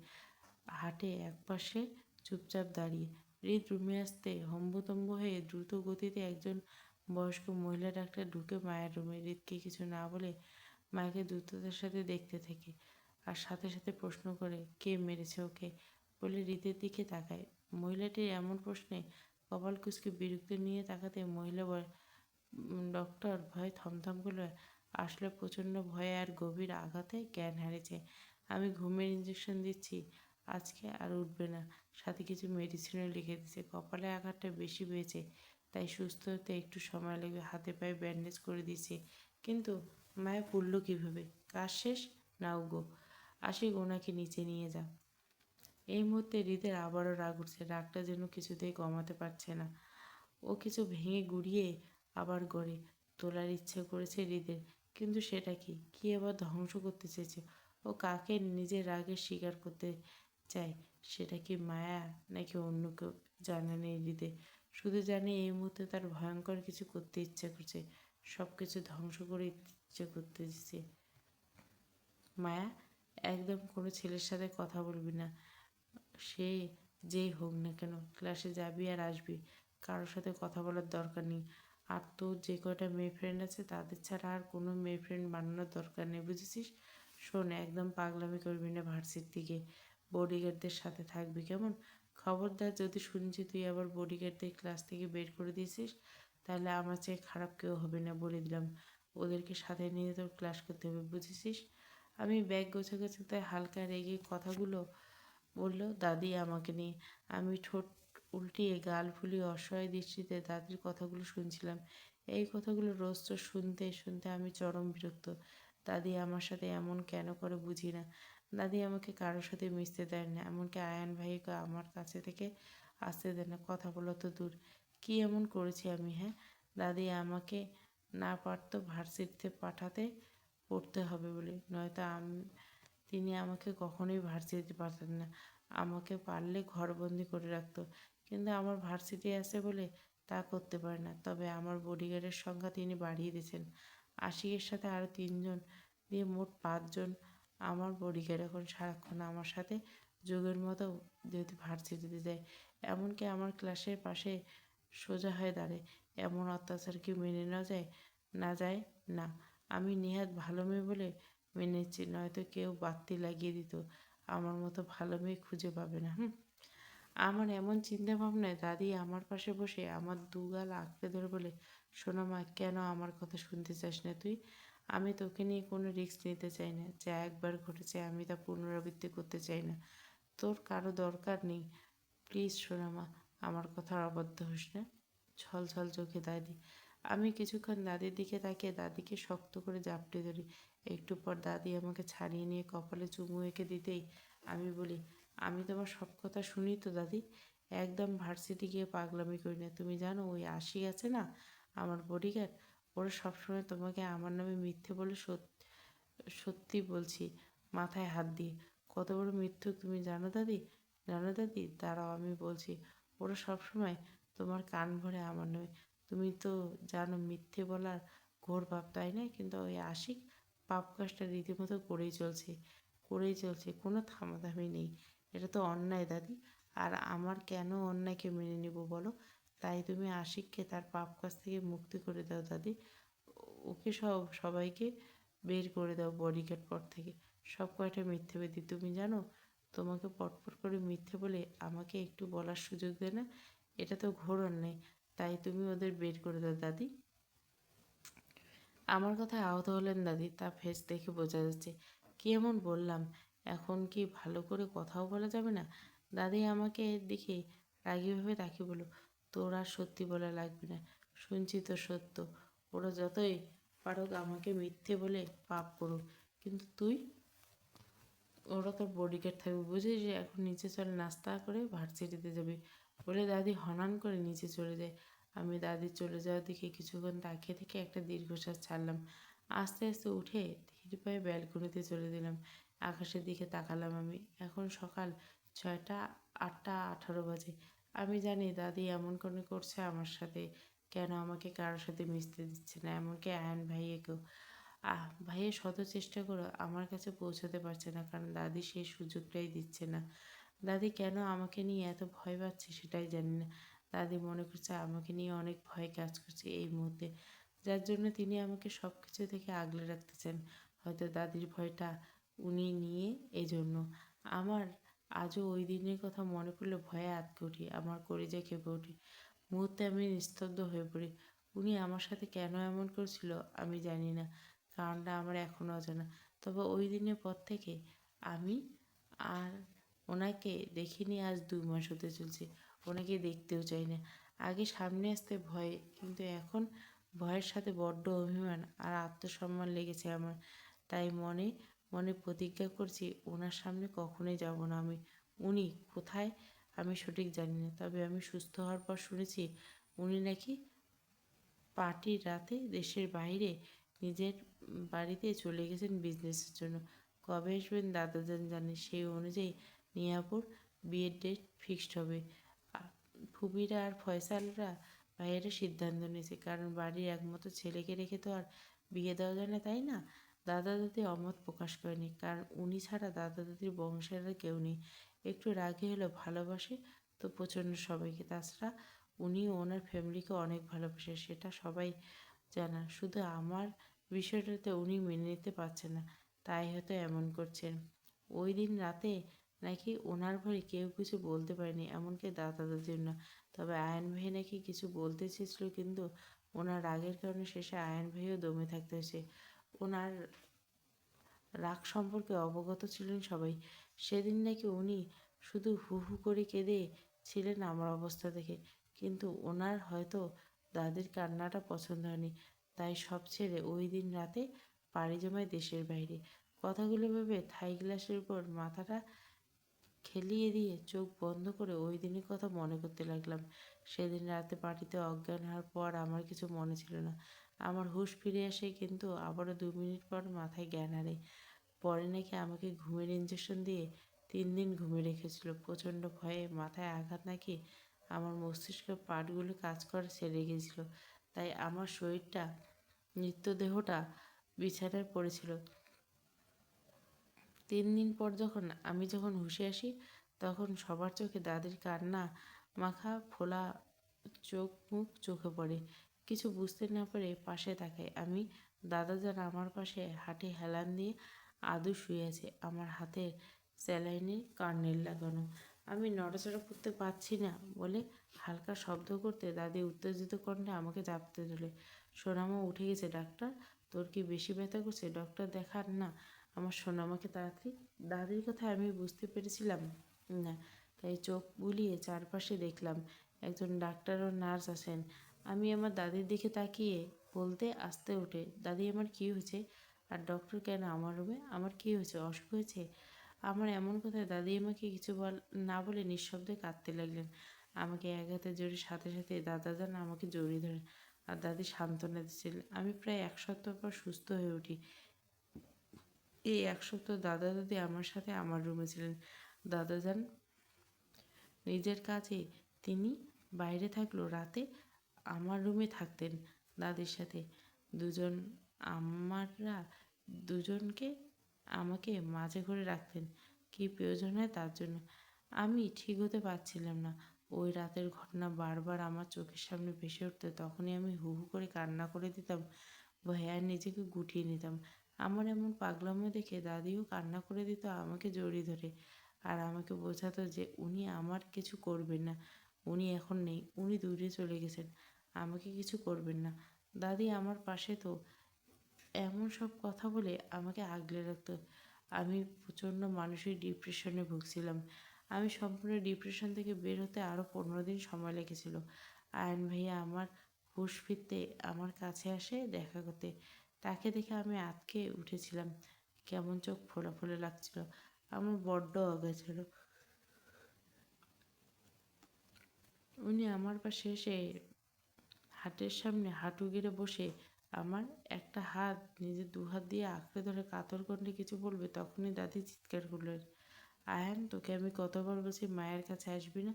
হাঁটে একপাশে চুপচাপ দাঁড়িয়ে। হৃদ রুমে আসতে হম্বতম্ব হয়ে দ্রুত গতিতে একজন বয়স্ক মহিলা ডাক্তার ঢুকে মায়ের রুমে। হৃদকে কিছু না বলে মাকে দ্রুততার সাথে দেখতে থাকে, আর সাথে সাথে প্রশ্ন করে, কে মেরেছে ওকে? বলে হৃদের দিকে তাকায়। মহিলাটির এমন প্রশ্নে কপাল কুঁচকে বিরক্তি নিয়ে তাকাতে মহিলা বলে, ডক্টর ভয়ে থমথম করলো। আসলে প্রচণ্ড ভয়ে আর গভীর আঘাতে জ্ঞান হারিয়েছে। আমি ঘুমের ইঞ্জেকশন দিচ্ছি, আজকে আর উঠবে না, সাথে কিছু মেডিসিনও লিখে দিচ্ছে। কপালে আঘাতটা বেশি পেয়েছে, তাই সুস্থ হতে একটু সময় লাগবে। হাতে পায়ে ব্যান্ডেজ করে দিচ্ছে, কিন্তু মায়া পড়ল কীভাবে? কাজ শেষ? না গো, আসি ওনাকে নিচে নিয়ে যা। এই মুহূর্তে হৃদের আবারও রাগ উঠছে। রাগটা যেন কিছুতেই কমাতে পারছে না। ও কিছু ভেঙে গুঁড়িয়ে আবার গড়ে তোলার ইচ্ছে করেছে হৃদের, কিন্তু সেটা কি? কি আবার ধ্বংস করতে চেয়েছে? ও কাকে নিজের রাগের স্বীকার করতে চায়? সেটা কি মায়া নাকি অন্য কেউ? জানে নেই হৃদে, শুধু জানে এই মুহূর্তে তার ভয়ঙ্কর কিছু করতে ইচ্ছে করছে, সব কিছু ধ্বংস করে ইচ্ছে করতে দিচ্ছে। মায়া, একদম কোনো ছেলের সাথে কথা বলবি না, সে যেই হোক না কেন। ক্লাসে যাবি আর আসবি, কারোর সাথে কথা বলার দরকার নেই। আর তোর যে কয়টা মেয়ে ফ্রেন্ড আছে তাদের ছাড়া আর কোনো মেয়ে ফ্রেন্ড বানানোর দরকার নেই, বুঝেছিস? শোন, একদম পাগলামি করবি না, ভার্সিটি থেকে বডিগার্ডদের সাথে থাকবি, কেমন? খবরদার, যদি শুনছি তুই আবার বডিগার্ডদের ক্লাস থেকে বের করে দিয়েছিস, তাহলে আমার চেয়ে খারাপ কেউ হবে না, বলে দিলাম। ওদেরকে সাথে নিয়ে তোর ক্লাস করতে হবে, বুঝেছিস? আমি ব্যাগ গোছাতে তাই হালকা রেগে কথাগুলো বলল দাদি আমাকে নিয়ে। আমি ঠোঁট উল্টিয়ে গাল ফুলিয়ে অসহায় দৃষ্টিতে দাদির কথাগুলো শুনছিলাম। এই কথাগুলো রোজ তো শুনতে শুনতে আমি চরম বিরক্ত। দাদি আমার সাথে এমন কেন করে বুঝি না। দাদি আমাকে কারোর সাথে মিশতে দেয় না, এমনকি আয়ান ভাইকে আমার কাছে থেকে আসতে দেয় না। কথা বলা তো দূর, কী এমন করেছি আমি? হ্যাঁ, দাদি আমাকে না পারতো ভার্সিটিতে পাঠাতে, পড়তে হবে বলে, নয়তো তিনি আমাকে কখনোই ভার্সিটি পাঠাতেন না। আমাকে পারলে ঘরবন্দি করে রাখতো, কিন্তু আমার ভার্সিটি আছে বলে তা করতে পারে না। তবে আমার বডিগার্ডের সংখ্যা তিনি বাড়িয়ে দিয়েছেন, আশিকের সাথে আরও 3 জন দিয়ে মোট 5 জন আমার বডিগার্ড। এখন সারাক্ষণ আমার সাথে যোগের মতো যেহেতু ভার্সিটিতে যায়, এমনকি আমার ক্লাসের পাশে সোজা হয়ে দাঁড়ায়। এমন অত্যাচার কি মেনে নেওয়া যায়? না যায় না। আমি নেহাত ভালো মেয়ে বলে মেনেছি, নয়তো কেউ বাতি লাগিয়ে দিত। আমার মতো ভালো মেয়ে খুঁজে পাবে না। আমার এমন চিন্তা ভাবনায় দাদি আমার পাশে বসে আমার দুগাল আঁকড়ে ধরে বলে, শোনো মা, কেন আমার কথা শুনতে চাস না তুই? আমি তোকে নিয়ে কোনো রিস্ক নিতে চাই না। যা একবার ঘটেছে আমি তা পুনরাবৃত্তি করতে চাই না। তোর কারো দরকার নেই। প্লিজ সোনা মা, আমার কথার অবাধ্য হোস না। ছল ছল চোখে দাদি। আমি কিছুক্ষণ দাদির দিকে তাকিয়ে দাদিকে শক্ত করে জাপটে ধরি। একটু পর দাদি আমাকে ছাড়িয়ে নিয়ে কপালে চুমু এঁকে দিতেই আমি বলি, আমি তোমার সব কথা শুনি তো দাদি। একদম ভার্সিটি গিয়ে পাগলামি করি না। তুমি জানো ওই আশিক আছে না, আমার বডিগার্ড, ওরা সবসময় তোমাকে আমার নামে মিথ্যে বলে সত্যি বলছি মাথায় হাত দিয়ে। কত বড় মিথ্যুক তুমি জানো দাদি? জানো দাদি, দাঁড়াও আমি বলছি। ওরা সবসময় তোমার কান ভরে আমার নামে। তুমি তো জানো মিথ্যে বলার ঘোর পাপ, তাই না? কিন্তু ওই আশিক পাপ কাজটা রীতিমতো করেই চলছে, কোনো থামাথামি নেই। এটা তো অন্যায় দাদি। আর আমার কেন অন্যায়কে মেনে নেব বলো? তাই তুমি আশিককে তার পাপ কাজ থেকে মুক্তি করে দাও দাদি। ওকে সবাইকে বের করে দাও বডিগার্ড পদ থেকে। সব কয়টা মিথ্যেবাদী। তুমি জানো তোমাকে পটপট করে মিথ্যে বলে আমাকে একটু বলার সুযোগ দেয় না। এটা তো ঘোর অন্যায়। তাই তুমি ওদের বের করে দাও দাদি। আমার কথায় আহত হলেন দাদি। তা ফেস দেখে বোঝা যাচ্ছে। কি এমন বললাম? এখন কি ভালো করে কথাও বলা যাবে না? দাদি আমাকে দেখে রাগীভাবে তাকিয়ে বলল, তোর আর সত্যি বলা লাগবে না। শুনছি তো সত্য। ওরা যতই পারুক আমাকে মিথ্যে বলে পাপ করুক, কিন্তু তুই, ওরা তোর বডিগার্ড থাকবে বুঝিস? যে এখন নিচে চলে, নাস্তা করে ভার্সিটিতে যাবে বলে দাদি হনান করে নিচে চলে যায়। আমি দাদির চলে যাওয়ার দিকে কিছুক্ষণ তাকিয়ে থেকে একটা দীর্ঘশ্বাস ছাড়লাম। আস্তে আস্তে উঠে ধীর পায়ে ব্যালকনিতে চলে দিলাম। আকাশের দিকে তাকালাম আমি। এখন সকাল 6টা, 8টা 18 বাজে। আমি জানি দাদি এমন করে করছে আমার সাথে। কেন আমাকে কারোর সাথে মিশতে দিচ্ছে না, এমনকি আয়ন ভাইয়েকেও। ভাইয়া শত চেষ্টা করে আমার কাছে পৌঁছাতে পারছে না, কারণ দাদি সেই সুযোগটাই দিচ্ছে না। দাদি কেন আমাকে নিয়ে এত ভয় পাচ্ছে সেটাই জানি না। দাদি মনে করছে আমাকে নিয়ে অনেক ভয় কাজ করছে এই মুহূর্তে, যার জন্য তিনি আমাকে সব কিছু থেকে আগলে রাখতে চান। হয়তো দাদির ভয়টা উনি নিয়ে এই জন্য। আমার আজও ওই দিনের কথা মনে পড়লে ভয়ে আঁতকে উঠি, আমার কলিজা কেঁপে ওঠে। মুহূর্তে আমি নিস্তব্ধ হয়ে পড়ি। উনি আমার সাথে কেন এমন করছিল আমি জানি না, কারণটা আমার এখনও অজানা। তবে ওই দিনের পর থেকে আমি আর ওনাকে দেখিনি। আজ 2 মাস হতে চলছে। ওনাকে দেখতেও চাই না। আগে সামনে আসতে ভয়, কিন্তু এখন ভয়ের সাথে বড্ড অভিমান আর আত্মসম্মান লেগেছে আমার। তাই মনে মনে প্রতিজ্ঞা করছি ওনার সামনে কখনোই যাব না আমি। উনি কোথায় আমি সঠিক জানি না, তবে আমি সুস্থ হওয়ার পর শুনেছি উনি নাকি পার্টির রাতে দেশের বাইরে নিজের বাড়িতে চলে গেছেন বিজনেসের জন্য। কবে আসবেন দাদাজান জানে। সেই অনুযায়ী নিয়াপুর বিয়ের ডেট ফিক্সড হবে। ফুবিরা আর ফয়সালরা ভাইয়েরা সিদ্ধান্ত নিয়েছে, কারণ বাড়ির একমাত্র ছেলেকে রেখে তো আর বিয়ে দেওয়া যায় না, তাই না? দাদা দাদি অমত প্রকাশ করেনি, কারণ উনি ছাড়া দাদা দাদির বংশের আর কেউ নেই। একটু রাগী হলেও ভালোবাসে তো প্রচণ্ড সবাইকে। তাছাড়া উনি ওনার ফ্যামিলিকে অনেক ভালোবাসে, সেটা সবাই জানা। শুধু আমার বিষয়টাতে উনি মেনে নিতে পারছেন না, তাই হয়তো এমন করছেন। ওই দিন রাতে নাকি ওনার ঘরে কেউ কিছু বলতে পারেনি, এমনকি দাদা দাদিও না। তবে আয়ন ভাই নাকি কিছু বলতে চেয়েছিল, কিন্তু ওনার রাগের কারণে শেষে আয়ন ভাইও দমে থাকতে হয়েছে। ওনার রাগ সম্পর্কে অবগত ছিলেন সবাই। সেদিন নাকি উনি শুধু হু হু করে কেঁদে ছিলেন আমার অবস্থা দেখে, কিন্তু ওনার হয়তো দাদির কান্নাটা পছন্দ হয়নি, তাই সব ছেড়ে ওই দিন রাতে পাড়ি জমায় দেশের বাইরে। কথাগুলো ভেবে থাই গ্লাসের উপর মাথাটা খেলিয়ে দিয়ে চোখ বন্ধ করে ওই দিনের কথা মনে করতে লাগলাম। সেদিন রাতে পার্টিতে অজ্ঞান হওয়ার পর আমার কিছু মনে ছিল না। আমার হুঁশ ফিরে আসে, কিন্তু আবারও 2 মিনিট পর মাথায় জ্ঞান হারে। পরে নাকি আমাকে ঘুমের ইঞ্জেকশন দিয়ে 3 দিন ঘুমিয়ে রেখেছিল। প্রচণ্ড ভয়ে মাথায় আঘাত নাকি আমার মস্তিষ্কের পার্টগুলো কাজ করা ছেড়ে গিয়েছিল, তাই আমার শরীরটা, মৃতদেহটা বিছানায় পড়েছিল। 3 দিন পর যখন হুঁশে আসি, তখন সবার চোখে দাদির কান্না মাখা ফোলা চোখ মুখ চোখে পড়ে। কিছু বুঝতে না পেরে পাশে তাকাই আমি। দাদা যান আমার পাশে হাঁটে হেলান দিয়ে আদু শুয়ে আছে, আমার হাতের স্যালাইনে কার্নেল লাগানো। আমি নড়াচড়া করতে পারছি না বলে হালকা শব্দ করতে দাদি উত্তেজিত কণ্ঠে আমাকে চাপতে দিলে। সোনামা উঠে গেছে ডাক্তার, তোর কি বেশি ব্যথা করছে? ডক্টর দেখান না আমার সোনামাকে তাড়াতাড়ি। দাদির কথা আমি বুঝতে পেরেছিলাম না, তাই চোখ বুলিয়ে চারপাশে দেখলাম একজন ডাক্তার ও নার্স আছেন। আমি আমার দাদির দিকে তাকিয়ে বলতে আস্তে উঠে, দাদি আমার কী হয়েছে? আর ডক্টর কেন আমার রুমে? আমার কী হয়েছে? অসুখ হয়েছে? আমার এমন কথায় দাদি আমাকে কিছু না বলে নিঃশব্দে কাঁদতে লাগলেন। আমাকে এক হাতে জড়িয়ে সাথে সাথে দাদাজান আমাকে জড়িয়ে ধরেন আর দাদি সান্ত্বনা দিচ্ছিলেন। আমি প্রায় 1 সপ্তাহ পর সুস্থ হয়ে উঠি। এই 1 সপ্তাহ দাদা দাদি আমার সাথে আমার রুমে ছিলেন। দাদাজান নিজের কাজে তিনি বাইরে থাকলেও রাতে আমার রুমে থাকতেন দাদির সাথে। দুজন আমারা দুজনকে আমাকে মাঝে করে রাখতেন কী প্রয়োজন হয় তার জন্য। আমি ঠিক হতে পারছিলাম না। ওই রাতের ঘটনা বারবার আমার চোখের সামনে ভেসে উঠতে তখনই আমি হু হু করে কান্না করে দিতাম, ভয়ে আর নিজেকে গুটিয়ে নিতাম। আমার এমন পাগলামো দেখে দাদিও কান্না করে দিত আমাকে জড়িয়ে ধরে, আর আমাকে বোঝাতো যে উনি আমার কিছু করবেন না, উনি এখন নেই, উনি দূরে চলে গেছেন, আমাকে কিছু করবেন না। দাদি আমার পাশে তো এমন সব কথা বলে আমাকে আগলে রাখতো। আমি প্রচণ্ড মানসিক ডিপ্রেশনে ভুগছিলাম। আমি সম্পূর্ণ ডিপ্রেশন থেকে বের হতে আরও 15 দিন সময় লেগেছিল। আয়ন ভাইয়া আমার হুঁশ ফিরতে আমার কাছে আসে দেখা করতে। তাকে দেখে আমি আঁতকে উঠেছিলাম, কেমন চোখ ফোলা ফোলা লাগছিল, আমার বড্ড অজ্ঞা ছিল। উনি আমার পাশে এসে হাটের সামনে হাঁটু গেড়ে বসে আমার একটা হাত নিজের 2 হাত দিয়ে আঁকড়ে ধরে কাতর কণ্ঠে কিছু বলবে, তখনই দাদি চিৎকার করলেন, আয়ান তোকে আমি কতবার বলছি মায়ের কাছে আসবি না?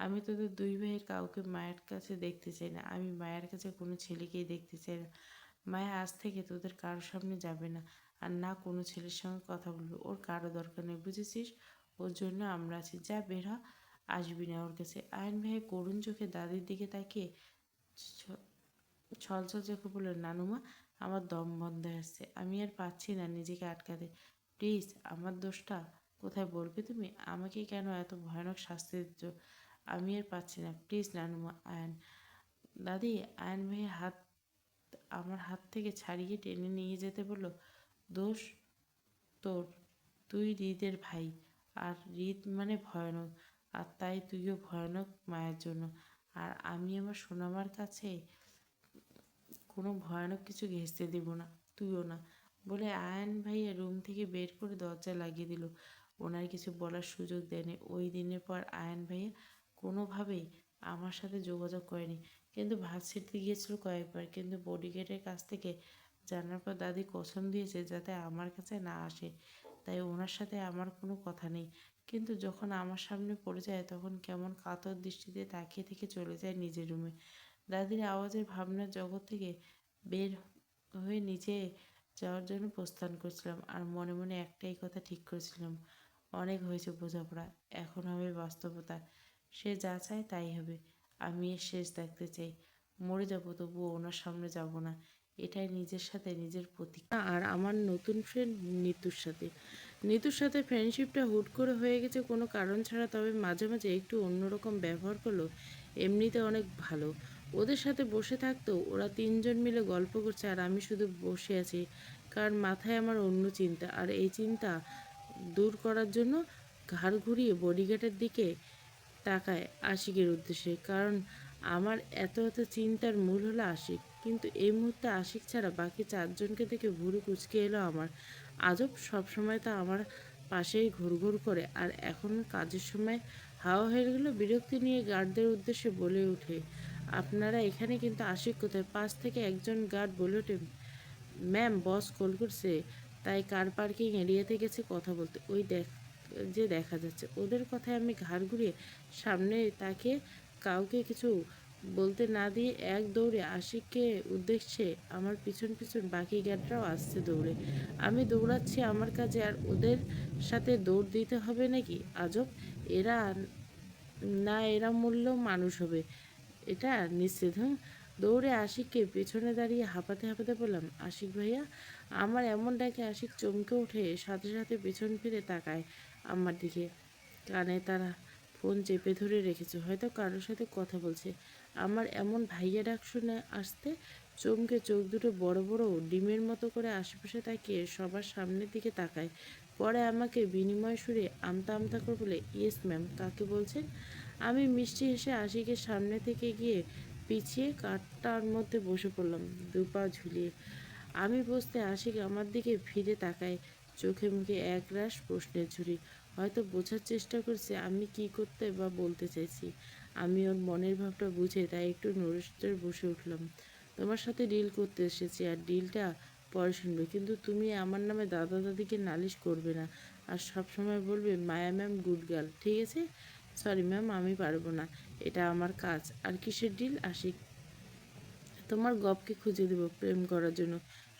আমি তোদের 2 ভাইয়ের কাউকে মায়ের কাছে দেখতে চাই না। আমি মায়ের কাছে কোনো ছেলেকেই দেখতে চাই না। মায়া আজ থেকে তোদের কারোর সামনে যাবে না, আর না কোনো ছেলের সঙ্গে কথা বলবে। ওর কারো দরকার নেই, বুঝেছিস? ওর জন্য আমরা আছি, যা বের হ, আসবি না ওর কাছে। আয়ন ভাই করুণ চোখে দাদির দিকে তাকিয়ে ছলছল চোখে বলল, নানুমা আমার দম বন্ধ হয়ে আসছে, আমি আর পাচ্ছি না নিজেকে আটকাতে। প্লিজ আমার দোষটা কোথায় বলবে তুমি? আমাকে কেন এত ভয়ানক শাস্তি দিচ্ছ? আমি আর পাচ্ছি না, প্লিজ নানুমা। আয়ান দাদি আয়ন ভাইয়ের হাত আমার হাত থেকে ছাড়িয়ে টেনে নিয়ে যেতে বলল, দোষ তোর, তুই হৃদের ভাই, আর হৃদ মানে ভয়ানক, আর তাই তুইও ভয়ানক মায়ের জন্য। আর আমি আমার সোনামার কাছে কোনো ভয়ানক কিছু ঘেঁষতে দিব না, তুইও না, বলে আয়ান ভাইয়া রুম থেকে বের করে দরজা লাগিয়ে দিল। ওনার কিছু বলার সুযোগ দেয়নি। ওই দিনের পর আয়ান ভাইয়া কোনোভাবেই আমার সাথে যোগাযোগ করেনি, কিন্তু ভার্সিটিতে গিয়েছিল কয়েকবার, কিন্তু বডিগার্ডের কাছ থেকে জানার পর দাদি কসম দিয়েছে যাতে আমার কাছে না আসে, তাই ওনার সাথে আমার কোনো কথা নেই। কিন্তু যখন আমার সামনে পড়ে যায় তখন কেমন কাতর দৃষ্টিতে তাকিয়ে থেকে চলে যায় নিজের রুমে। দাদির আওয়াজের ভাবনার জগৎ থেকে বের হয়ে নিচে যাওয়ার জন্য প্রস্থান করছিলাম, আর মনে মনে একটাই কথা ঠিক করেছিলাম, অনেক হয়েছে বোঝাপড়া, এখন হবে বাস্তবতা। সে যা চায় তাই হবে। আমি এর শেষ দেখতে চাই। মরে যাবো তবুও ওনার সামনে যাব না। এটাই নিজের সাথে নিজের প্রতিজ্ঞা। আর আমার নতুন ফ্রেন্ড নিতুর সাথে ফ্রেন্ডশিপটা হুট করে হয়ে গেছে কোনো কারণ ছাড়া, তবে মাঝে মাঝে একটু অন্যরকম ব্যবহার করলো এমনিতে অনেক ভালো। ওদের সাথে বসে থাকতো, ওরা 3জন মিলে গল্প করছে আর আমি শুধু বসে আছি, কারণ মাথায় আমার অন্য চিন্তা, আর এই চিন্তা দূর করার জন্য ঘাড় ঘুরিয়ে বডিগার্ডের দিকে তাকায় আশিকের উদ্দেশ্যে, কারণ আমার এত এত চিন্তার মূল হলো আশিক। কিন্তু এই মুহূর্তে আশিক ছাড়া বাকি 4জনকে দেখে ভুরু কুঁচকে এলো আমার। আজব, সবসময় তো আমার পাশেই ঘুরঘুর করে, আর এখন কাজের সময় হাওয়া হয়ে গেল। বিরক্তি নিয়ে গার্ডদের উদ্দেশ্যে বলে ওঠে, আপনারা এখানে, কিন্তু আশিক কোথায়? পাশ থেকে একজন গার্ড বলে ওঠে, ম্যাম বস কল করছে, তাই কার পার্কিং এরিয়াতে গেছে কথা বলতে, ওই যে দেখা যাচ্ছে। ওদের কথায় আমি ঘাড় ঘুরিয়ে সামনে তাকে কাউকে কিছু বলতে না দিয়ে এক দৌড়ে আশিককে উদ্দেশ্যে আমার পিছন পিছন বাকি গার্ডরাও আসছে দৌড়ে। আমি দৌড়াচ্ছি আমার কাজে, আর ওদের সাথে দৌড় দিতে হবে নাকি? আজব, এরা এরা মূল্য মানুষ হবে, এটা নিশ্চিত। দৌড়ে আশিককে পেছনে দাঁড়িয়ে হাঁপাতে হাঁপাতে বললাম, আশিক ভাইয়া। আমার এমন ডাকে আশিক চমকে উঠে সাথে সাথে পেছন ফিরে তাকায় আমার দিকে। কানে তারা ফোন চেপে ধরে রেখেছে, হয়তো কারোর সাথে কথা বলছে। আমার এমন ভাইয়া ডাক শুনে আসতে চমকে চোখ দুটো বড় বড় ডিমের মতো করে আশেপাশে তাকিয়ে সবার সামনের দিকে তাকায়। পরে আমাকে বিনিময় সুরে আমতা আমতা করে বলে, ইয়েস ম্যাম, কাকে বলছেন? আমি মিষ্টি হেসে আশিকের সামনে থেকে গিয়ে পিছিয়ে কাঠটার মধ্যে বসে পড়লাম, দুপা ঝুলিয়ে। আমি বসতে আশিক আমার দিকে ফিরে তাকায়, চোখে মুখে একরাশ প্রশ্নের ঝুড়ি। হয়তো বোঝার চেষ্টা করছে আমি কি করতে বা বলতে চাইছি। আমি ওর মনের ভাবটা বুঝে তাই একটু নড়ে বসে উঠলাম। তোমার সাথে ডিল করতে এসেছি, আর ডিলটা পরে শুনবে, কিন্তু তুমি আমার নামে দাদা দাদিকে নালিশ করবে না, আর সবসময় বলবে মায়া ম্যাম গুড গার্ল, ঠিক আছে? সরি ম্যাম, আমি পারবো না, এটা আমার কাজ। আর কিসের ডিল আশিক? তোমার গপকে খুঁজে দেব প্রেম করার জন্য,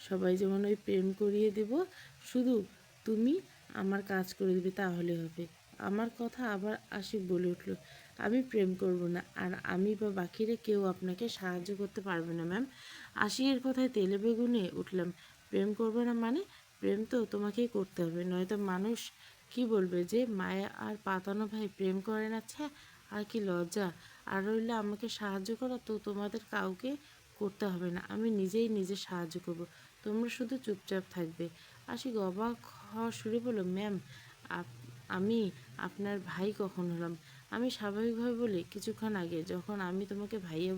সবাই যেমন ওই প্রেম করিয়ে দেব, শুধু তুমি আমার কাজ করে দিবে, তাহলে হবে। আমার কথা আবার আশিক বলে উঠল, আমি প্রেম করব না, আর আমি বা বাকিরা কেউ আপনাকে সাহায্য করতে পারবে না ম্যাম। আশিকের কথায় তেলে বেগুনে উঠলাম। প্রেম করবে না মানে? প্রেম তো তোমাকেই করতে হবে, নয়তো মানুষ কি বলবে যে মায়া আর পাতানো ভাই প্রেম করে না? ছ্যা, আর কি লজ্জা! আর রইলে আমাকে সাহায্য করা, তো তোমাদের কাউকে করতে হবে না, আমি নিজেই নিজে সাহায্য করব, তোমরা শুধু চুপচাপ থাকবে। আশিক অবাক হওয়া শুরু বলল, ম্যাম, আমি আপনার ভাই কখন হলাম? আমি স্বাভাবিকভাবে বলি, কিছুক্ষণ আগে যখন আমি তোমাকে ভাইয়া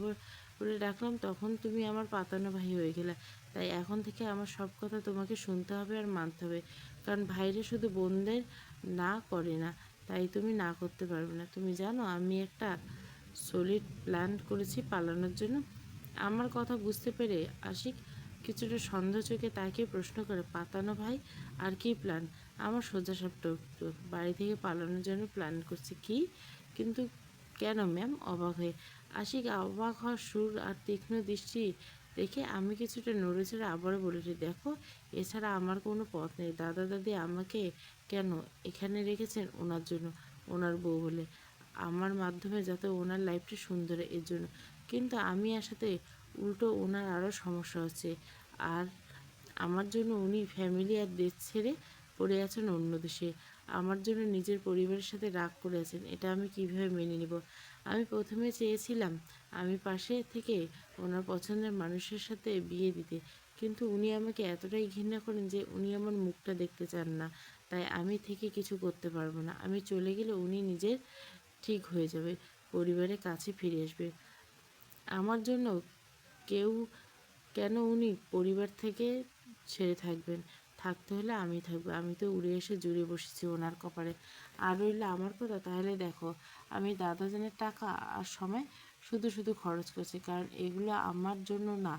বলে ডাকলাম তখন তুমি আমার পাতানো ভাই হয়ে গেলে, তাই এখন থেকে আমার সব কথা তোমাকে শুনতে হবে আর মানতে হবে, কারণ ভাইরা শুধু বোনদের না করে না, তাই তুমি না করতে পারবে না। তুমি জানো আমি একটা সলিড প্ল্যান করেছি পালানোর জন্য। আমার কথা বুঝতে পেরে আশিক কিছুটা সন্দেহ চোখে তাকিয়ে প্রশ্ন করে, পাতানো ভাই, আর কি প্ল্যান? আমার সোজাসাপটা উত্তর, বাড়ি থেকে পালানোর জন্য প্ল্যান করছি। কি? কিন্তু কেন ম্যাম? অবাক হয়ে আশিক অবাক হওয়ার সুর আর তীক্ষ্ণ দৃষ্টি দেখে আমি কিছুটা নড়েচড়ে আবারও বলেছি, দেখো, এছাড়া আমার কোনো পথ নেই। দাদা দাদি আমাকে কেন এখানে রেখেছেন? ওনার জন্য, ওনার বউ বলে, আমার মাধ্যমে যাতে ওনার লাইফটা সুন্দর, এর জন্য। কিন্তু আমি আসাতে উল্টো ওনার আরও সমস্যা হচ্ছে, আর আমার জন্য উনি ফ্যামিলি আর দেশ ছেড়ে পড়ে আছেন অন্য দেশে। আমার জন্য নিজের পরিবারের সাথে রাগ করে আছেন, এটা আমি কিভাবে মেনে নিব? আমি প্রথমে চেয়েছিলাম আমি পাশে থেকে ওনার পছন্দের মানুষের সাথে বিয়ে দিতে, কিন্তু উনি আমাকে এতটাই ঘৃণা করেন যে উনি আমার মুখটা দেখতে চান না, তাই আমি থেকে কিছু করতে পারবো না। আমি চলে গেলে উনি নিজের ঠিক হয়ে যাবে, পরিবারের কাছে ফিরে আসবে। আমার জন্য কেউ কেন উনি পরিবার থেকে ছেড়ে থাকবেন? থাকতে হলে আমি থাকবো, আমি তো উড়ে এসে জুড়ে বসেছি ওনার কপালে। আর রইল আমার কথা, তাহলে দেখো, আমি দাদাজানের টাকা আর সময় শুধু শুধু খরচ করছি, কারণ এগুলো আমার জন্য না,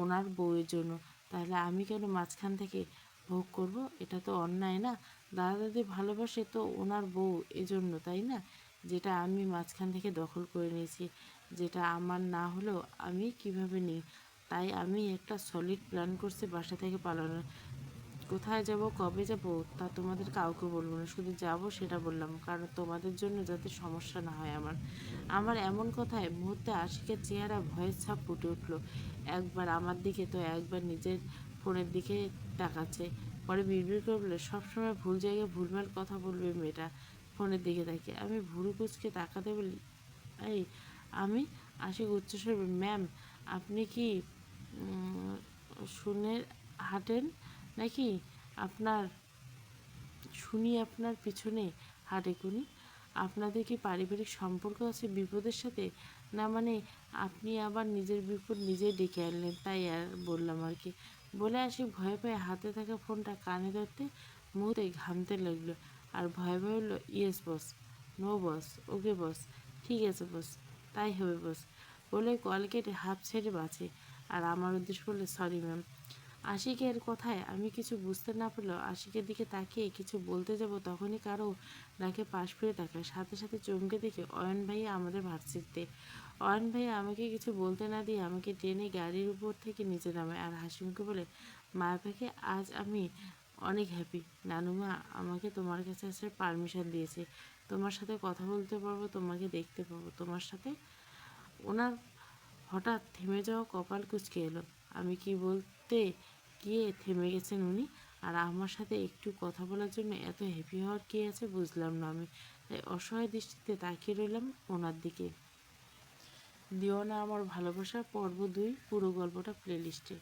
ওনার বউয়ের জন্য। তাহলে আমি কেন মাঝখান থেকে ভোগ করব? এটা তো অন্যায় না? দাদা দাদি ভালোবাসে তো ওনার বউ এজন্য, তাই না? যেটা আমি মাঝখান থেকে দখল করে নিয়েছি, যেটা আমার না হলেও আমি কিভাবে নিই। তাই আমি একটা সলিড প্ল্যান করছি বাসা থেকে পালানোর। কোথায় যাব, কবে যাব তা তোমাদের কাউকে বলবো না, শুধু যাব সেটা বললাম, কারণ তোমাদের জন্য যাতে সমস্যা না হয় আমার। আমার এমন কথায় মুহূর্তে আশিকের চেহারা ভয়ের ছাপ ফুটে উঠল। একবার আমার দিকে তো একবার নিজের ফোনের দিকে তাকাচ্ছে। পরে বিড়বিড় করে বলে, সবসময় ভুল জায়গায় ভুলভাল কথা বলবে মেয়েটা। ফোনের দিকে তাকিয়ে আমি ভুরু কুচকে তাকাতে বলি, এই আমি? আশিক উচ্চস্বর, ম্যাম, আপনি কি শুনে হাঁটেন নাকি? আপনার শুনি আপনার পিছনে হাঁটে কুনি। আপনাদের কি পারিবারিক সম্পর্ক আছে বিপদের সাথে? না মানে আপনি আবার নিজের বিপদ নিজেই ডেকে আনলেন, তাই আর বললাম আর কি। বলে আসি ভয়ে ভয়ে হাতে থাকা ফোনটা কানে ধরতে মুহূর্তে ঘামতে লাগলো, আর ভয়ে ভয়ে বললো, ইয়েস বস, নো বস, ওকে বস, ঠিক আছে বস, তাই হবে বস, বলে কল কেটে হাফ ছেড়ে বাঁচে। আর আমার উদ্দেশ্য বললে, সরি ম্যাম। আশিকের কথায় আমি কিছু বুঝতে না পারলেও আশিকের দিকে তাকিয়ে কিছু বলতে যাব, তখনই কারো নাকে পাশ ফিরে তাকায়, সাথে সাথে চমকে দেখে অয়ন ভাইয়া আমাদের ভার্সিটিতে। অয়ন ভাইয়া আমাকে কিছু বলতে না দিয়ে আমাকে টেনে গাড়ির উপর থেকে নিচে নামায়, আর হাসিমুখে বলে, মায়া পাখি, আজ আমি অনেক হ্যাপি। নানুমা আমাকে তোমার কাছে আসার পারমিশন দিয়েছে, তোমার সাথে কথা বলতে পারবো, তোমাকে দেখতে পাবো, তোমার সাথে। ওনার হঠাৎ থেমে যাওয়া কপাল কুঁচকে এলো। আমি কি বলতে গিয়ে থেমে গেছেন উনি। আর আমার সাথে একটু কথা বলার জন্য এত হ্যাপি হওয়ার কী আছে বুঝলাম না আমি। তাই অসহায় দৃষ্টিতে তাকিয়ে রইলাম ওনার দিকে। দিও না আমার ভালোবাসা পর্ব 2 পুরো গল্পটা প্লেলিস্টে।